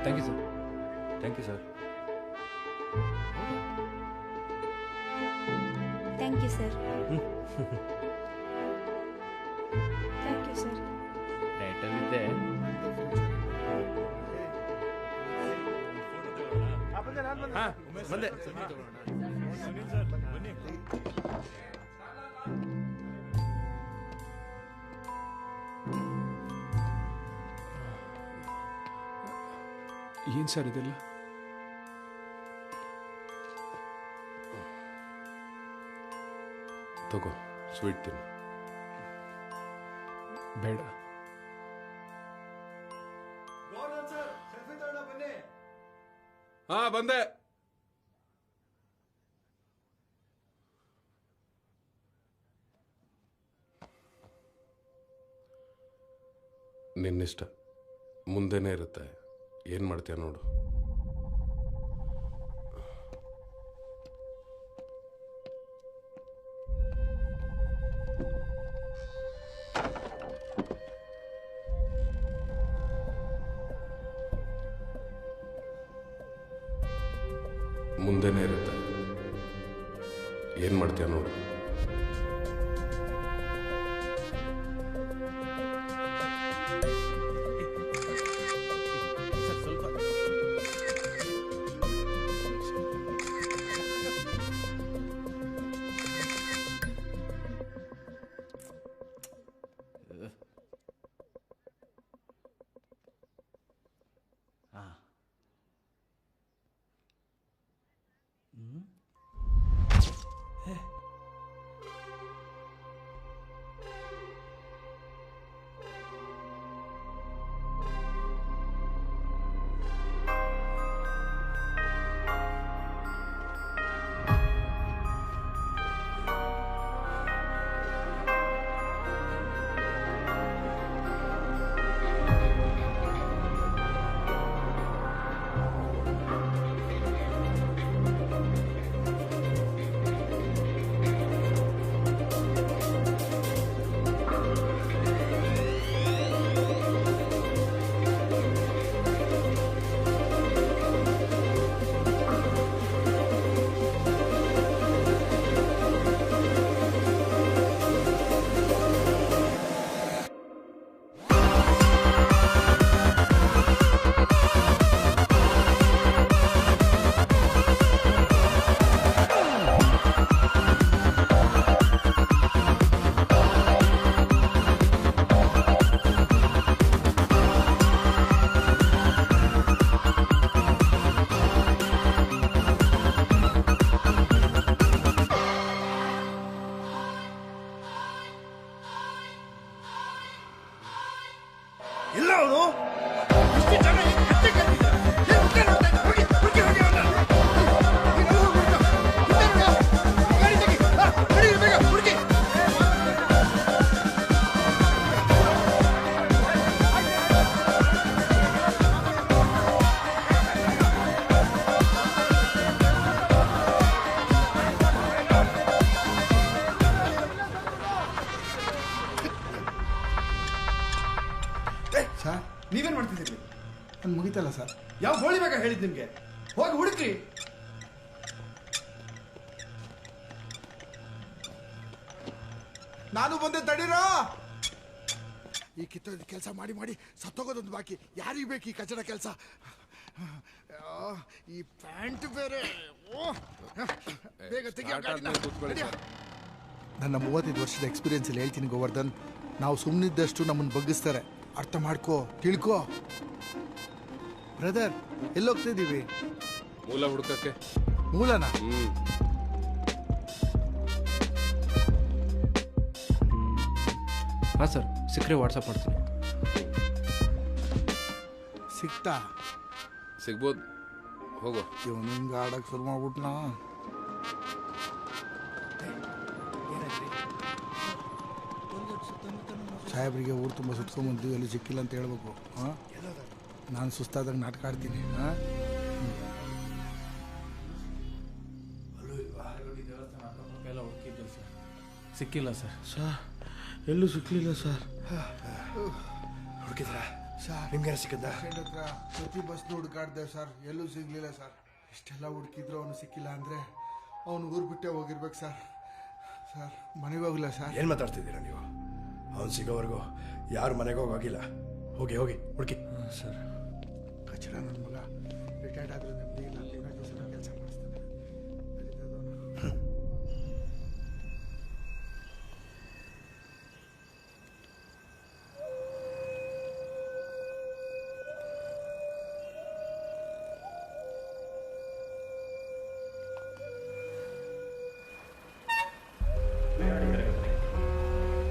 Thank you sir. Thank you sir. Thank you sir. Thank you sir. ಡೈಟಲ್ಲಿದ್ದೆ. ಬಂದೆ. ಏನು ಸರ್ ಇದೆಲ್ಲ? ತಗೋ, ಸ್ವೀಟ್ ತಿನ್ನು. ಬೇಡ. ಹಾ, ಬಂದೆ. ನಿನ್ನಿಷ್ಟ. ಮುಂದೆನೇ ಇರುತ್ತೆ. ಏನು ಮಾಡ್ತೀಯ ನೋಡು. ಮುಂದೆನೇ ಇರುತ್ತೆ. ಏನು ಮಾಡ್ತೀಯ ನೋಡು. ಯಾವ ಗೋಳಿ ಬೇಗ ಹೇಳಿದ್ ನಿಮ್ಗೆ? ಹೋಗಿ ಹುಡುಕ್ರಿ. ನಾನು ಬಂದೆ, ತಡೀರೋ. ಈ ಕಿತ್ತೋದ ಕೆಲಸ ಮಾಡಿ ಮಾಡಿ ಸತ್ತೋಗೋದೊಂದು ಬಾಕಿ. ಯಾರಿಗೆ ಬೇಕು ಈ ಕಚಡ ಕೆಲಸ? ಈ ಪ್ಯಾಂಟ್ ಬೇರೆ. ಬೇಗ ತೆಗಿಯೋ ಗಾಡಿನ. ನನ್ನ 35 ವರ್ಷದ ಎಕ್ಸ್ಪೀರಿಯನ್ಸ್ ಅಲ್ಲಿ ಹೇಳ್ತೀನಿ ಗೋವರ್ಧನ್, ನಾವು ಸುಮ್ಮನಿದ್ದಷ್ಟು ನಮ್ಮನ್ನು ಬಗ್ಗಿಸ್ತಾರೆ. ಅರ್ಥ ಮಾಡ್ಕೋ, ತಿಳ್ಕೋ. ಬ್ರದರ್, ಎಲ್ಲೋಗ್ತಿದ್ದೀವಿ? ಮೂಲ ಹುಡುಕಕ್ಕೆ. ಮೂಲನ? ಹಾಂ ಸರ್, ಸಿಕ್ಕರೆ ವಾಟ್ಸಪ್ ಮಾಡ್ತೀನಿ. ಸಿಕ್ತಾ? ಸಿಗ್ಬೋದು, ಹೋಗೋ. ಇವನು ಹಿಂಗೆ ಆಡಕ್ಕೆ ಶುರು ಮಾಡ್ಬಿಟ್ನಾ? ಸಾಹೇಬ್ರಿಗೆ ಊರು ತುಂಬ ಸುತ್ಕೊಂಬಂದು ಎಲ್ಲಿ ಸಿಕ್ಕಿಲ್ಲ ಅಂತ ಹೇಳ್ಬೇಕು. ಹಾಂ, ನಾನು ಸುಸ್ತಾದಾಗ ನಾಟಕ ಆಡ್ತೀನಿ. ಹಾಂ, ಎಲ್ಲ ಹುಡುಕಿದ್ದೆ ಸರ್, ಸಿಕ್ಕಿಲ್ಲ ಸರ್. ಎಲ್ಲೂ ಸಿಕ್ಕಲಿಲ್ಲ ಸರ್. ಹುಡುಕಿದ್ರ ಸರ್? ನಿಮ್ಗೆ ಸಿಕ್ಕದ? ಹತ್ರ ಪ್ರತಿ ಬಸ್ನು ಹುಡುಕಾಡ್ದೆ ಸರ್, ಎಲ್ಲೂ ಸಿಗ್ಲಿಲ್ಲ ಸರ್. ಇಷ್ಟೆಲ್ಲ ಹುಡುಕಿದ್ರು ಅವನು ಸಿಕ್ಕಿಲ್ಲ ಅಂದರೆ ಅವನು ಊರು ಬಿಟ್ಟೆ ಹೋಗಿರ್ಬೇಕು ಸರ್. ಸರ್, ಮನೆಗೆ ಹೋಗಿಲ್ಲ ಸರ್. ಏನು ಮಾತಾಡ್ತಿದ್ದೀರಾ ನೀವು? ಅವ್ನು ಸಿಗೋವರೆಗೂ ಯಾರು ಮನೆಗೆ ಹೋಗಿಲ್ಲ. ಹೋಗಿ ಹೋಗಿ ಹುಡುಕಿ. ಸರ್, ಕಚಡ ನನ್ನ ಮಗ ರಿಟೈರ್ಡ್ ಆದ್ರೆ ನೆಮ್ಮದಿ ಇಲ್ಲ. ಕೆಲಸ ಮಾಡಿಸ್ತಾನೆ.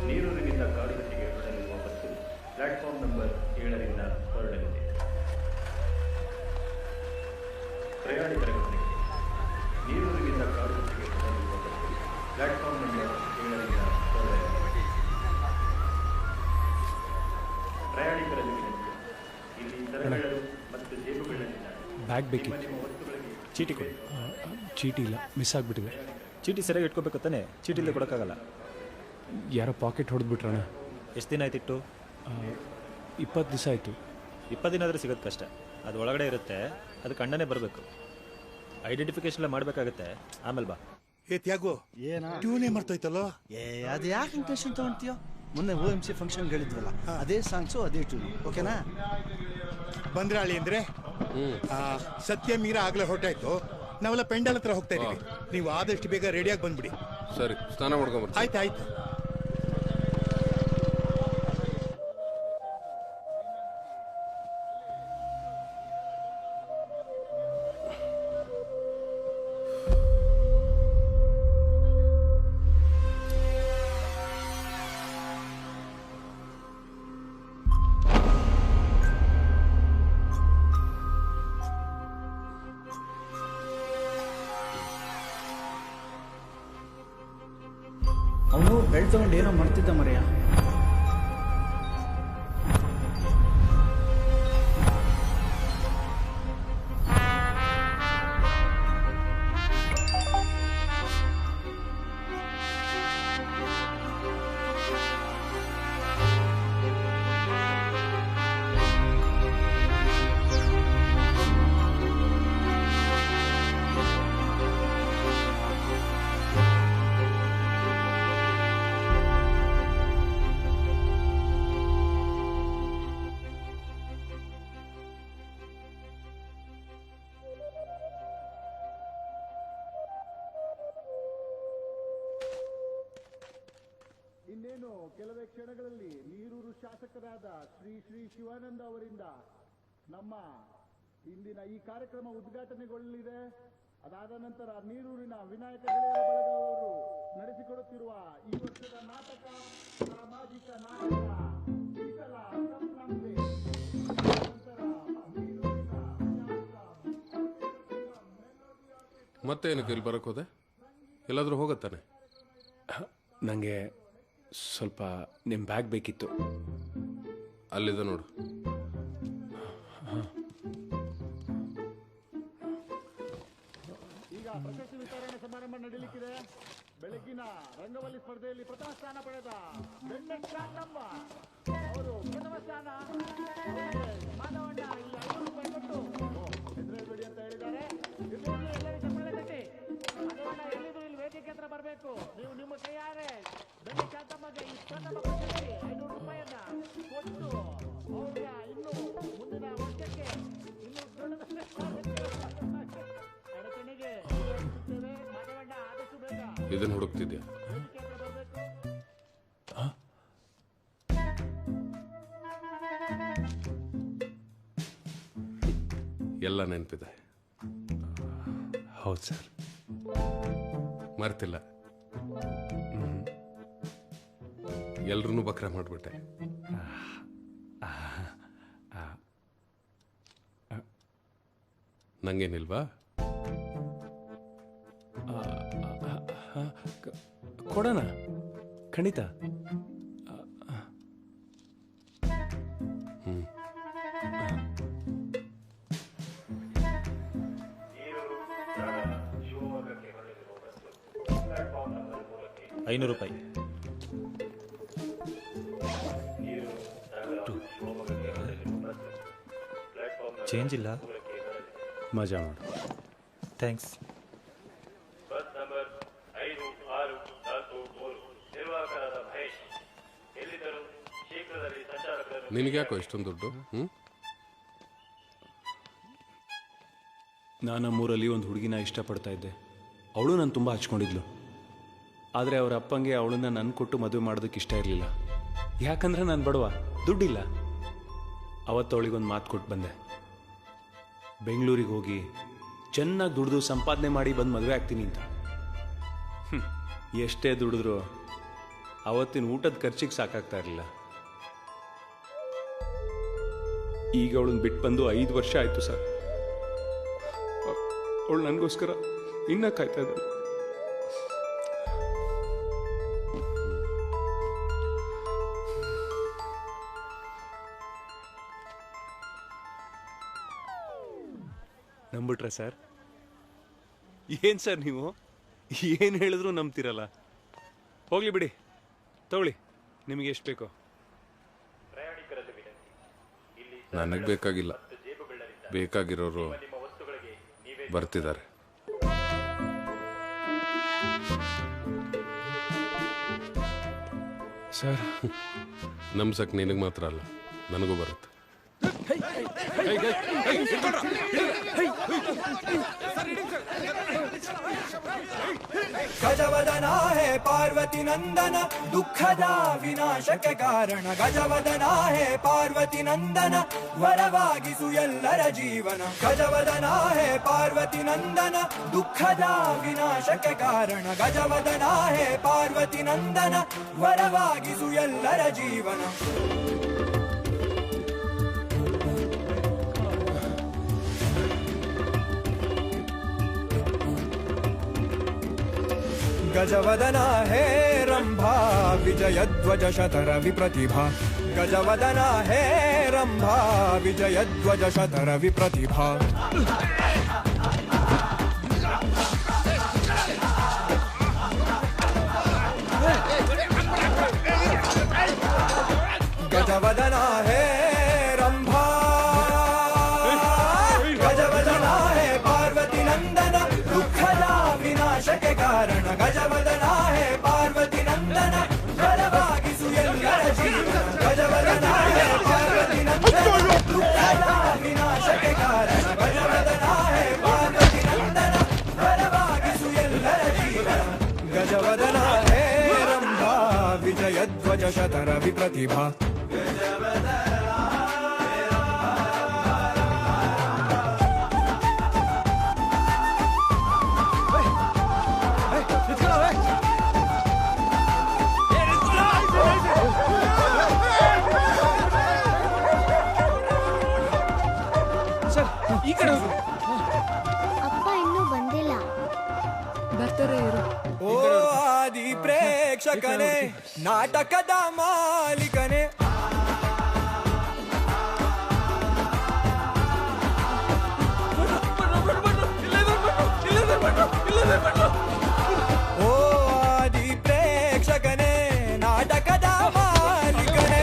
ನೀರೂರಿನಿಂದ ಕಾಡುಗಟ್ಟಿಗೆ ಹೊರಡಲಿರುವ ಬಸ್ಸು ಪ್ಲಾಟ್ಫಾರ್ಮ್ ನಂಬರ್ 7ರಿಂದ ಹೊರಡಲಿದೆ. ಪ್ರಯಾಣಿಕರ ಗಮನಕ್ಕೆ, ನೀರೂರಿನಿಂದ ಕಾಡುಗಟ್ಟಿಗೆ ಹೊರಡಲಿರುವ ಬಸ್ಸು ಪ್ಲಾಟ್ಫಾರ್ಮ್ ನಂಬರ್ 7ರಿಂದ ಹೊರಡಲಿದೆ. ಪ್ರಯಾಣಿಕರ ವಿನಂತಿ, ಇಲ್ಲಿ ಸರಗಳು ಮತ್ತು ಜೇಬುಗಳಲ್ಲಿನ ಬ್ಯಾಗ್ ಬೇಕಿತ್ತು. ಚೀಟಿ ಕೊಡಿ. ಚೀಟಿ ಇಲ್ಲ, ಮಿಸ್ ಆಗಿಬಿಟ್ಟಿದೆ. ಚೀಟಿ ಸರಿಯಾಗಿ ಇಟ್ಕೋಬೇಕು ತಾನೆ, ಚೀಟಿ ಇಲ್ಲದೆ ಕೊಡೋಕ್ಕಾಗಲ್ಲ. ಯಾರೋ ಪಾಕೆಟ್ ಹೊಡೆದ್ಬಿಟ್ರಣ. ಎಷ್ಟು ದಿನ ಆಯ್ತಿಟ್ಟು? 20 ದಿವಸ ಆಯಿತು. 20 ದಿನ ಆದರೆ ಸಿಗೋದು ಕಷ್ಟ. ಅದು ಒಳಗಡೆ ಇರುತ್ತೆ, ಅದಕ್ಕೆ ಅಣ್ಣನೇ ಬರಬೇಕು. ಐಡೆಂಟಿಫಿಕೇಶನ್ ಎಲ್ಲ ಮಾಡಬೇಕಾಗತ್ತೆ, ಆಮೇಲೆ ಬಾ. ಏ ತ್ಯಾಗು, ಟ್ಯೂನೇ ಮರ್ತೋಯ್ತಲ್ಲೋ. ಅದು ಯಾಕೆ ಇಂಟೆನ್ಷನ್ ತಗೊಂತೀಯೋ? ಮೊನ್ನೆ OMC ಫಂಕ್ಷನ್ ಹೇಳಿದ್ವಲ್ಲ, ಅದೇ ಸಾಂಗ್ಸು ಅದೇ ಟ್ಯೂನ್. ಓಕೆನಾ? ಬಂದ್ರಾಳಿ ಅಂದ್ರೆ ಸತ್ಯ ಮೀರ ಆಗ್ಲೇ ಹೊರಟಾಯ್ತು. ನಾವೆಲ್ಲ ಪೆಂಡಲ್ ಹತ್ರ ಹೋಗ್ತಾ ಇದೀವಿ. ನೀವು ಆದಷ್ಟು ಬೇಗ ರೆಡಿಯಾಗಿ ಬಂದ್ಬಿಡಿ. ಸರಿ, ಸ್ನಾನ ಮಾಡ್ಕೊಂಬರ್ತೀನಿ. ಆಯ್ತು. ಅವನು ಬೆಳ್ ತಗೊಂಡು ಏನೋ ಮಾಡ್ತಿದ್ದ ಮರೆಯ. ಇನ್ನೇನು ಕೆಲವೇ ಕ್ಷಣಗಳಲ್ಲಿ ನೀರೂರು ಶಾಸಕರಾದ ಶ್ರೀ ಶಿವಾನಂದ ಅವರಿಂದ ನಮ್ಮ ಇಂದಿನ ಈ ಕಾರ್ಯಕ್ರಮ ಉದ್ಘಾಟನೆಗೊಳ್ಳಲಿದೆ. ಅದಾದ ನಂತರ ನೀರೂರಿನ ವಿನಾಯಕ ಗೆಳೆಯರ ಬಳಗ ಅವರು ನಡೆಸಿಕೊಡುತ್ತಿರುವ ಈ ವರ್ಷದ ನಾಟಕ, ಸಾಮಾಜಿಕ ನಾಟಕ ವಿಠಲ ಸಂಭ್ರಮೆ. ಮತ್ತೇನಕ್ಕೆ ಇಲ್ಲಿ ಬರೋಕೆ ಹೋದೆ? ಎಲ್ಲಾದರೂ ಹೋಗತ್ತಾನೆ? ನನಗೆ ಸ್ವಲ್ಪ ನಿಮ್ಮ ಬ್ಯಾಗ್ ಬೇಕಿತ್ತು. ಅಲ್ಲಿದೆ ನೋಡು. ಈಗ ಪ್ರಶಸ್ತಿ ವಿತರಣೆ ಸಮಾರಂಭ ನಡೆಯಲಿಕ್ಕಿದೆ. ಬೆಳಗ್ಗಿನ ರಂಗವಲ್ಲಿ ಸ್ಪರ್ಧೆಯಲ್ಲಿ ಪ್ರಥಮ ಸ್ಥಾನ ಪಡೆದ ಬೆಣ್ಣೆ ಚಾಂದಮ್ಮ ಅವರು ಇದನ್ನು ಹುಡುಕ್ತಿದ್ಯಾ? ಎಲ್ಲ ನೆನಪಿದೆ. ಹೌದು ಸರ್. ಮರ್ತಿಲ್ಲ. ಎಲ್ರೂ ಬಕ್ರ ಮಾಡಿಬಿಟ್ಟೆ. ನಂಗೇನಿಲ್ವಾ? ಕೊಡೋಣ, ಖಂಡಿತ. ಹ್ಮ್. 500 ರೂಪಾಯಿ. ಚೇಂಜ್ ಇಲ್ಲ. ಮಜಾ ಮಾಡು. ಥ್ಯಾಂಕ್ಸ್. ಬಸ್ ನಂಬರ್ 5643 ನಿರ್ವಾಹಕರಾದ ಮಹೇಶ್ ಎಲ್ಲಿದ್ದರು ಶೀಘ್ರದಲ್ಲಿ ಸಂಚಾರಕರನ್ನು. ನಿನಗ್ಯಾಕೋ ಇಷ್ಟೊಂದು ದುಡ್ಡು? ನಾನು ನಮ್ಮೂರಲ್ಲಿ ಒಂದು ಹುಡುಗಿನ ಇಷ್ಟಪಡ್ತಾ ಇದ್ದೆ. ಅವಳು ನಾನು ತುಂಬ ಹಚ್ಕೊಂಡಿದ್ಲು. ಆದರೆ ಅವ್ರ ಅಪ್ಪಂಗೆ ಅವಳನ್ನ ನನ್ನ ಕೊಟ್ಟು ಮದುವೆ ಮಾಡೋದಕ್ಕೆ ಇಷ್ಟ ಇರಲಿಲ್ಲ. ಯಾಕಂದ್ರೆ ನಾನು ಬಡವ, ದುಡ್ಡಿಲ್ಲ. ಅವತ್ತು ಅವಳಿಗೊಂದು ಮಾತು ಕೊಟ್ಟು ಬಂದೆ, ಬೆಂಗಳೂರಿಗೆ ಹೋಗಿ ಚೆನ್ನಾಗಿ ದುಡಿದು ಸಂಪಾದನೆ ಮಾಡಿ ಬಂದು ಮದುವೆ ಆಗ್ತೀನಿ ಅಂತ. ಎಷ್ಟೇ ದುಡಿದ್ರು ಅವತ್ತಿನ ಊಟದ ಖರ್ಚಿಗೆ ಸಾಕಾಗ್ತಾ ಇರಲಿಲ್ಲ. ಈಗ ಅವಳನ್ನ ಬಿಟ್ಟು ಬಂದು 5 ವರ್ಷ ಆಯಿತು ಸರ್. ಅವಳು ನನಗೋಸ್ಕರ ಇನ್ನೂ ಕಾಯ್ತಾ ಇದ್ದಾಳೆ. ನಂಬಿಟ್ರೆ ಸರ್? ಏನು ಸರ್ ನೀವು ಏನು ಹೇಳಿದ್ರು ನಂಬ್ತಿರಲ್ಲ. ಹೋಗ್ಲಿ ಬಿಡಿ, ತಗೊಳ್ಳಿ, ನಿಮಗೆ ಎಷ್ಟು ಬೇಕೋ. ನನಗೆ ಬೇಕಾಗಿಲ್ಲ, ಬೇಕಾಗಿರೋರು ಬರ್ತಿದ್ದಾರೆ. ಸರ್, ನಮ್ಸಕ್ ನಿನಗೆ ಮಾತ್ರ ಅಲ್ಲ, ನನಗೂ ಬರುತ್ತೆ. ಗಜವದನ ಹೇ ಪಾರ್ವತಿ ನಂದನ ದುಃಖದ ವಿನಾಶಕ ಕಾರಣ. ಗಜವದನ ಹೇ ಪಾರ್ವತಿ ನಂದನ ವರವಾಗಿಸು ಎಲ್ಲರ ಜೀವನ. ಗಜವದನ ಹೇ ಪಾರ್ವತಿ ನಂದನ ದುಃಖದ ವಿನಾಶಕ ಕಾರಣ. ಗಜವದನ ಹೇ ಪಾರ್ವತಿ ನಂದನ ವರವಾಗಿಸು ಎಲ್ಲರ ಜೀವನ. गजवदन हे रंभा विजयध्वज शतर विप्रतिभा. गजवदन हे रंभा विजयध्वज शतर विप्रतिभा. गजवदन हे रंभा गजवदन हे पार्वती नंदन दुःखदा विनाशक कारण. गजवदन हे पार्वती नंदन वरವಾಗಿಸು ಎಲ್ಲರ ಜೀವನ. गजवदन हे पार्वती नंदन दुःखदा विनाशक कारण. गजवदन हे पार्वती नंदन वरವಾಗಿಸು ಎಲ್ಲರ ಜೀವನ. गजवदन हे रंभा विजयध्वज शतर विप्रतिभा. ಅಪ್ಪ ಇನ್ನೂ ಬಂದಿಲ್ಲ. ಬರ್ತಾರೆ ಇರು. ಓ ಆದಿ ಪ್ರೇಕ್ಷಕನೇ, ನಾಟಕದ ಮಾಲೀಕನೇ, ಓ ಆದಿ ಪ್ರೇಕ್ಷಕನೇ, ನಾಟಕದ ಮಾಲೀಕನೇ,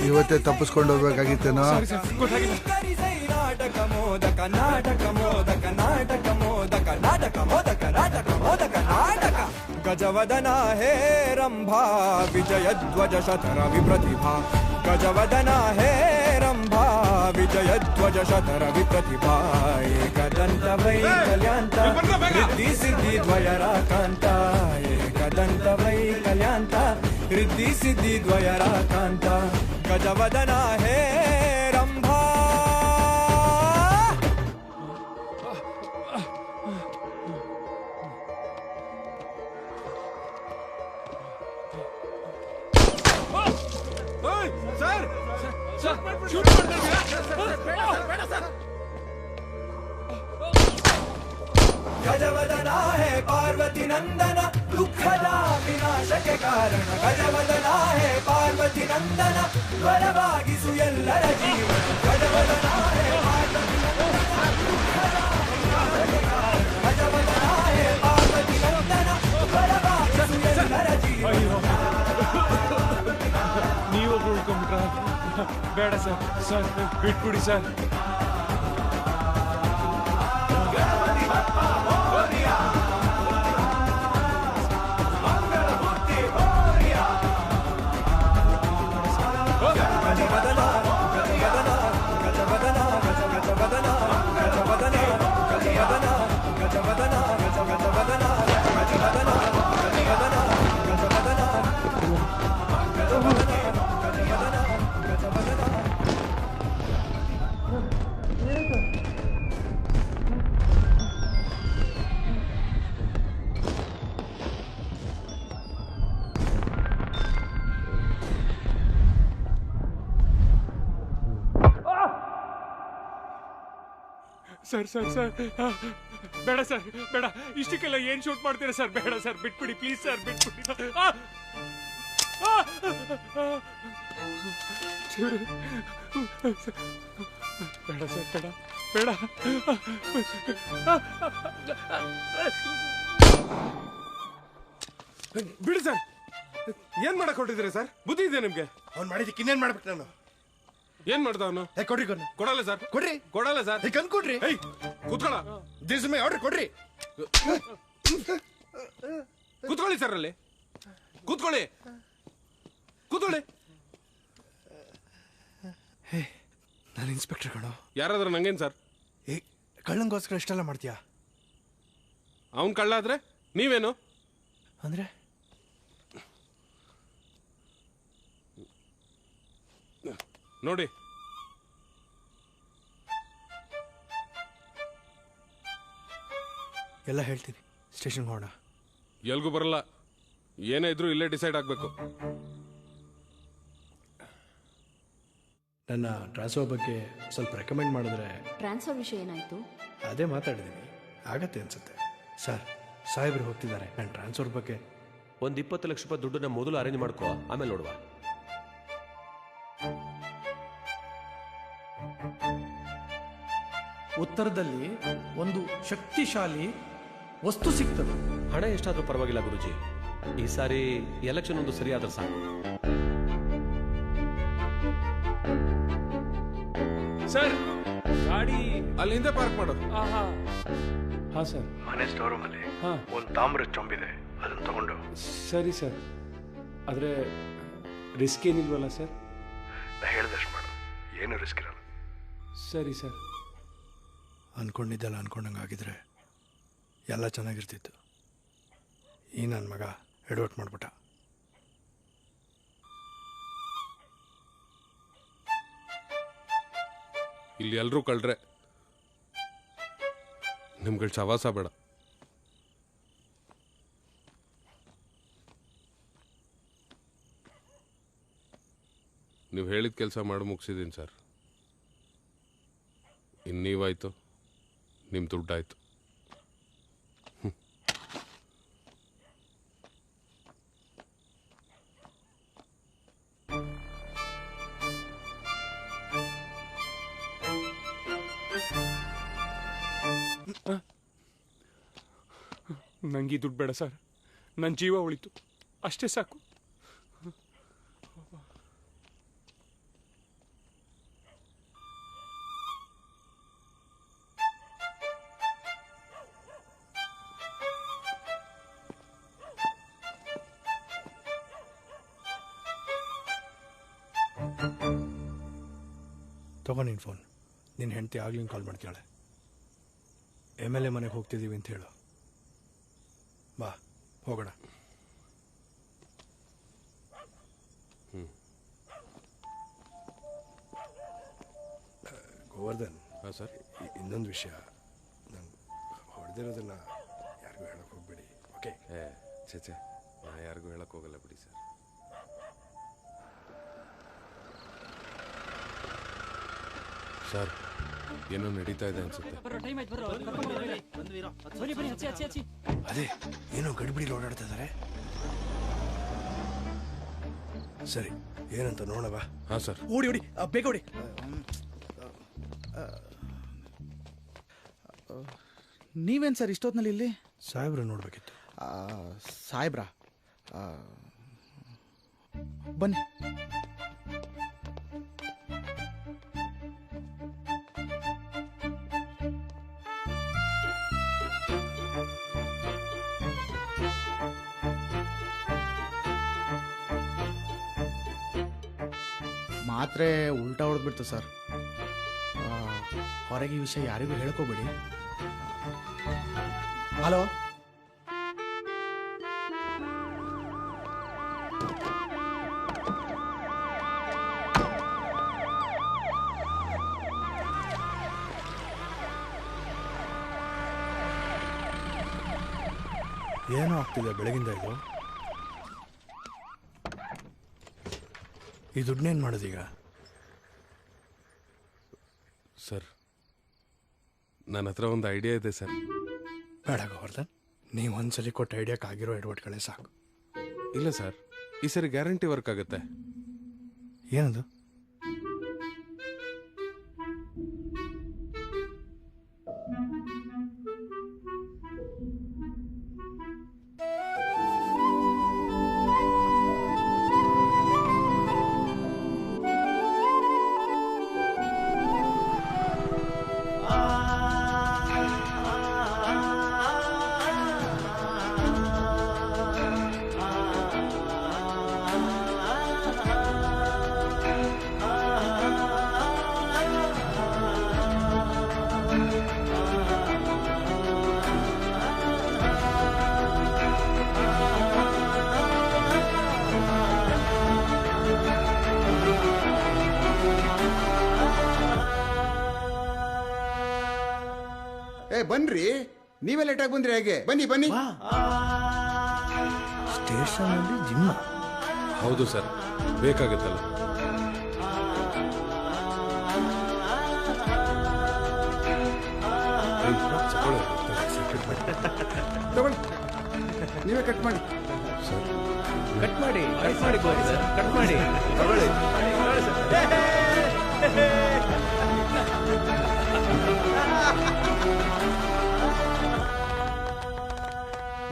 ಇವತ್ತೇ ತಪ್ಪಿಸ್ಕೊಂಡು ಹೋಗ್ಬೇಕಾಗಿತ್ತೇನೋ. ನಾಟಕ ಮೋದಕ ನಾಟಕ ಮೋದಕ ನಾಟಕ ಮೋದಕ ನಾಟಕ ಮೋದಕ ನಾಟಕ ಮೋದಕ ನಾಟಕ ಗಜವದನ ಹೇ ರಂಭಾ ವಿಜಯಧ್ವಜ ಶತರ ವಿಪ್ರತಿಭಾ ಗಜವದನ ಹೇ ರಂಭಾ ವಿಜಯಧ್ವಜ ಶತರ ವಿಪ್ರತಿಭಾ ಏಕದಂತ ವೈಕಲ್ಯಾಂತ ರಿದ್ಧಿ ಸಿದ್ಧಿ ದ್ವಯರ ಕಾಂತ ಏಕದಂತ ವೈಕಲ್ಯಾಂತ ರಿದ್ಧಿ ಸಿದ್ಧಿ ದ್ವಯರ ಕಾಂತ ಗಜವದನ ಹೇ ರಂಭಾ. गजवदन है पार्वती नंदन दुखदा विनाश के कारण गजवदन है पार्वती नंदन वरವಾಗಿಸು ಎಲ್ಲರ ಜೀವನ गजवदन है पार्वती नंदन दुखदा विनाश के कारण गजवदन है पार्वती नंदन वरವಾಗಿಸು ಎಲ್ಲರ ಜೀವನ. ನೀವೊಬ್ರು ಉಳ್ಕೊಂಡ್ಬಿಟ್ರ? ಬೇಡ ಸರ್, ಸರ್ ಬಿಟ್ಬಿಡಿ ಸರ್. ಸರ್ ಸರ್ ಸರ್ ಬೇಡ ಸರ್, ಬೇಡ. ಇಷ್ಟಕ್ಕೆಲ್ಲ ಏನ್ ಶೂಟ್ ಮಾಡ್ತೀರಾ ಸರ್? ಬೇಡ ಸರ್, ಬಿಟ್ಬಿಡಿ ಪ್ಲೀಸ್ ಸರ್, ಬಿಟ್ಬಿಡಿ. ಬೇಡ ಸರ್, ಬೇಡ ಬೇಡ. ಬಿಡಿ ಸರ್. ಏನ್ ಮಾಡಕ್ ಹೊರಟಿದ್ದೀರಾ ಸರ್? ಬುದ್ಧಿ ಇದೆ ನಿಮ್ಗೆ? ಅವ್ನು ಮಾಡಿದಕ್ಕೆ ಇನ್ನೇನ್ ಮಾಡ್ಬಿಟ್ಟು ನಾನು? ಏನ್ ಮಾಡ್ದ ಅವನು? ಕೊಡ್ರಿ ಕೊಡಲ್ಲ ಸರ್, ಕೊಡ್ರಿ, ಕೊಡಲ್ಲ ಸರ್. ಕಣ್ ಕೊಡ್ರಿ. ಕೂತ್ಕೊಳ್ಳ. ದಿಸ್ ಮೈ ಆರ್ಡರ್, ಕೊಡ್ರಿ. ಕೂತ್ಕೊಳ್ಳಿ ಸರ್, ಅಲ್ಲಿ ಕೂತ್ಕೊಳ್ಳಿ, ಕೂತ್ಕೊಳ್ಳಿ. ನಾನು ಇನ್ಸ್ಪೆಕ್ಟರ್ ಕಣೋ. ಯಾರಾದ್ರೂ ನಂಗೇನ್ ಸರ್? ಕಳ್ಳಂಗೋಸ್ಕರ ಇಷ್ಟೆಲ್ಲ ಮಾಡ್ತೀಯಾ? ಅವನ್ ಕಳ್ಳ ಆದ್ರೆ ನೀವೇನು ಅಂದ್ರೆ? ನೋಡಿ, ಎಲ್ಲ ಹೇಳ್ತೀನಿ. ಸ್ಟೇಷನ್ಗೆ ಹೋಗೋಣ. ಎಲ್ಗೂ ಬರಲ್ಲ. ಏನೇ ಇದ್ರೂ ಇಲ್ಲೇ ಡಿಸೈಡ್ ಆಗ್ಬೇಕು. ನನ್ನ ಟ್ರಾನ್ಸ್ಫರ್ ಬಗ್ಗೆ ಸ್ವಲ್ಪ ರೆಕಮೆಂಡ್ ಮಾಡಿದ್ರೆ. ಟ್ರಾನ್ಸ್ಫರ್ ವಿಷಯ ಏನಾಯ್ತು? ಅದೇ ಮಾತಾಡಿದ್ದೀನಿ, ಆಗತ್ತೆ ಅನ್ಸುತ್ತೆ. ಸರ್, ಸಾಹೇಬ್ರು ಹೋಗ್ತಿದ್ದಾರೆ. ನನ್ನ ಟ್ರಾನ್ಸ್ಫರ್ ಬಗ್ಗೆ ಒಂದು 20 ಲಕ್ಷ ರೂಪಾಯಿ ದುಡ್ಡನ್ನ ಮೊದಲು ಅರೇಂಜ್ ಮಾಡ್ಕೋ, ಆಮೇಲೆ ನೋಡುವ. ಉತ್ತರದಲ್ಲಿ ಒಂದು ಶಕ್ತಿಶಾಲಿ ವಸ್ತು ಸಿಗ್ತದೆ. ಹಣ ಎಷ್ಟಾದ್ರೂ ಪರವಾಗಿಲ್ಲ ಗುರುಜಿ, ಈ ಸಾರಿ ಎಲೆಕ್ಷನ್ ಒಂದು ಸರಿಯಾದ್ರೆ ಸಾಕು. ಸರ್, ಗಾಡಿ ಅಲ್ಲಿ ಹಿಂದೆ ಪಾರ್ಕ್ ಮಾಡು. ಹಾ ಸರ್. ಮನೆ ಸ್ಟೋರ್ ರೂಮಲ್ಲಿ ಒಂದು ತಾಮ್ರದ ಚೊಂಬಿದೆ, ಅದನ್ನ ತಗೊಂಡು. ಸರಿ ಸರ್, ಆದರೆ ರಿಸ್ಕ್ ಏನಿಲ್ವಲ್ಲ ಸರ್? ನಾ ಹೇಳ್ದಷ್ಟು ಮಾಡು, ಏನು ರಿಸ್ಕ್ ಇರಲ್ಲ. ಸರಿ ಸರ್. ಅನ್ಕೊಂಡಿದ್ದೆಲ್ಲ ಅನ್ಕೊಂಡಂಗೆ ಆಗಿದ್ರೆ ಎಲ್ಲ ಚೆನ್ನಾಗಿರ್ತಿತ್ತು. ಈ ನನ್ನ ಮಗ ಎಡವಟ್ ಮಾಡ್ಬಿಟ್ಟ. ಇಲ್ಲಿ ಎಲ್ರೂ ಕಳ್ರೆ, ನಿಮ್ಗಳ ಸವಾಸ ಬೇಡ. ನೀವು ಹೇಳಿದ ಕೆಲಸ ಮಾಡಿ ಮುಗಿಸಿದ್ದೀನಿ ಸರ್. ಇನ್ನು ನೀವಾಯ್ತು, ನಿಮ್ಮ ದುಡ್ಡಾಯ್ತು. ನಂಗೆ ದುಡ್ಡು ಬೇಡ ಸರ್, ನನ್ನ ಜೀವ ಉಳಿತು ಅಷ್ಟೇ ಸಾಕು. ತಗೋ ನಿನ್ನ ಫೋನ್. ನಿನ್ನ ಹೆಂಡತಿ ಆಗ್ಲಿಂಗ್ ಕಾಲ್ ಮಾಡ್ತಾಳೆ. MLA ಮನೆಗೆ ಹೋಗ್ತಿದ್ದೀವಿ ಅಂತ ಹೇಳು. ಬಾ ಹೋಗೋಣ. ಗೋವರ್ಧನ್. ಹಾಂ ಸರ್. ಇನ್ನೊಂದು ವಿಷಯ, ನಾನು ಹೊಡೆದಿರೋದನ್ನ ಯಾರಿಗೂ ಹೇಳಕ್ಕೆ ಹೋಗ್ಬೇಡಿ, ಓಕೆ? ಚೇಚೆ, ನಾ ಯಾರಿಗೂ ಹೇಳಕ್ಕೆ ಹೋಗಲ್ಲ ಬಿಡಿ ಸರ್. ಸರ್, ಏನೋ ನಡೀತಾ ಇದೆ ಅನ್ಸುತ್ತೆ. ಅದೇ ಏನೋ ಗಡಿಬಿಡಿ ಓಡಾಡ್ತಾ ಇದ್ದಾರೆ. ಸರಿ, ಏನಂತ ನೋಡವಾ? ಹಾಂ ಸರ್. ಓಡಿ ಓಡಿ, ಬೇಗ ಓಡಿ. ನೀವೇನು ಸರ್ ಇಷ್ಟೊತ್ತಿನಲ್ಲಿ ಇಲ್ಲಿ? ಸಾಹೇಬ್ರು ನೋಡ್ಬೇಕಿತ್ತು. ಸಾಹೇಬ್ರಾ? ಬನ್ನಿ. ಮಾತ್ರೆ ಉಲ್ಟಾ ಹೊಡೆದ್ಬಿಡ್ತು ಸರ್. ಹೊರಗೆ ಈ ವಿಷಯ ಯಾರಿಗೂ ಹೇಳ್ಕೋಬೇಡಿ. ಹಲೋ, ಏನೋ ಆಗ್ತಿದೆ ಬೆಳಗಿಂದ ಇದು. ಈ ದುಡ್ಡನ್ನೇನು ಮಾಡೋದೀಗ? ಸರ್, ನನ್ನ ಹತ್ರ ಒಂದು ಐಡಿಯಾ ಇದೆ ಸರ್. ಬೇಡ ಗೋವರ್ಧನ್, ನೀವು ಒಂದ್ಸಲಿ ಕೊಟ್ಟ ಐಡಿಯಾಕ್ಕಾಗಿರೋ ಎಡವಟ್ಗಳೇ ಸಾಕು. ಇಲ್ಲ ಸರ್, ಈ ಸರಿ ಗ್ಯಾರಂಟಿ ವರ್ಕ್ ಆಗುತ್ತೆ. ಏನದು? ಬನ್ರಿ, ನೀವೇ ಲೇಟಾಗಿ ಬಂದ್ರಿ ಹೇಗೆ? ಬನ್ನಿ ಬನ್ನಿ. ಸ್ಟೇಷನಲ್ಲಿ ಜಿಮ್ಮ? ಹೌದು ಸರ್, ಬೇಕಾಗುತ್ತಲ್ಲ. ತಗೊಳ್ಳಿ, ನೀವೇ ಕಟ್ ಮಾಡಿ. ಕಟ್ ಮಾಡಿ ಕಟ್ ಮಾಡಿ. ತಗೊಳ್ಳಿ.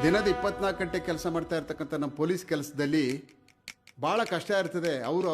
ದಿನದ 24 ಗಂಟೆ ಕೆಲಸ ಮಾಡ್ತಾ ಇರ್ತಕ್ಕಂಥ ನಮ್ಮ ಪೊಲೀಸ್ ಕೆಲಸದಲ್ಲಿ ಭಾಳ ಕಷ್ಟ ಇರ್ತದೆ. ಅವರು